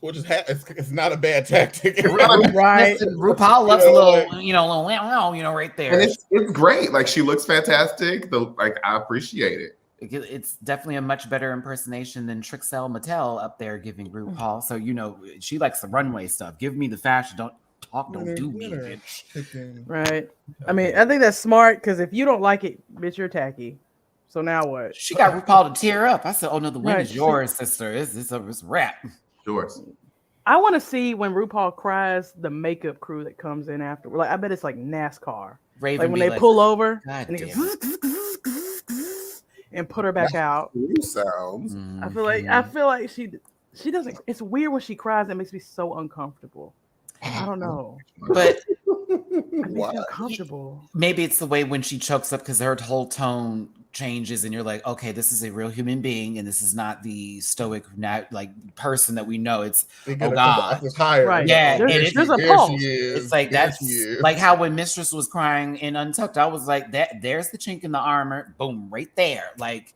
Which is it's not a bad tactic. Right. Listen, RuPaul loves a little, right there. And it's great. Like she looks fantastic. I appreciate it. It's definitely a much better impersonation than Trixelle Mattel up there giving RuPaul. So she likes the runway stuff. Give me the fashion. Don't talk. Don't do me, bitch. Right. I mean, I think that's smart because if you don't like it, bitch, you're tacky. So now what? She got RuPaul to tear up. I said, "Oh no, the win is yours, sister. It's a wrap." Yours. I want to see when RuPaul cries the makeup crew that comes in after. Like I bet it's like NASCAR. Raven like when they pull over God and, damn and put her back out. Sounds. I feel like she doesn't. It's weird when she cries. It makes me so uncomfortable. I don't know, but it makes me uncomfortable. Maybe it's the way when she chokes up because her whole tone changes, and you're like, okay, this is a real human being, and this is not the stoic person that we know. It's God, right? Yeah, there's a pulse. It's like that's like how when Mistress was crying in Untucked, I was like, there's the chink in the armor, boom, right there, like.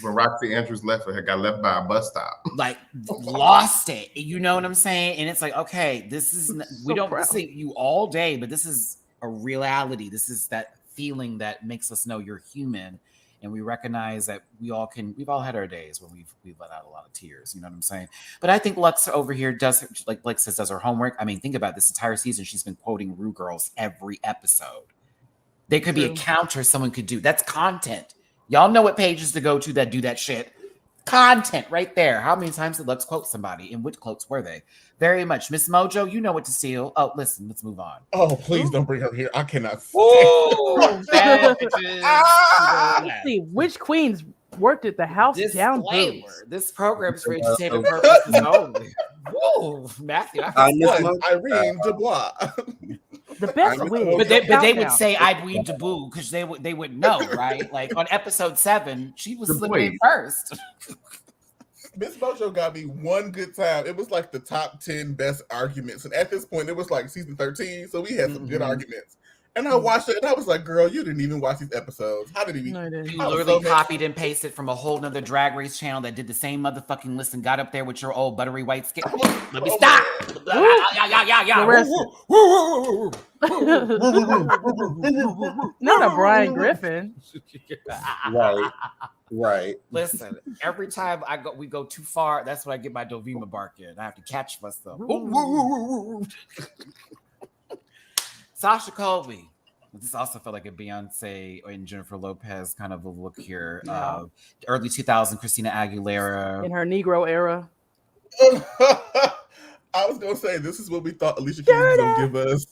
When Roxy Andrews got left by a bus stop, like lost it. You know what I'm saying? And it's like, okay, this is we don't see you all day, but this is a reality. This is that feeling that makes us know you're human, and we recognize that we've all had our days where we've let out a lot of tears. You know what I'm saying? But I think Lux over here does, like Blake says, does her homework. I mean, think about this entire season. She's been quoting Ru Girls every episode. There could be a counter someone could do. That's content. Y'all know what pages to go to that do that shit. Content right there. How many times did Lux quote somebody? And which quotes were they? Very much. Miss Mojo, you know what to steal. Oh, listen, let's move on. Oh, please don't bring her here. I cannot. Bad bitches. Let's see which queens worked at the house down Disclaimer. This program is for entertainment purposes only. Whoa, Matthew. Irene Dubois. The best wig. But they would say Irene Deboo because they wouldn't know, right? Like on episode 7, she was slipping first. Miss Mojo got me one good time. It was like the top 10 best arguments. And at this point, it was like season 13. So we had some good arguments. And I watched it and I was like, girl, you didn't even watch these episodes. How did he? No, you literally copied and pasted from a whole nother Drag Race channel that did the same motherfucking list and got up there with your old buttery white skin. Let me stop. Not a Brian Griffin. Right. Listen, every time we go too far, that's when I get my Dovima bark in. I have to catch myself. Sasha Colby. This also felt like a Beyonce and Jennifer Lopez kind of a look here. Early 2000 Christina Aguilera. In her Negro era. I was going to say, this is what we thought Alicia Keys was going to give us.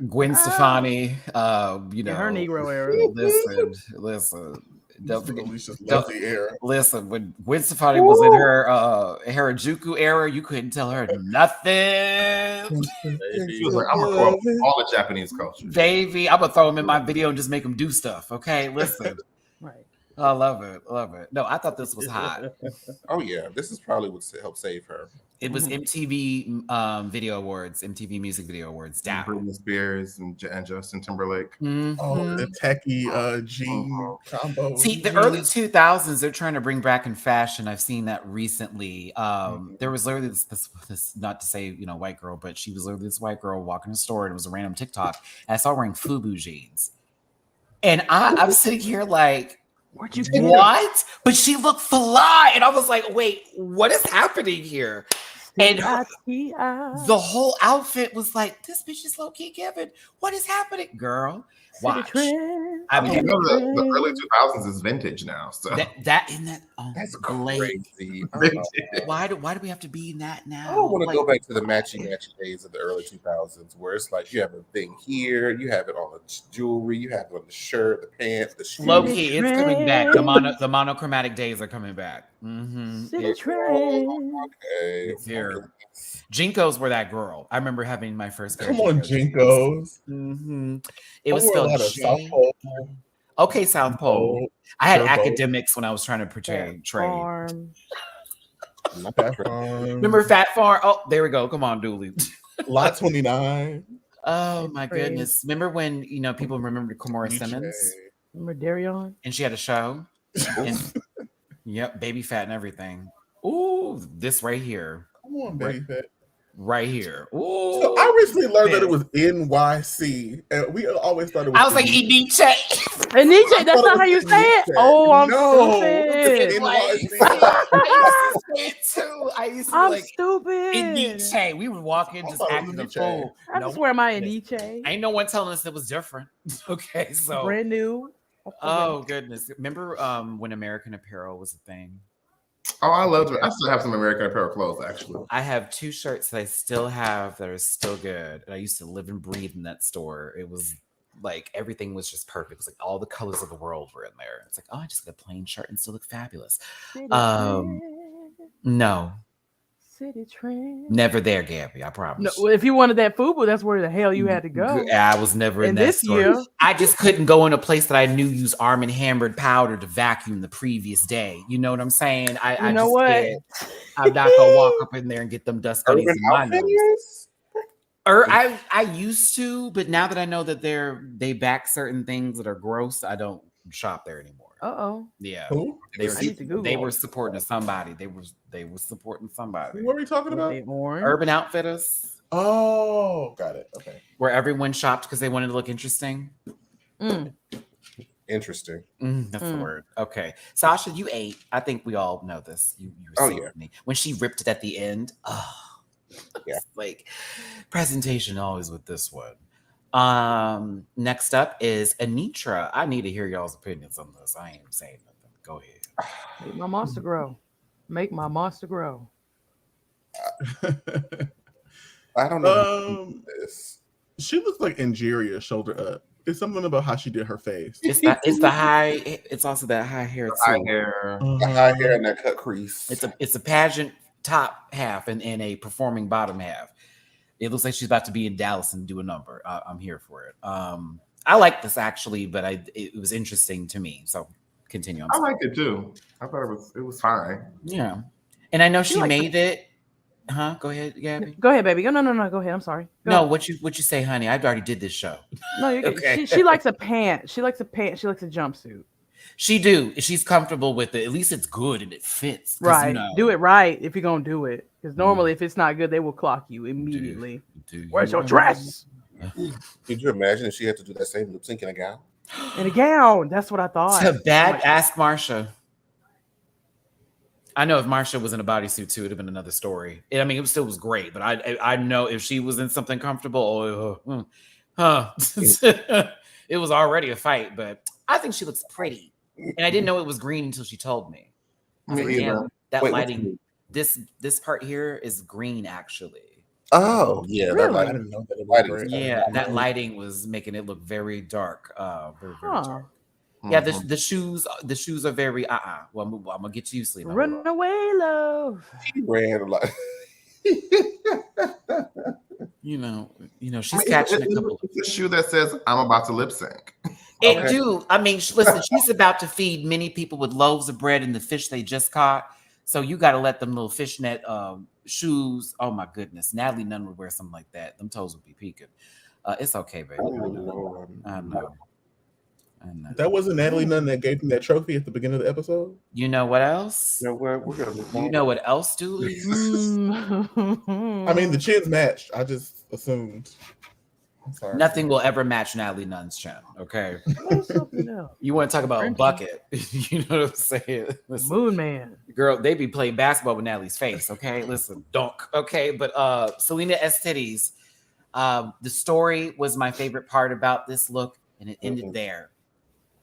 Gwen Stefani. In her Negro era. Listen. Alicia's lovely era. Listen, when Gwen Stefani was in her Harajuku era, you couldn't tell her nothing. She was like, I'm gonna throw up all the Japanese culture. Baby, I'm gonna throw them in my video and just make them do stuff. Okay, listen. Right. I love it. No, I thought this was hot. Oh yeah, this is probably what helped save her. It was MTV Video Awards, MTV Music Video Awards. Down. Britney Spears and Justin Timberlake. Oh, the techie jean combo. See, the early 2000s, they're trying to bring back in fashion. I've seen that recently. There was literally this, not to say, white girl, but she was literally this white girl walking in a store and it was a random TikTok. And I saw her wearing FUBU jeans. And I'm sitting here like, where'd you what? But she looked fly. And I was like, wait, what is happening here? And the whole outfit was like, this bitch is low-key Kevin. What is happening, girl? Watch. Trend. I You mean, know, the early 2000s is vintage now. So that in that. Oh, That's Blake. crazy. Vintage. Why do we have to be in that now? I don't want to Like, go back to the matchy days of the early 2000s where it's like you have a thing here, you have it on the jewelry, you have it on the shirt, the pants, the shoes. low key, it's coming back. The monochromatic days are coming back. City Trend. Okay. It's here. Jinkos were that girl. I remember having my first pair of Come on, Jinkos. It was I wore a spelled lot of South J. Pole. Okay, South Pole. I had Turbo. academics when I was trying to portray trade. Farm. Fat Farm. Remember Fat Farm? Oh, there we go. Come on, Dooley. Lot 29. Oh my Trade. goodness. Remember when people remembered Kimora Nietzsche. Simmons Remember Darion? and she had a show? And, yep, baby fat and everything. Ooh, this right here. Come on, baby fat. Right here. Ooh. So I recently learned that Yeah. it was NYC, and we always thought it was. I was like, Ediche. And Nietzsche, that's not how you say it? Oh, I'm it's stupid. NYC. I used to say it too. I used to be I'm like, stupid. Ediche. We would walk in I just thought it acting a was fool. I No, just wear my Nietzsche. ain't no one telling us it was different. Okay, so. Brand new. Oh, goodness. Remember when American Apparel was a thing? Oh, I loved it. I still have some American Apparel clothes, actually. I have 2 shirts that I still have that are still good. And I used to live and breathe in that store. It was like everything was just perfect. It was like all the colors of the world were in there. It's like, oh, I just got a plain shirt and still look fabulous. City Um, Trend. No, City Trend. never there, Gabby. I promise. No, well, if you wanted that FUBU, that's where the hell you had to go. I was never in And that this store. year- I just couldn't go in a place that I knew used Arm and Hammered powder to vacuum the previous day. You know what I'm saying? I know just what? can't. I'm not gonna walk up in there and get them dust bunnies Urban in my nose. Outfitters? I used to, but now that I know that they back certain things that are gross, I don't shop there anymore. Uh-oh. Yeah, Who? they I need to Google. were supporting somebody. They were supporting somebody. What are we talking Were about? they orange? Urban Outfitters, Oh, got it. Okay. where everyone shopped because they wanted to look interesting. Mm. Interesting. That's the word. Okay, Sasha, you ate. I think we all know this. You Oh, received yeah. me when she ripped it at the end. Oh, Yeah. like presentation always with this one. Next up is Anitra. I need to hear y'all's opinions on this. I ain't saying nothing. Go ahead. Make my monster grow. Make my monster grow. I don't know. This. She looks like Angeria shoulder up. It's something about how she did her face. It's the high. It's also that high hair too. High hair. The high hair and that cut crease. It's a pageant top half and a performing bottom half. It looks like she's about to be in Dallas and do a number. I'm here for it. I like this actually, but it was interesting to me. So continue. I liked it too. I thought it was fine. Yeah, and I know she like made it. Huh? Go ahead, Gabby. Go ahead, baby. No. Go ahead. I'm sorry. Go. No, what you say, honey? I already did this show. No, you're good. Okay. She likes a pant. She likes a pant. She likes a jumpsuit. She's comfortable with it. At least it's good and it fits. 'Cause, Right. you know, Do it right if you're gonna do it. Because normally, if it's not good, they will clock you immediately. do Where's you your know? dress? Could you imagine if she had to do that same lip sync in a gown? In a gown. That's what I thought. To bad. Like, Ask Marsha. I know if Marsha was in a bodysuit too, it'd have been another story. I mean, it still was great, but I know if she was in something comfortable, it was already a fight. But I think she looks pretty, and I didn't know it was green until she told me. I was Me like, either. damn, that Wait, what's lighting. green? This part here is green actually. Oh, yeah. Really? That I lighting. didn't know that it was Lighting. great. Yeah, that lighting was making it look very dark. Very Huh. dark. Yeah, Mhm. the shoes are very Well, I'm gonna get to you, sleep. Run away, love. She ran a lot. You know, I she's mean, catching a couple. it's a shoe that says "I'm about to lip sync." It Okay. do. I mean, listen, she's about to feed many people with loaves of bread and the fish they just caught. So you got to let them little fishnet shoes. Oh my goodness, Natalie Nunn would wear something like that. Them toes would be peeking. It's okay, baby. Oh, Lord. I know. That wasn't Natalie Nunn that gave him that trophy at the beginning of the episode. You know what else? You know what? We're gonna move You on. know what else, Dooley? Mm. I mean, the chins matched. I just assumed. I'm sorry. Nothing will ever match Natalie Nunn's chin. Okay. What's something else? You want to talk about a Frenchie. bucket? You know what I'm saying? Listen, Moon Man. girl, they be playing basketball with Natalie's face. Okay, listen, dunk. Okay, but Selena Estides, the story was my favorite part about this look. and it ended there.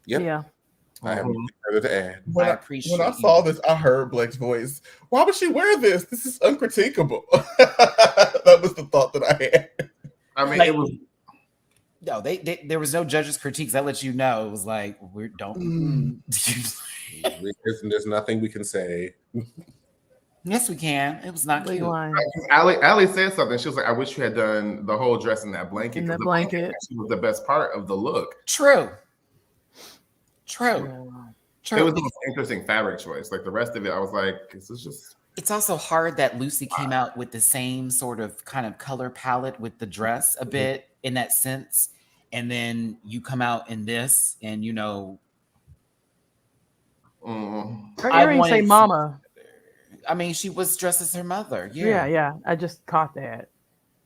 Yep. Yeah. I have nothing further to add. When I I appreciate when I you. saw this, I heard Blake's voice. Why would she wear this? This is uncritiquable. That was the thought that I had. I mean, Like, it was. No, there was no judges' critiques. That lets you know it was like we don't. There's nothing we can say. Yes, we can. It was not Big cute. line. Allie said something. She was like, "I wish you had done the whole dress in that blanket." In 'cause that the blanket. actually was the best part of the look. True. Yeah. It was the most interesting fabric choice. Like the rest of it, I was like, "This is just." It's also hard that Lucy came out with the same sort of kind of color palette with the dress a bit in that sense, and then you come out in this, and you know, Mm. Her I earrings say wanted- mama. I mean, she was dressed as her mother. Yeah. I just caught that.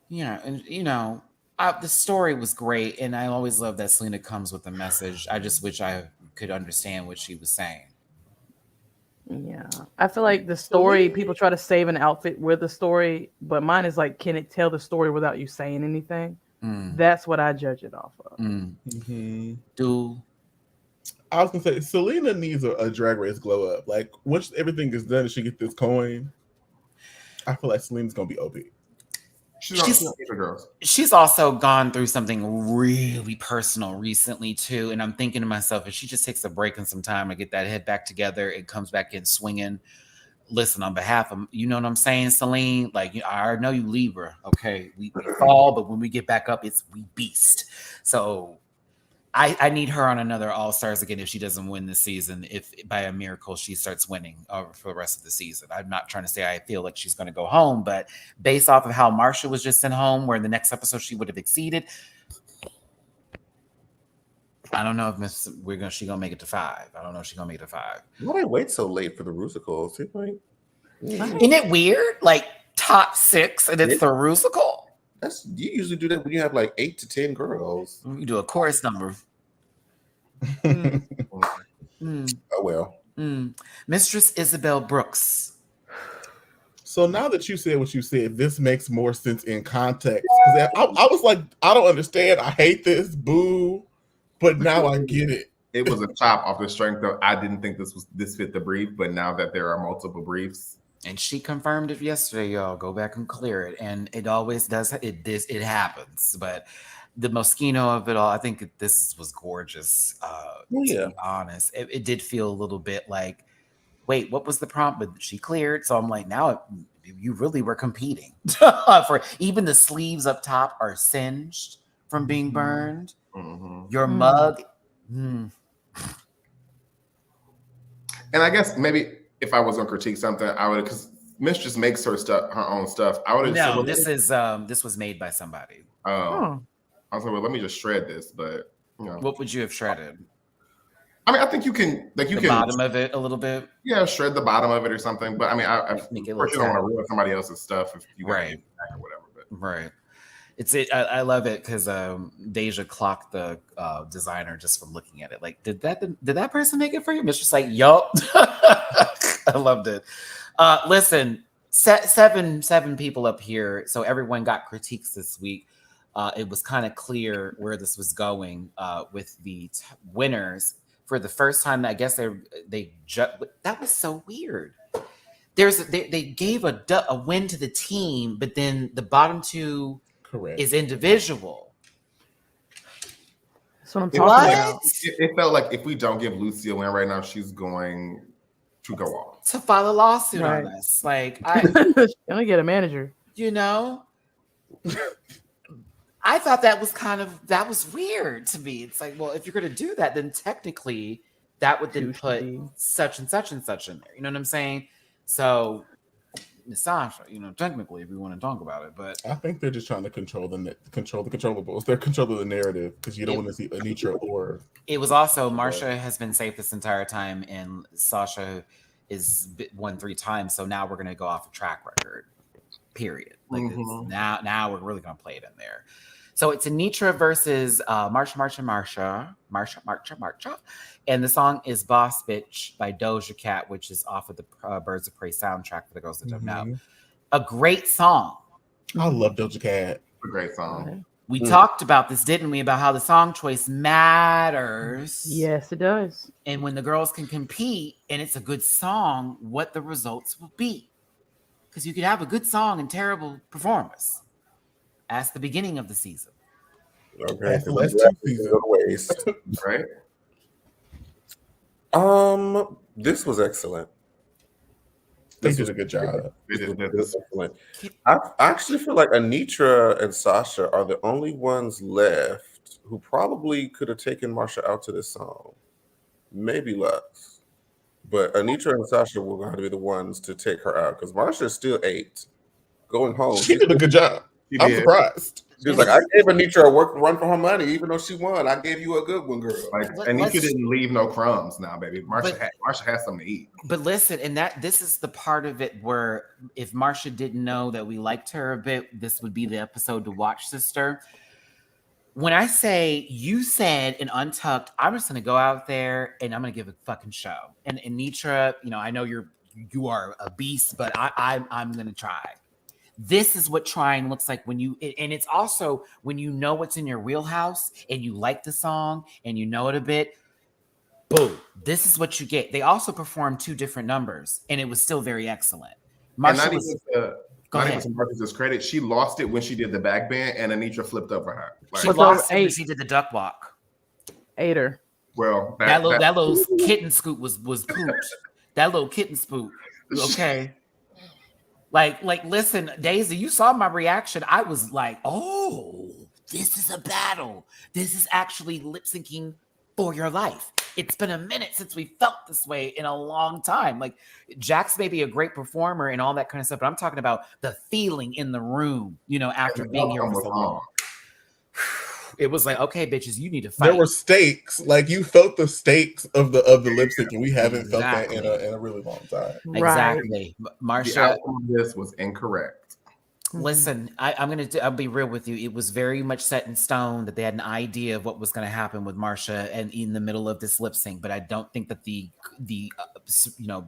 Yeah, and you know, the story was great, and I always love that Selena comes with a message. I just wish I could understand what she was saying. Yeah. I feel like the story, people try to save an outfit with the story, but mine is like, can it tell the story without you saying anything? That's what I judge it off of. Do I was gonna say Selena needs a drag race glow up. Like once everything is done and she get this coin, I feel like Selena's gonna be OP. She's the girls. she's also gone through something really personal recently too, and I'm thinking to myself, if she just takes a break and some time to get that head back together and comes back in swinging. Listen, on behalf of, you know what I'm saying, Celine? Like, I already know you Libra, okay? We fall, but when we get back up, we beast. So I need her on another All Stars again if she doesn't win this season. If by a miracle she starts winning for the rest of the season. I'm not trying to say I feel like she's going to go home, but based off of how Marsha was just sent home, where in the next episode she would have exceeded, I don't know if she's gonna make it to 5. I don't know if she's gonna make it to 5. Why they wait so late for the Rusicals? Isn't it weird? Like top 6 and it's the Rusical? You usually do that when you have like 8 to 10 girls. We do a chorus number. Oh well. Mistress Isabel Brooks. So now that you said what you said, this makes more sense in context. Because I was like, I don't understand. I hate this. Boo. But now I get it. It was a chop off the strength of I didn't think this fit the brief, but now that there are multiple briefs. And she confirmed it yesterday, y'all. Go back and clear it. And it always does. It happens. But the Moschino of it all, I think this was gorgeous. To be honest, it did feel a little bit like, wait, what was the prompt? But she cleared. So I'm like, now you really were competing. For even the sleeves up top are singed from being burned. Your mug. And I guess maybe if I was going to critique something, I would, because Mistress makes her own stuff. I would have. No, this was made by somebody. I was like, well, let me just shred this. But you know, What would you have shredded? I mean, I think you can The bottom of it a little bit. Yeah, shred the bottom of it or something. But I mean, Make it of course, you don't want to ruin somebody else's stuff if you Right. it back or whatever. But Right. I love it because Deja clocked the designer just from looking at it. Like, did that person make it for you? It's just like, yup. I loved it. Listen, seven people up here, so everyone got critiques this week. It was kind of clear where this was going with the winners. For the first time, I guess that was so weird. They gave a win to the team, but then the bottom 2 is individual. That's what I'm talking about. it felt like if we don't give Lucy a win right now, she's going to go off. To file a lawsuit Right. on us. Like, She's gonna get a manager. you know, I thought that was weird to me. It's like, well, if you're going to do that, then technically that would then put such and such and such in there. You know what I'm saying? So, Miss Sasha, technically, if we want to talk about it, but I think they're just trying to control the controllables. They're controlling the narrative because you don't want to see Anitra or. it was also Marsha has been safe this entire time, and Sasha is won 3 times. So now we're going to go off a track record. Period. Like now we're really going to play it in there. So it's Anitra versus Marsha, and the song is "Boss Bitch" by Doja Cat, which is off of the Birds of Prey soundtrack for the girls that don't know. A great song. I love Doja Cat. A great song. We talked about this, didn't we? About how the song choice matters. Yes, it does. And when the girls can compete and it's a good song, what the results will be. Because you could have a good song and terrible performance. That's the beginning of the season. Okay, That's the because last we 2 go to waste. Right? This was excellent. They did a good job. It is. Excellent. I actually feel like Anitra and Sasha are the only ones left who probably could have taken Marsha out to this song. Maybe Lux. But Anitra and Sasha were going to be the ones to take her out because Marsha is still 8. Going home. She did a good job. She I'm did. surprised. She was like, I gave Anitra a work run for her money, even though she won. I gave you a good one, girl. Like, Let- and let's- you didn't leave no crumbs now, baby. But- Marsha has something to eat. But listen, and this is the part of it where if Marsha didn't know that we liked her a bit, this would be the episode to watch, sister. When I say you said in Untucked, I'm just gonna go out there and I'm gonna give a fucking show. And Nitra, I know you are a beast, but I'm gonna try. This is what trying looks like when you, and it's also when you know what's in your wheelhouse and you like the song and you know it a bit. Boom! This is what you get. They also performed 2 different numbers, and it was still very excellent. And Marsha not was. even Go not ahead. even to Marcus's credit, she lost it when she did the back band, and Anitra flipped over her. Like, She What's lost over it when 8? she did the duck walk. 8er. well, That little kitten scoot was pooped. That little kitten spook. Okay. Like, listen, Daisy, you saw my reaction. I was like, oh, this is a battle. This is actually lip syncing for your life. It's been a minute since we felt this way in a long time. Like, Jax may be a great performer and all that kind of stuff, but I'm talking about the feeling in the room, after being here for so long. It was like, okay, bitches, you need to fight. There were stakes. Like you felt the stakes of the lip sync, and we haven't felt that Exactly. in a really long time. Right. Exactly. The Marsha, outcome of this was incorrect. listen, I'll be real with you. It was very much set in stone that they had an idea of what was going to happen with Marsha and in the middle of this lip sync, but I don't think that the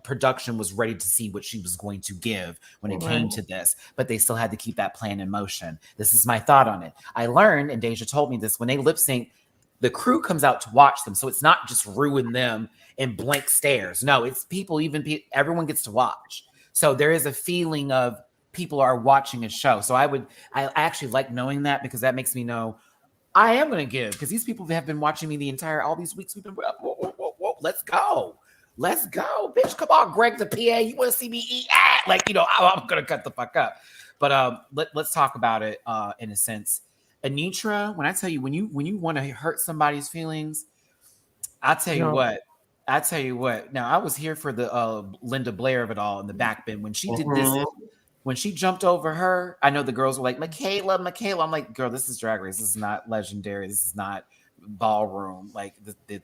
production was ready to see what she was going to give when it came to this, but they still had to keep that plan in motion. This is my thought on it. I learned, and Deja told me this, when they lip sync, the crew comes out to watch them. So it's not just ruin them and blank stares. No, it's people, everyone gets to watch. So there is a feeling of people are watching a show. So I actually like knowing that because that makes me know I am going to give, because these people have been watching me all these weeks. We've been, whoa, let's go. Let's go, bitch. Come on, Greg, the PA. You want to see me eat? I'm going to cut the fuck up. But let's talk about it in a sense. Anitra, when I tell you, when you want to hurt somebody's feelings, I'll tell you what. Now, I was here for the Linda Blair of it all in the back bin. When she did this, when she jumped over her, I know the girls were like, Michaela. I'm like, girl, this is Drag Race. This is not Legendary. This is not Ballroom. Like,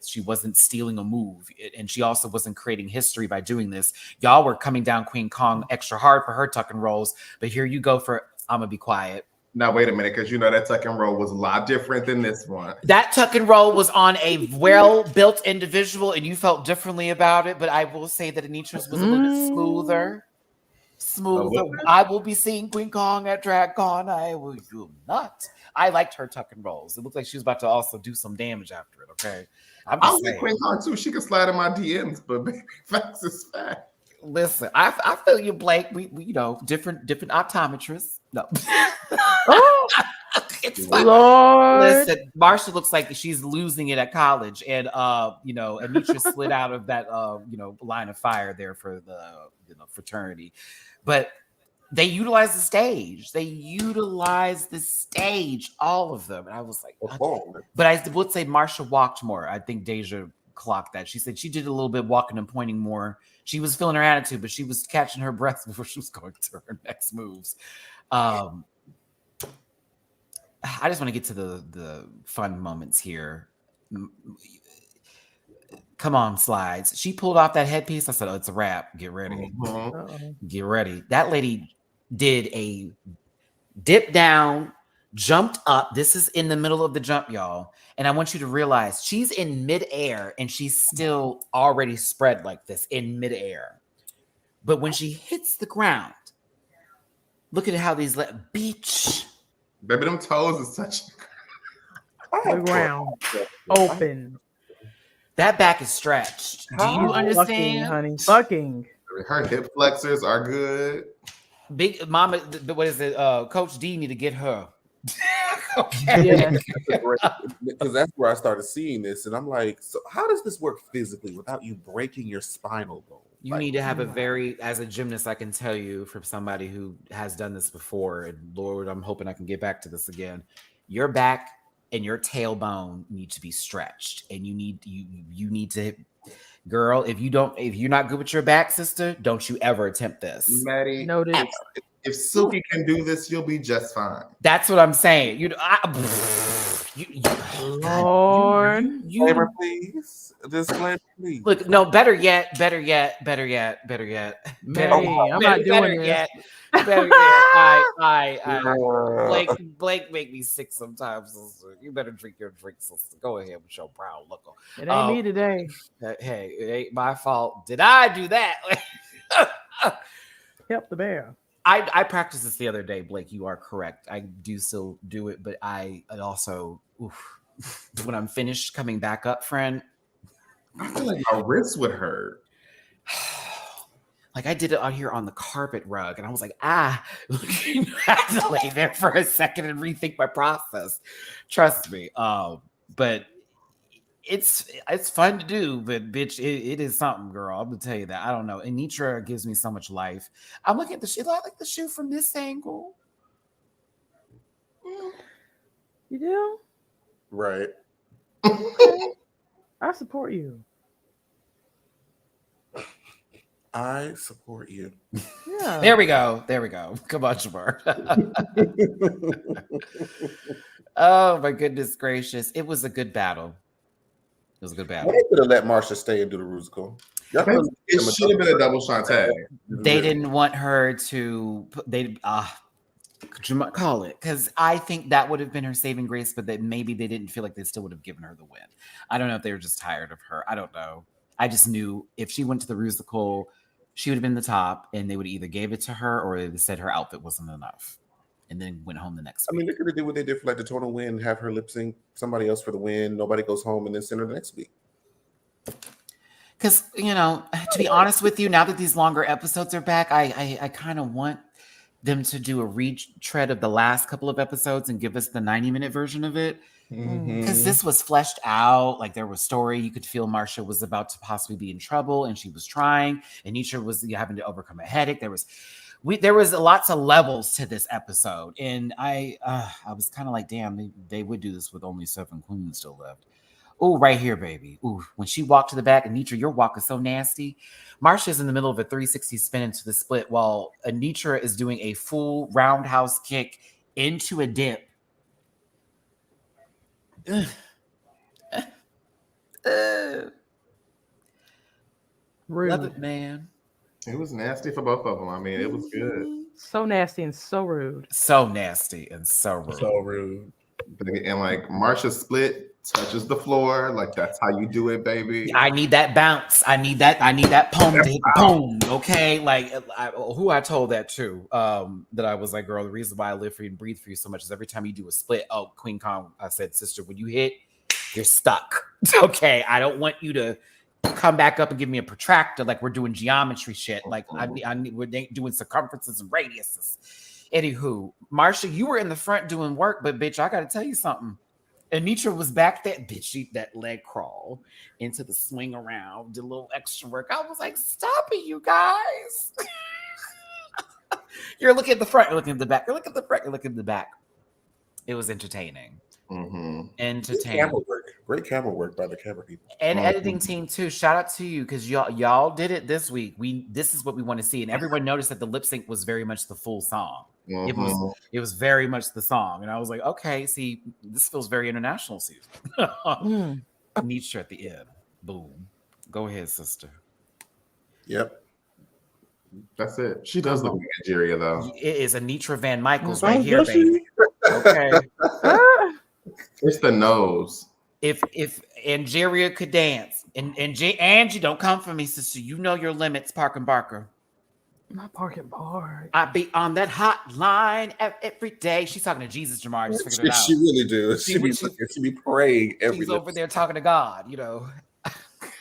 she wasn't stealing a move. And she also wasn't creating history by doing this. Y'all were coming down Queen Kong extra hard for her tuck and rolls. But here you go for, I'm going to be quiet. Now, wait a minute, because that tuck and roll was a lot different than this one. That tuck and roll was on a well-built individual, and you felt differently about it. But I will say that Anitra's was a little bit smoother. I will be seeing Queen Kong at DragCon. I will not. I liked her tuck and rolls. It looked like she was about to also do some damage after it. Okay, I was like Queen Kong too. She could slide in my DMs, but baby, facts is fact. Listen, I feel you, Blake. We different optometrists. No. It's fine. Lord. Listen, Marsha looks like she's losing it at college, and Anitra slid out of that line of fire there for the fraternity. But they utilized the stage. All of them. And I was like, but I would say Marsha walked more. I think Deja clocked that. She said she did a little bit walking and pointing more. She was feeling her attitude, but she was catching her breath before she was going to her next moves. I just want to get to the fun moments here. Come on, slides. She pulled off that headpiece. I said, oh, it's a wrap. Get ready. Get ready. That lady did a dip down, jumped up. This is in the middle of the jump, y'all. And I want you to realize she's in midair and she's still already spread like this in midair. But when she hits the ground, look at how these bitch. Baby, them toes is touching The ground open. That back is stretched. Do you Fucking, understand? honey. Fucking. her hip flexors are good. Big Mama, what is it? Coach D need to get her. Okay. Yeah. Because that's where I started seeing this, and I'm like, so how does this work physically without you breaking your spinal bone? You need to have a very, as a gymnast, I can tell you from somebody who has done this before, and Lord, I'm hoping I can get back to this again. Your back and your tailbone need to be stretched, and you need to, girl, if you're not good with your back, sister, don't you ever attempt this. Maddie, Noted. if Silky can do this, you'll be just fine. That's what I'm saying. Lord. Disclaimer, please. Disclaimer, please. Look, no, better yet. Maddie, I'm not Better doing this. yet. Blake make me sick sometimes, sister. You better drink your drink, sister. Go ahead with your brown look. It ain't me today. Hey, it ain't my fault. Did I do that? Help the bear. I practiced this the other day, Blake. You are correct. I do still do it, but I also, when I'm finished coming back up, friend, I feel like my wrist would hurt. like I did it out here on the carpet rug, and I was like, I have to lay there for a second and rethink my process. Trust me. But it's fun to do, but bitch, it is something, girl. I'm gonna tell you that. I don't know. Anitra gives me so much life. I'm looking at the shoe. I like the shoe from this angle. You do? Right. Okay. I support you. I support you. Yeah. There we go. Come on, Jamar. Oh my goodness gracious! It was a good battle. It was a good battle. They could have let Marsha stay and do the musical. It should have been a double shot tag. They didn't want her to. Call it, because I think that would have been her saving grace, but that maybe they didn't feel like they still would have given her the win. I don't know if they were just tired of her. I don't know. I just knew if she went to the musical, she would have been the top, and they would either gave it to her or they said her outfit wasn't enough, and then went home the next week. I mean, they could have did what they did for like the total win, have her lip sync somebody else for the win. Nobody goes home, and then send her the next week. Because, to be honest with you, now that these longer episodes are back, I kind of want them to do a retread of the last couple of episodes and give us the 90-minute version of it. Because this was fleshed out. Like, there was story. You could feel Marsha was about to possibly be in trouble, and she was trying. Anisha was having to overcome a headache. There was lots of levels to this episode. And I was kind of like, damn, they would do this with only 7 queens still left. Oh, right here, baby. Ooh, when she walked to the back, Anitra, your walk is so nasty. Marsha's in the middle of a 360 spin into the split while Anitra is doing a full roundhouse kick into a dip. Rude. Love it, man. It was nasty for both of them. I mean, it was good. So nasty and so rude. So nasty and so rude. So rude. And like Marsha split touches the floor. Like that's how you do it, baby. I need that bounce. I need that poem to hit the poem. Okay. Like who I told that to, that I was like, girl, the reason why I live for you and breathe for you so much is every time you do a split. Oh, Queen Kong, I said, sister, when you hit, you're stuck. Okay. I don't want you to come back up and give me a protractor like we're doing geometry shit. Like we're doing circumferences and radiuses. Anywho, Marsha, you were in the front doing work, but bitch, I gotta tell you something. Anitra was back there, bitch, she that leg crawl into the swing around, did a little extra work. I was like, stop it, you guys. You're looking at the front, you're looking at the back, you're looking at the front, you're looking at the back. It was entertaining. Entertaining. Great camera work by the camera people. And editing team too. Shout out to you because y'all did it this week. This is what we want to see. And everyone noticed that the lip sync was very much the full song. It was very much the song. And I was like, okay, see, this feels very international season. Nietzsche at the end. Boom. Go ahead, sister. Yep. That's it. She does look like Nigeria though. It is Anitra Van Michaels right here, baby. Okay. It's the nose. If Angeria could dance, and Angie, don't come for me, sister. You know your limits, Parker and Barker. My parking park. I be on that hotline every day. She's talking to Jesus, Jamar. I just figured it out. She really do. She- She be praying every She's day. over there talking to God, you know.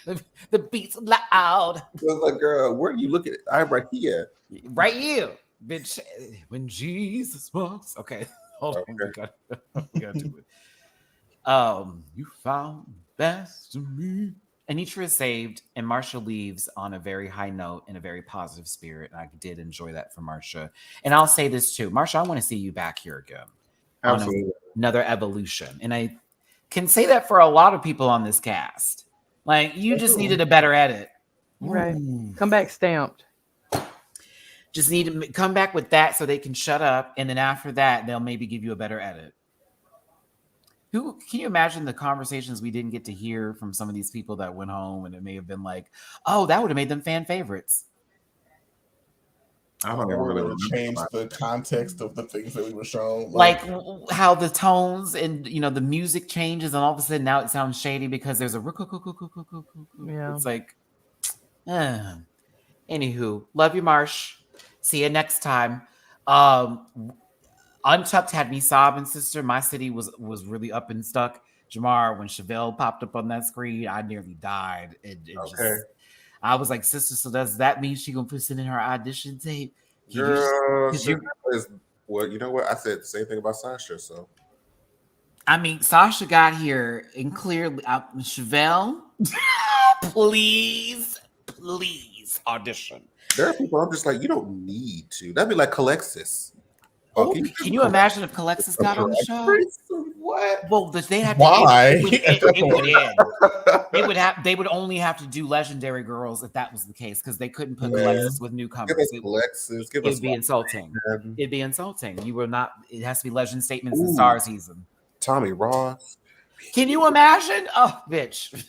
The beat's loud. I was like, girl, where do you look at it? I'm right here. Right here, bitch. When Jesus walks. Okay, hold on. We gotta do it. You found best of me. Anitra is saved, and Marsha leaves on a very high note in a very positive spirit. And I did enjoy that for Marsha. And I'll say this too, Marsha, I want to see you back here again. Absolutely. Another evolution. And I can say that for a lot of people on this cast. Like, you just needed a better edit. Right. Ooh. Come back stamped. Just need to come back with that so they can shut up. And then after that, they'll maybe give you a better edit. Who can you imagine the conversations we didn't get to hear from some of these people that went home, and it may have been like, oh, that would have made them fan favorites. I don't It know. would Really have changed the context of the things that we were shown. Like how the tones and the music changes, and all of a sudden now it sounds shady because there's a Yeah. It's like, anywho, love you, Marsh. See you next time. Untucked had me sobbing, sister. My city was really up and stuck. Jamar, when Chevelle popped up on that screen, I nearly died. I was like, sister, so does that mean she gonna put it in her audition tape? Girl, well, you know what? I said the same thing about Sasha. So, I mean, Sasha got here and clearly, Chevelle, please audition. there are people I'm just like, you don't need to. That'd be like Calexis. Oh, can you imagine if Calexis got on the show? What? Well, they had to. Why? They would only have to do Legendary Girls if that was the case, because they couldn't put Calexis with newcomers. Give us Calexis. It'd be insulting. It'd be insulting. You will not. It has to be Legend Statements and Star Season. Tommy Ross. Can you imagine? Oh, bitch.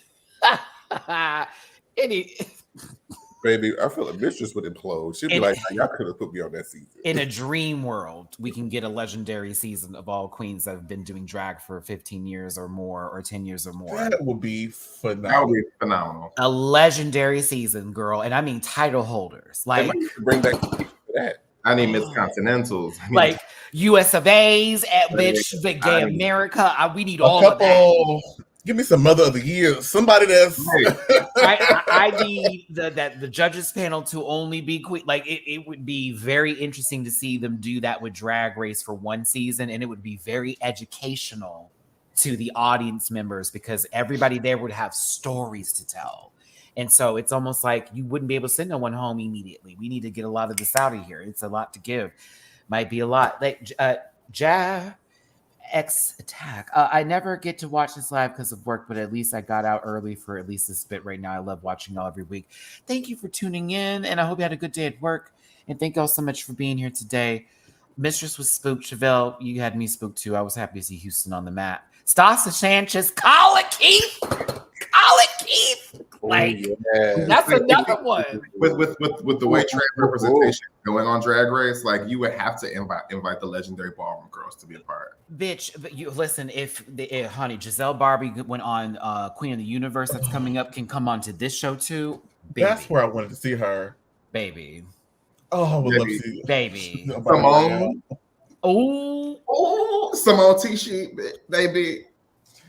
Baby, I feel like Mistress would implode. She'd be like, y'all could have put me on that season. In a dream world, we can get a legendary season of all queens that have been doing drag for 15 years or more, or 10 years or more. That would be phenomenal. That would be phenomenal. A legendary season, girl. And I mean title holders. Like, bring back that. I need Miss Continentals. Like US of A's, bitch, Big Gay America. We need all of that. Give me some Mother of the Year. Somebody that's. I need the judges panel to only be queen. Like it would be very interesting to see them do that with Drag Race for one season, and it would be very educational to the audience members because everybody there would have stories to tell. And so it's almost like you wouldn't be able to send no one home immediately. We need to get a lot of this out of here. It's a lot to give. Might be a lot. Like X Attack. I never get to watch this live because of work, but at least I got out early for at least this bit right now. I love watching y'all every week. Thank you for tuning in, and I hope you had a good day at work. And thank y'all so much for being here today. Mistress was spooked. Chevelle, you had me spooked too. I was happy to see Houston on the map. Stasa Sanchez, call it Keith. Call it Keith. Like, that's another one. With the way trans representation going on Drag Race, like you would have to invite the legendary ballroom girls to be a part. Bitch, but you listen. If honey, Giselle Barbie went on Queen of the Universe that's coming up, can come on to this show too. Baby. That's where I wanted to see her. Baby. Oh, I would love to see baby. Simone. Oh, Simone T-Sheet, baby.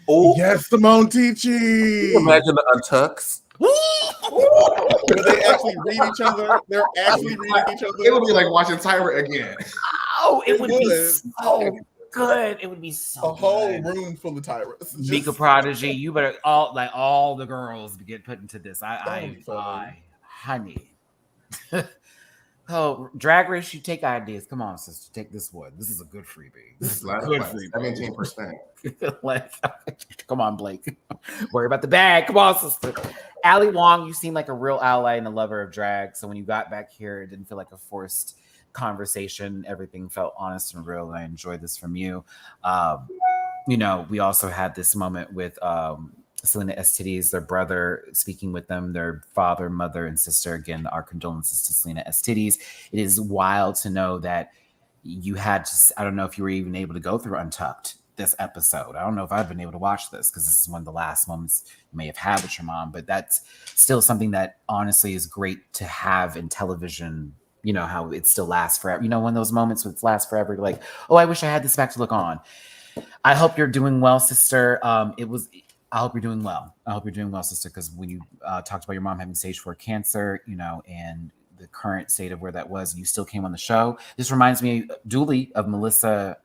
Oh yes, Simone Ticci. Imagine the Untucks. They actually read each other. They're actually reading each other. It would be like watching Tyra again. Oh, it would be so good. It would be so a whole room full of Tyras. Mika Prodigy, you better all the girls get put into this. Honey. Oh, Drag Race, you take ideas. Come on, sister, take this one. This is a good freebie. This is a good freebie. 17%. Come on, Blake. Worry about the bag. Come on, sister. Ali Wong, you seem like a real ally and a lover of drag. So when you got back here, it didn't feel like a forced conversation. Everything felt honest and real, and I enjoyed this from you. We also had this moment with Selena STDs, their brother, speaking with them, their father, mother, and sister. Again, our condolences to Selena STDs. It is wild to know that you had to, I don't know if you were even able to go through Untucked this episode. I don't know if I've been able to watch this because this is one of the last moments you may have had with your mom, but that's still something that honestly is great to have in television you know, how it still lasts forever. You know, when those moments when it lasts forever, like, oh, I wish I had this back to look on. I hope you're doing well, sister. I hope you're doing well. I hope you're doing well, sister, because when you talked about your mom having stage 4 cancer, you know, and the current state of where that was, you still came on the show. This reminds me duly of Melissa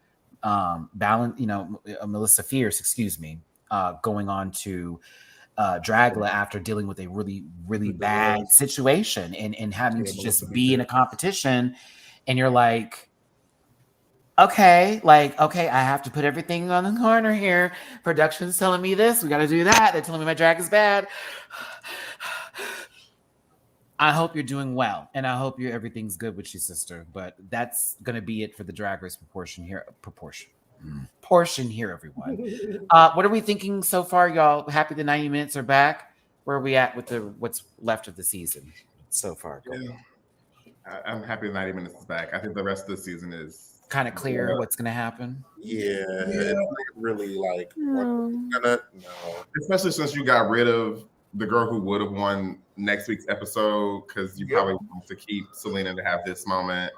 Melissa Fierce, excuse me, going on to Dragula after dealing with a really, really bad situation and having to just be in a competition. And you're like, okay, I have to put everything on the corner here. Production's telling me this, we got to do that. They're telling me my drag is bad. I hope you're doing well, and I hope everything's good with you, sister. But that's gonna be it for the Drag Race portion here, everyone. What are we thinking so far, y'all? Happy the 90 minutes are back. Where are we at with what's left of the season so far? Yeah. I'm happy the 90 minutes is back. I think the rest of the season is kind of clear what's gonna happen. It's not really like no. Especially since you got rid of the girl who would have won next week's episode, because you probably want to keep Selena to have this moment.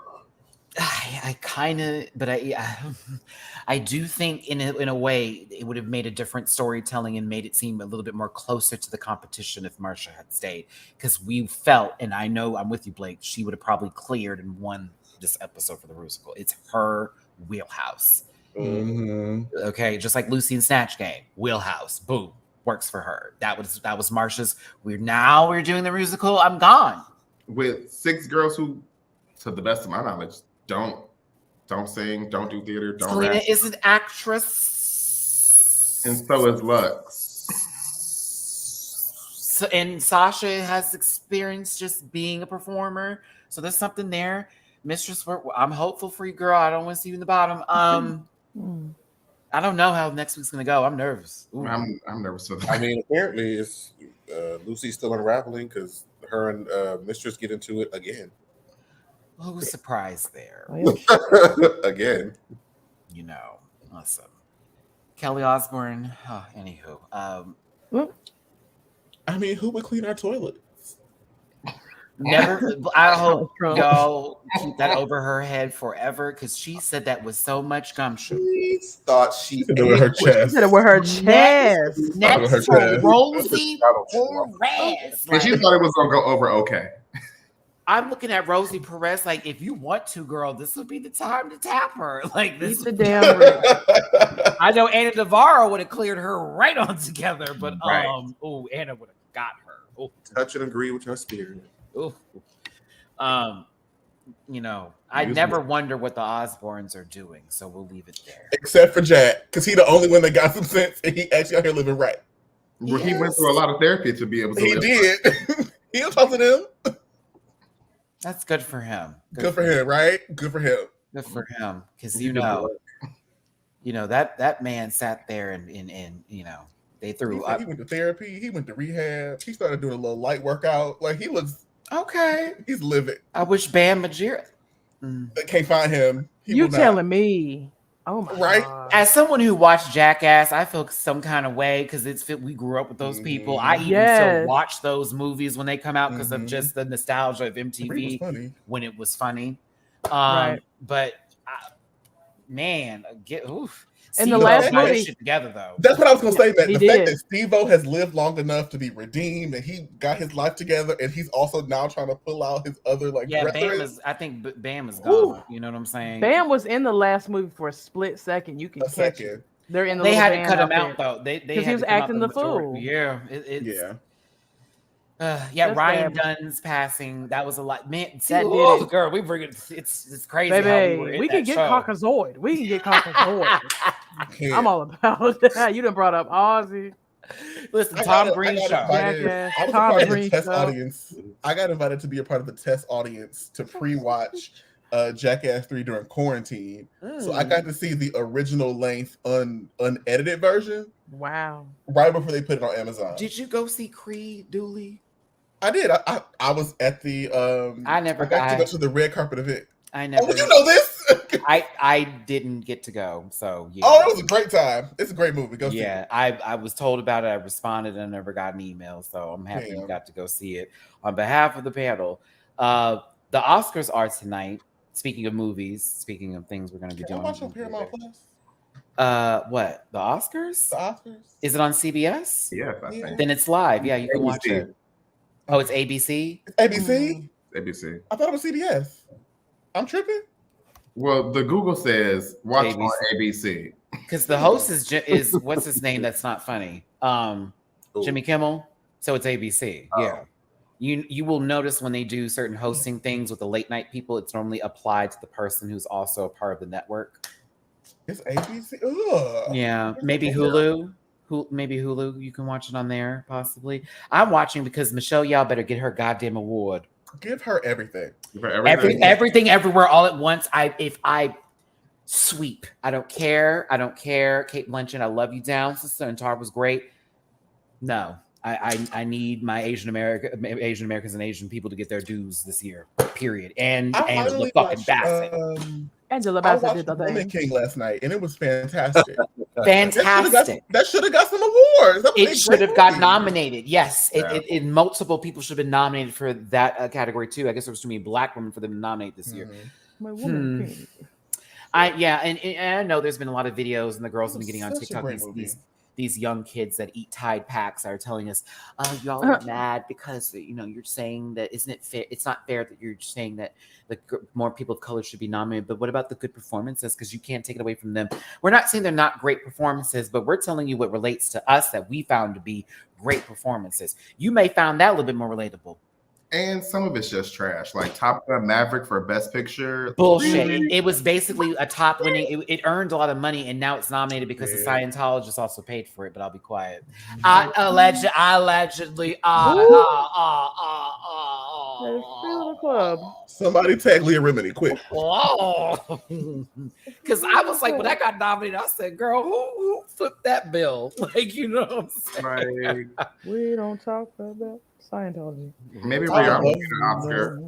I kind of, but I do think in a way it would have made a different storytelling and made it seem a little bit more closer to the competition if Marsha had stayed, because we felt, and I know I'm with you, Blake, she would have probably cleared and won this episode for the Rusical. It's her wheelhouse. Mm-hmm. Okay, just like Lucy in Snatch Game, wheelhouse, boom, works for her. That was Marsha's. We're doing the Rusical. I'm gone with 6 girls who, to the best of my knowledge, don't sing, don't do theater, don't Selena rap. is an actress, and so is Lux. So, and Sasha has experience just being a performer, so there's something there. Mistress, I'm hopeful for you, girl. I don't want to see you in the bottom. I don't know how next week's gonna go. I'm nervous. I'm nervous for that. I mean, apparently it's Lucy's still unraveling because her and Mistress get into it again. Who was surprised there? Again. You know, listen. Kelly Osbourne. Anywho. I mean, who would clean our toilet? Never. I hope y'all keep that over her head forever, because she said that with so much gumption. She thought she did it with her chest. She did it with her chest. Next for Rosie Perez. And she thought it was gonna go over okay. I'm looking at Rosie Perez like, if you want to, girl, this would be the time to tap her. Like this. The damn ring. I know Anna Navarro would have cleared her right on together, but Right. Anna would have got her. Touch and agree with her spirit. You know, I never wonder what the Osbournes are doing, so we'll leave it there. Except for Jack, because he's the only one that got some sense, and he actually out here living right. Well, he went through a lot of therapy to be able to. He did. He'll talk to them. That's good for him. Good for him, right? Good for him. Good for him, because you know that man sat there and you know they threw up. He went to therapy. He went to rehab. He started doing a little light workout. Like he looks okay. He's living. I wish Bam Margera. They can't find him. You telling me? Oh my God. As someone who watched Jackass, I feel some kind of way because we grew up with those people. I even still watch those movies when they come out because of just the nostalgia of MTV when it was funny. Right. But man, In the last movie, shit together though. That's what I was gonna say. That he the fact did. that Steve-O has lived long enough to be redeemed, and he got his life together, and he's also now trying to pull out his other I think Bam is gone. You know what I'm saying? Bam was in the last movie for a split second. You can catch it. They're in the. They had to van cut him there. out though. They Because he was acting the fool. Yeah. That's Ryan bad. Dunn's passing. That was a lot. Man, That did it. girl, we bring it. It's crazy. Baby, we can get Caucasoid. We can get Caucasoid. I'm all about that. You done brought up Ozzy. Listen, Tom Green show. I was a part of the test audience. I got invited to be a part of the test audience to pre-watch Jackass 3 during quarantine. So I got to see the original length unedited version. Wow. Right before they put it on Amazon. Did you go see Creed, Dooley? I did. I was at the I got to go to the red carpet event. I never. Oh, you know this? I didn't get to go. So yeah. Oh, it was a great time. It's a great movie. Go see it. I was told about it. I responded and I never got an email. So I'm happy you got to go see it. On behalf of the panel, The Oscars are tonight. Speaking of movies, speaking of things we're going to be Can I doing. watch on Paramount Plus? What? The Oscars? The Oscars? Is it on CBS? Yes, I Yeah. think. Then it's live. Yeah, you can watch ABC. it. Oh, it's ABC? It's ABC? ABC. I thought it was CBS. I'm tripping. Well, the Google says watch ABC. on ABC. Because the host is what's his name? That's not funny. Jimmy Kimmel. So it's ABC. Oh. Yeah. You will notice when they do certain hosting things with the late night people, it's normally applied to the person who's also a part of the network. It's ABC. Ugh. Yeah, maybe Hulu. Maybe Hulu. You can watch it on there, possibly. I'm watching because Michelle Yeoh better get her goddamn award. Give her everything. For everything. Everything, everywhere, all at once. If I sweep, I don't care. I don't care. Kate Blanchett, I love you down, sister. And Tar was great. No, I need my Asian Americans and Asian people to get their dues this year. Period. And Angela fucking Bassett. Angela I Bassett watched did the Woman thing. King last night, and it was fantastic. Fantastic. That should have got some awards. That was It a should great have got movie. nominated. Yes, Yeah. it multiple people should have been nominated for that category too. I guess there was too many black women for them to nominate this year. Mhm. My Woman King. And I know there's been a lot of videos and the girls have been getting on Such a TikTok. great movie. These young kids that eat Tide Packs are telling us, "Oh, y'all are mad because you're saying that isn't it fair? It's not fair that you're saying that more people of color should be nominated. But what about the good performances? Because you can't take it away from them. We're not saying they're not great performances, but we're telling you what relates to us that we found to be great performances. You may find that a little bit more relatable. And some of it's just trash. Like Top Gun Maverick for Best Picture. Bullshit. Really? It was basically a top winning. It earned a lot of money, and now it's nominated because the Yeah. Scientologists also paid for it. But I'll be quiet. That Allegedly. is free little club. Somebody tag Leah Remini, quick. Because I was like, when I got nominated, I said, "Girl, who flipped that bill?" Like, you know what I'm saying? Like, We don't talk about Scientology. maybe I Rihanna love will get an Oscar.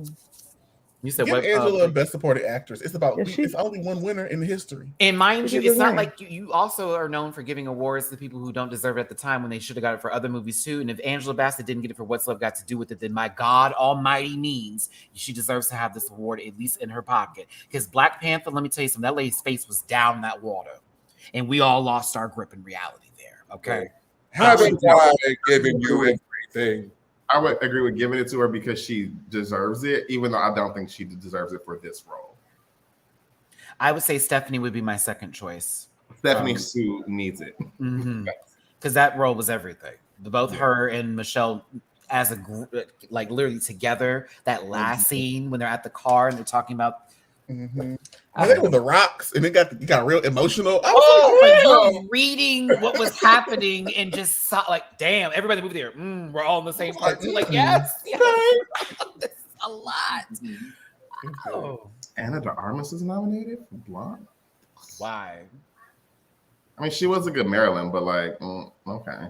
You said Give what? Angela Best Supporting Actress. It's about Yeah, it's only one winner in history. And mind you, She it's not deserved. like you also are known for giving awards to people who don't deserve it at the time when they should have got it for other movies too. And if Angela Bassett didn't get it for What's Love Got to Do with It, then my God Almighty means she deserves to have this award at least in her pocket. Because Black Panther, let me tell you something, that lady's face was down that water, and we all lost our grip in reality there. Okay, Haven't I given you everything? I would agree with giving it to her because she deserves it, even though I don't think she deserves it for this role. I would say Stephanie would be my second choice. Stephanie Sue needs it. Because that role was everything. Both her and Michelle as a group, like literally together. That last scene when they're at the car and they're talking about. Mm-hmm. I think with the rocks, and it got real emotional. I was Oh, like, but "Damn." you're reading what was happening and just saw, like, damn, everybody moved there. We're all in the same part. Too. Like, yes, it's a lot. Oh, Anna de Armas is nominated for Blonde. why? I mean, she was a good Marilyn, but like, okay.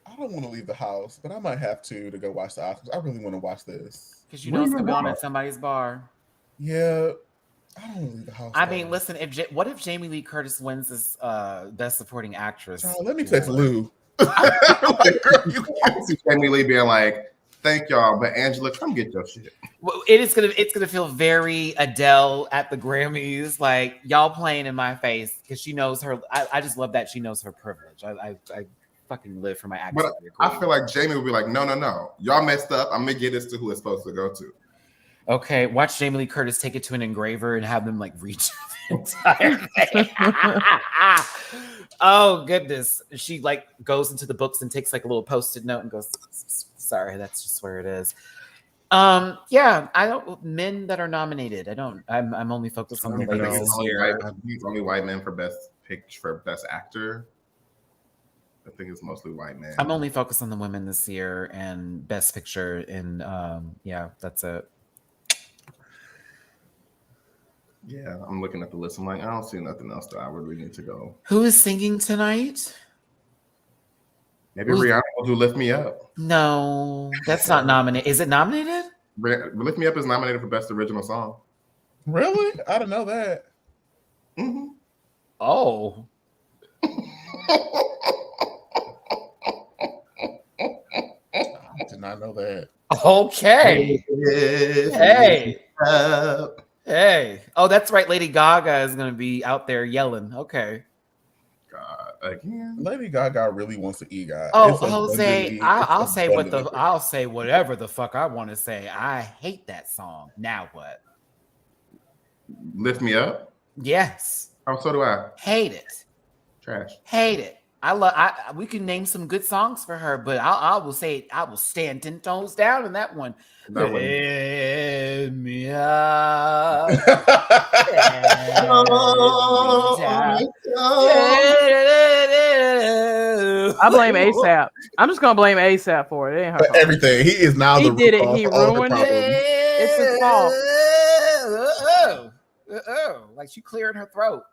I don't want to leave the house, but I might have to go watch the Oscars. I really want to watch this. Because you know it's gonna be on at somebody's bar. Yeah, I don't want to leave the house. I mean, listen, what if Jamie Lee Curtis wins this Best Supporting Actress? Child, let me text Lou. Like, girl, you can't see Jamie Lee being like, "Thank y'all," but Angela, come get your shit. Well, it's gonna feel very Adele at the Grammys, like y'all playing in my face because she knows her. I just love that she knows her privilege. I fucking live for my actress. But I feel like Jamie would be like, no, y'all messed up. I'm gonna get this to who it's supposed to go to. Okay, watch Jamie Lee Curtis take it to an engraver and have them like reach the entire thing. Oh goodness, she like goes into the books and takes like a little post-it note and goes, "Sorry, that's just where it is." Yeah, I don't men that are nominated. I'm only focused on the ladies this year. It's only white men for best actor. I think it's mostly white men. I'm only focused on the women this year and best picture, and yeah, that's it. Yeah, I'm looking at the list. I'm like, I don't see nothing else that I would really need to go. Who is singing tonight? Maybe Rihanna will do "Lift Me Up." No, that's not nominated. Is it nominated? "Lift Me Up" is nominated for best original song. Really? I didn't know that. Mm-hmm. Oh. I did not know that. Okay. Hey. Uh, Hey. Oh, that's right. Lady Gaga is going to be out there yelling. Okay. God, again. Lady Gaga really wants to EGOT. Oh, It's Jose, I'll say abundantly I'll say whatever the fuck I want to say. I hate that song. Now what? Lift me up. Yes. Oh, so do I. Hate it. Trash. Hate it. We can name some good songs for her, but I will say I will stand 10 toes down in that one. That one. Lift me up. I blame ASAP. I'm just gonna blame ASAP for it. It ain't her fault. everything. He is now He the did it. root of He all the ruined it. problems. It's his fault. Like she cleared her throat.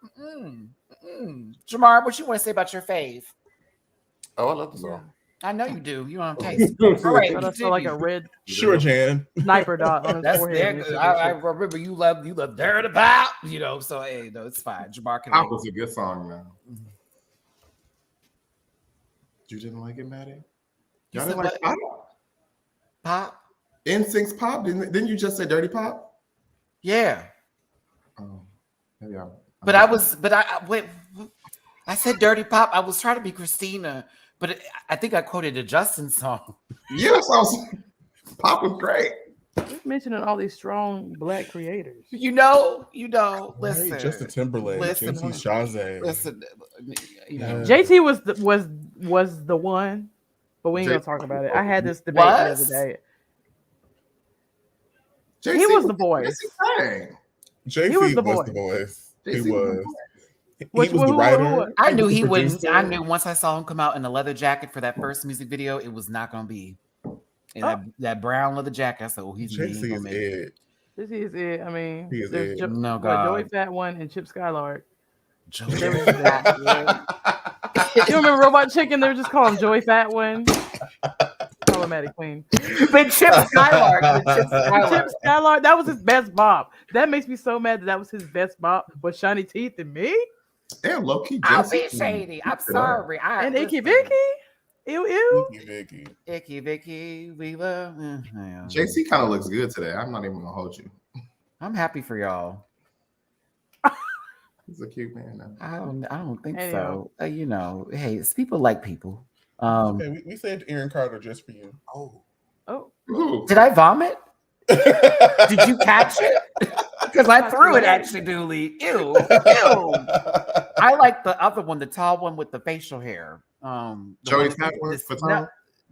Jamar, what you want to say about your fave? Oh, I love the song. I know you do. You don't taste. All right, But I feel like a red Sure, Jan. sniper dot on his that's forehead. there. I remember you love Dirty Pop, so hey, no, it's fine. Jamar can Pop was a good song now. You didn't like it, Maddie? Y'all didn't like Pop? Pop? NSYNC's Pop? Didn't you just say Dirty Pop? Yeah. Oh, maybe But I said Dirty Pop. I was trying to be Christina, but I think I quoted a Justin song. Yes, Pop was great. You're mentioning all these strong black creators. Listen. Justin Timberlake, Listen, JT Chazé. Listen, JT was the one, but we ain't gonna talk about it. I had this debate the other day. He was the voice. JC He was the voice. He JC was. He Which- was the who- writer. I knew was the he wouldn't. producer. I knew once I saw him come out in a leather jacket for that first music video, it was not gonna be. And that brown leather jacket. I said, "Oh, he's JC gonna is make it." it. This is it. I mean, He is there's it. No, what, God. Joey Fat One and Chip Skylard. Joey They were Fat just- One. You remember Robot Chicken? They were just calling him Joey Fat One. Problematic queen. But Chip Skylard. Chip Skylard, that was his best bop. That makes me so mad that was his best bop. Was Shiny Teeth and me Damn, low key. I'll be shady. I'm sorry. and Icky Vicky. Ew, ew. Icky Vicky. We love. JC kind of looks good today. I'm not even gonna hold you. I'm happy for y'all. He's a cute man now. I don't think Anyhow. so. Hey, it's people like people. Okay, we saved Aaron Carter just for you. Oh. Oh, Did I vomit? Did you catch it? Because I threw it actually, Dooley. Ew. I like the other one, the tall one with the facial hair. Joey Fat One?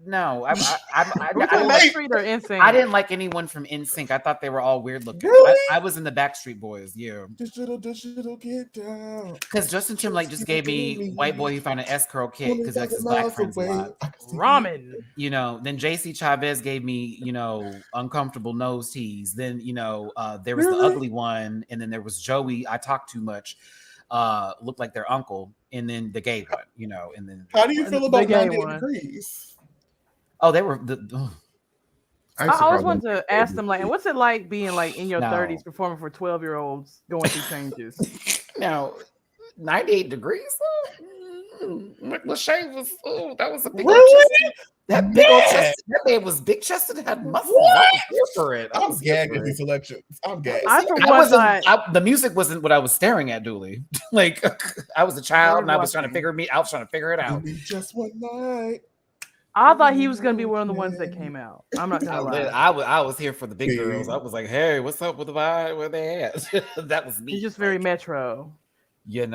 No, we talking I Backstreet or NSYNC? I didn't like anyone from NSYNC. I thought they were all weird looking. Really? I was in the Backstreet Boys, yeah. Digital get down. Because Justin Timberlake just gave me White Boy Who Found an S Curl Kit because that's his black friends a lot. Ramen. Then JC Chavez gave me, uncomfortable nose tease. Then, there was the ugly one, and then there was Joey. I talk too much. Looked like their uncle, and then the gay one, and then. How do you feel about The gay 98 one. degrees? Oh, they were I always wanted to ask them, like, what's it like being like in your 30s performing for 12-year-olds going through changes? Now, 98 degrees. Lachey was. Oh, that was a big. Really? That big old chest. That man was big chested and had muscles. I was here for it. I'm gagged at these selections. I'm gagged. The music wasn't what I was staring at, Dooley. Like I was a child and I was trying to figure it out. Just one night. I thought he was gonna be one of the ones that came out. I'm not gonna lie. I was here for the big girls. I was like, hey, what's up with the vibe? Where they at? That was me. He's just very metro. Did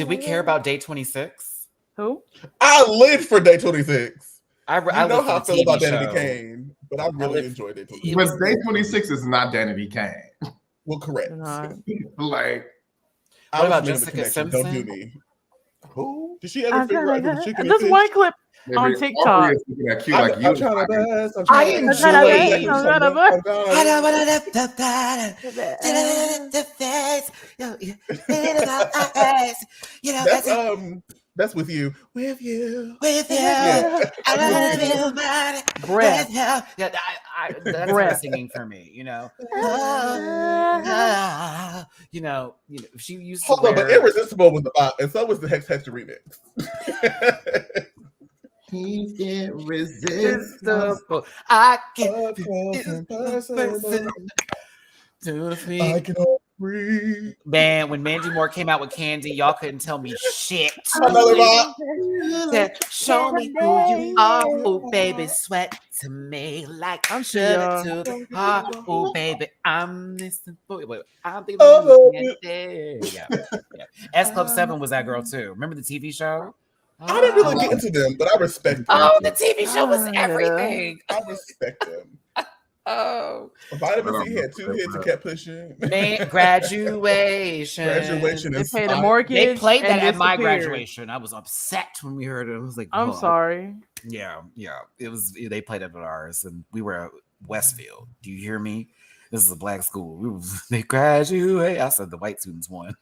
we care about day 26? Who? I lived for day 26. I know how I feel about Danny Danny Kane, but I really enjoyed day 26. But day 26 is not Danny Kane. Well, correct. Like, what about Jessica Simpson? Don't do me. Who? Did she ever figure out who the chicken There's is? one clip on TikTok. I'm trying to best. I enjoy. That's with you. With you. Breath. That's kind of singing for me, she used to Hold on, but Irresistible was the bop, and so was the Hex Hexter remix. He can't resist. Irresistible. I can Up close and personal. to the I feet. can all breathe. Man, when Mandy Moore came out with Candy, y'all couldn't tell me shit. Another vibe. Said, show me who you are. Oh, baby, sweat to me like I'm too sugar young. to the heart. Oh, baby, I'm listening for you. Wait, I'm thinking Oh, of you. Yeah. S Club 7 was that girl too. Remember the TV show? I didn't really get into them, but I respect them. Oh, the TV show was everything. I respect them. Oh, Vitamin C had 2 hits and kept pushing. man, graduation. Graduation They is paid a fire. mortgage. They played that and at my disappeared. graduation. I was upset when we heard it. I was like, I'm "Oh." sorry. Yeah. It was. They played it at ours, and we were at Westfield. Do you hear me? This is a black school. They graduate. I said the white students won.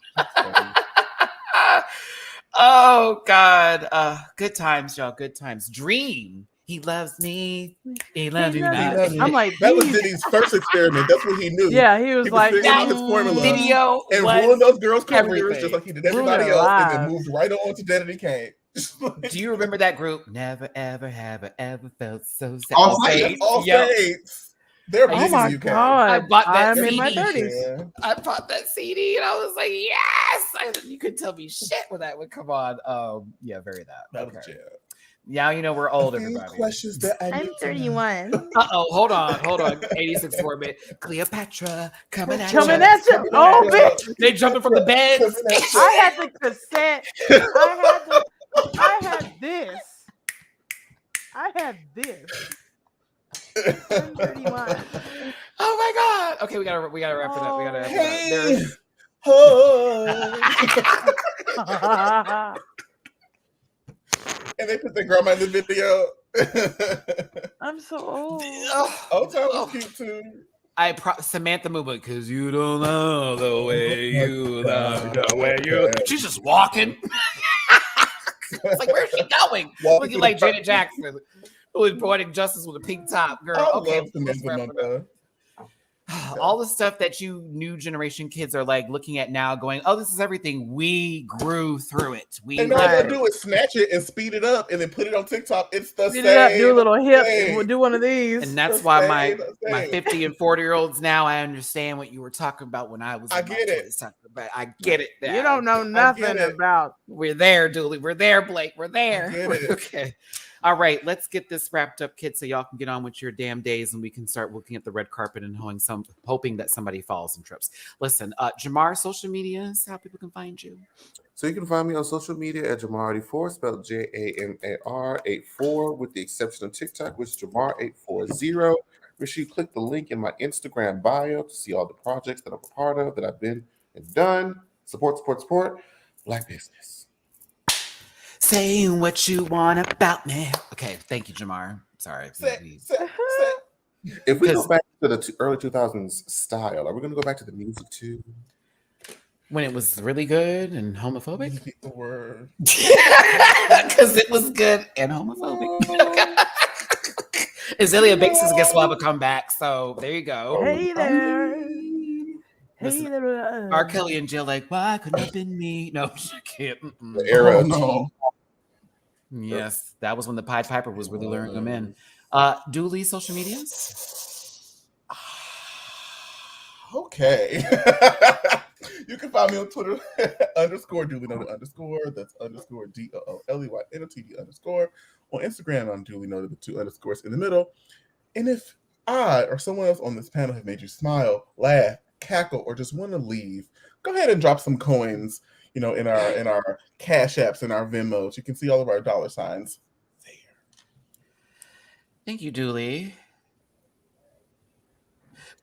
Oh God. Good times, y'all. Good times. Dream. He loves me. He loves you. I'm like, that was these- Diddy's first experiment. That's what he knew. Yeah, he was like, figuring out his formula Video and was ruined those girls' careers everything. just like he did Ruined everybody their else, and then lives. moved right on to Danity Kane. Do you remember that group? Never, ever, have I ever felt so sad. All Saints. All Yep. Saints. They're Oh big oh my in the UK. god, I bought that I'm in my CD. 30s. Yeah. I bought that CD and I was like, yes. You couldn't tell me shit when that would come on. Yeah, very that. That was Okay. jail. Now you know we're old, A few everybody. questions that I I'm need to know. 31. Uh-oh, hold on. 86 for a bit. Cleopatra coming at Coming you. at you. Oh, bitch. They jumping from the beds. Coming at you. I had the cassette. I had this. I had this. I'm 31. Oh my god. Okay, we gotta wrap it up. We gotta wrap Hey. it up. There's Oh. And they put their grandma in the video. I'm so old. Old Town was cute too. Samantha Muba, because you don't know the way you love the way you. She's just walking. It's like, where's she going? Looking like Janet Jackson, who was poetic justice with a pink top, girl. I Okay, love Samantha Muba. all the stuff that you new generation kids are like looking at now, going, "Oh, this is everything." We grew through it. We And all lived I it. do is snatch it and speed it up and then put it on TikTok. It's the Speed same. it up, do a little hip, thing. and we'll do one of these. And that's The why same, the my same. 50 and 40-year-olds now, I understand what you were talking about when I was. I in my get it. 20s talking about- I get it. Now. You don't know nothing it. about. We're there, Dooley. We're there, Blake. We're there. get it. Okay. All right. Let's get this wrapped up, kids, so y'all can get on with your damn days and we can start looking at the red carpet and hoping that somebody falls and trips. Listen, Jamar, social medias, how people can find you. So you can find me on social media at Jamar84, spelled JAMAR84, with the exception of TikTok, which is Jamar840. Make sure you click the link in my Instagram bio to see all the projects that I'm a part of, that I've been and done. Support. Black business. Say what you want about me. Okay. Thank you, Jamar. Sorry. If we go back to the early 2000s style, are we going to go back to the music too? When it was really good and homophobic? Repeat the word. Because it was good and homophobic. Azalea Banks' guess will have a comeback. So there you go. Hey there. Hey Listen, there. R. Kelly and Jill, like, why couldn't it have been me? No, I can't. Mm-mm. The era. Oh, no. Yes, that was when the Pied Piper was really luring them in. Dooley, social medias? Okay. You can find me on Twitter _ Dooley Noted _ that's _ DOOLEYNOTD _ on Instagram. I'm Dooley Noted with 2 underscores in the middle. And if I or someone else on this panel have made you smile, laugh, cackle, or just want to leave, go ahead and drop some coins, in our Cash Apps and our Venmos. You can see all of our dollar signs there. Thank you, Dooley.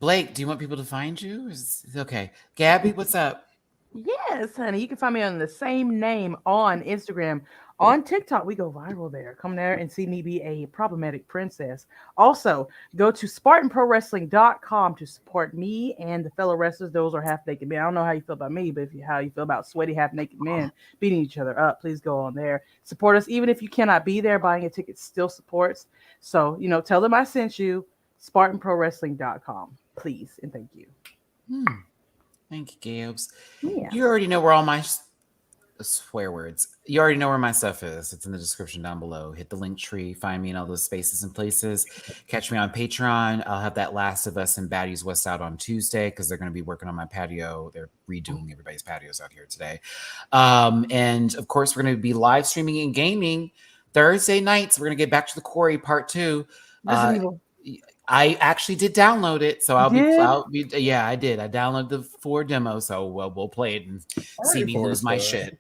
Blake, do you want people to find you? Okay. Gabby, what's up? Yes, honey. You can find me on the same name on Instagram. On TikTok, we go viral there. Come there and see me be a problematic princess. Also, go to SpartanProWrestling.com to support me and the fellow wrestlers. Those are half naked men. I don't know how you feel about me, but how you feel about sweaty half naked men beating each other up, please go on there. Support us. Even if you cannot be there, buying a ticket still supports. So, tell them I sent you. SpartanProWrestling.com. Please and thank you. Thank you, Gabs. Yeah. You already know where all my swear words. You already know where my stuff is. It's in the description down below. Hit the link tree. Find me in all those spaces and places. Catch me on Patreon. I'll have that Last of Us and Baddies West out on Tuesday because they're going to be working on my patio. They're redoing everybody's patios out here today. And of course, we're going to be live streaming and gaming Thursday nights. We're going to get back to the quarry part 2. I actually did download it, so I'll be. Yeah, I did. I downloaded the 4 demo, so we'll play it and see me lose my shit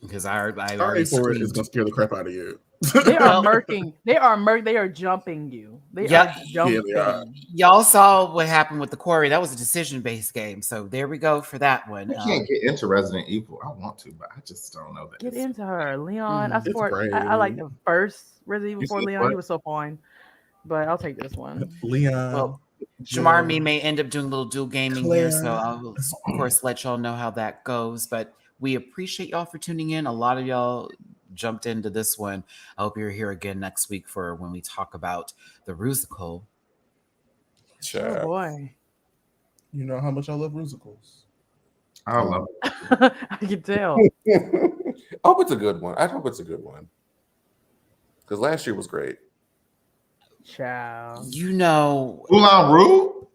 because I already screamed. It's gonna scare the crap out of you. They are murking. They are jumping you. They are jumping. Yeah, they are. Y'all saw what happened with the quarry. That was a decision-based game, so there we go for that one. I can't get into Resident Evil. I want to, but I just don't know that. Get into her, Leon. I It's support. great. I like the first Resident Evil You 4 see Leon. what? He was so fine, but I'll take this one. Leon. Well, Shamar and me may end up doing a little dual gaming here, so I'll of course let y'all know how that goes. But we appreciate y'all for tuning in. A lot of y'all jumped into this one. I hope you're here again next week for when we talk about the Rusical. Oh boy, You know how much I love musicals. I love it. I can tell. I hope it's a good one. I hope it's a good one. Because last year was great. Ciao. You know, Moulin Rouge?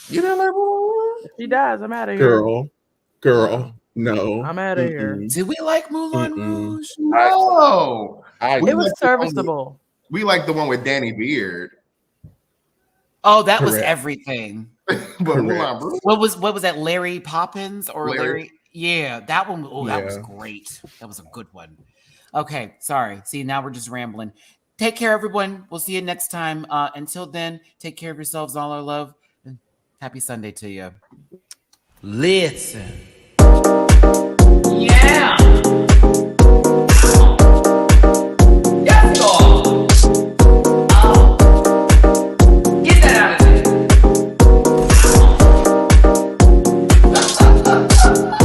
You didn't like Moulin If he dies, I'm out of here. Girl, no. I'm outta here. did we like Moulin Rouge? No. It was serviceable. We like the one with Danny Beard. Oh, that was Correct. everything. But Correct. Moulin Rouge? What was that? Larry Poppins or Larry. Larry? Yeah, that one. Oh, that was Yeah. great. That was a good one. Okay, sorry. See, now we're just rambling. Take care, everyone. We'll see you next time. Until then, take care of yourselves. All our love. And happy Sunday to you. Listen. Yeah. Yes, God. Get that out of here.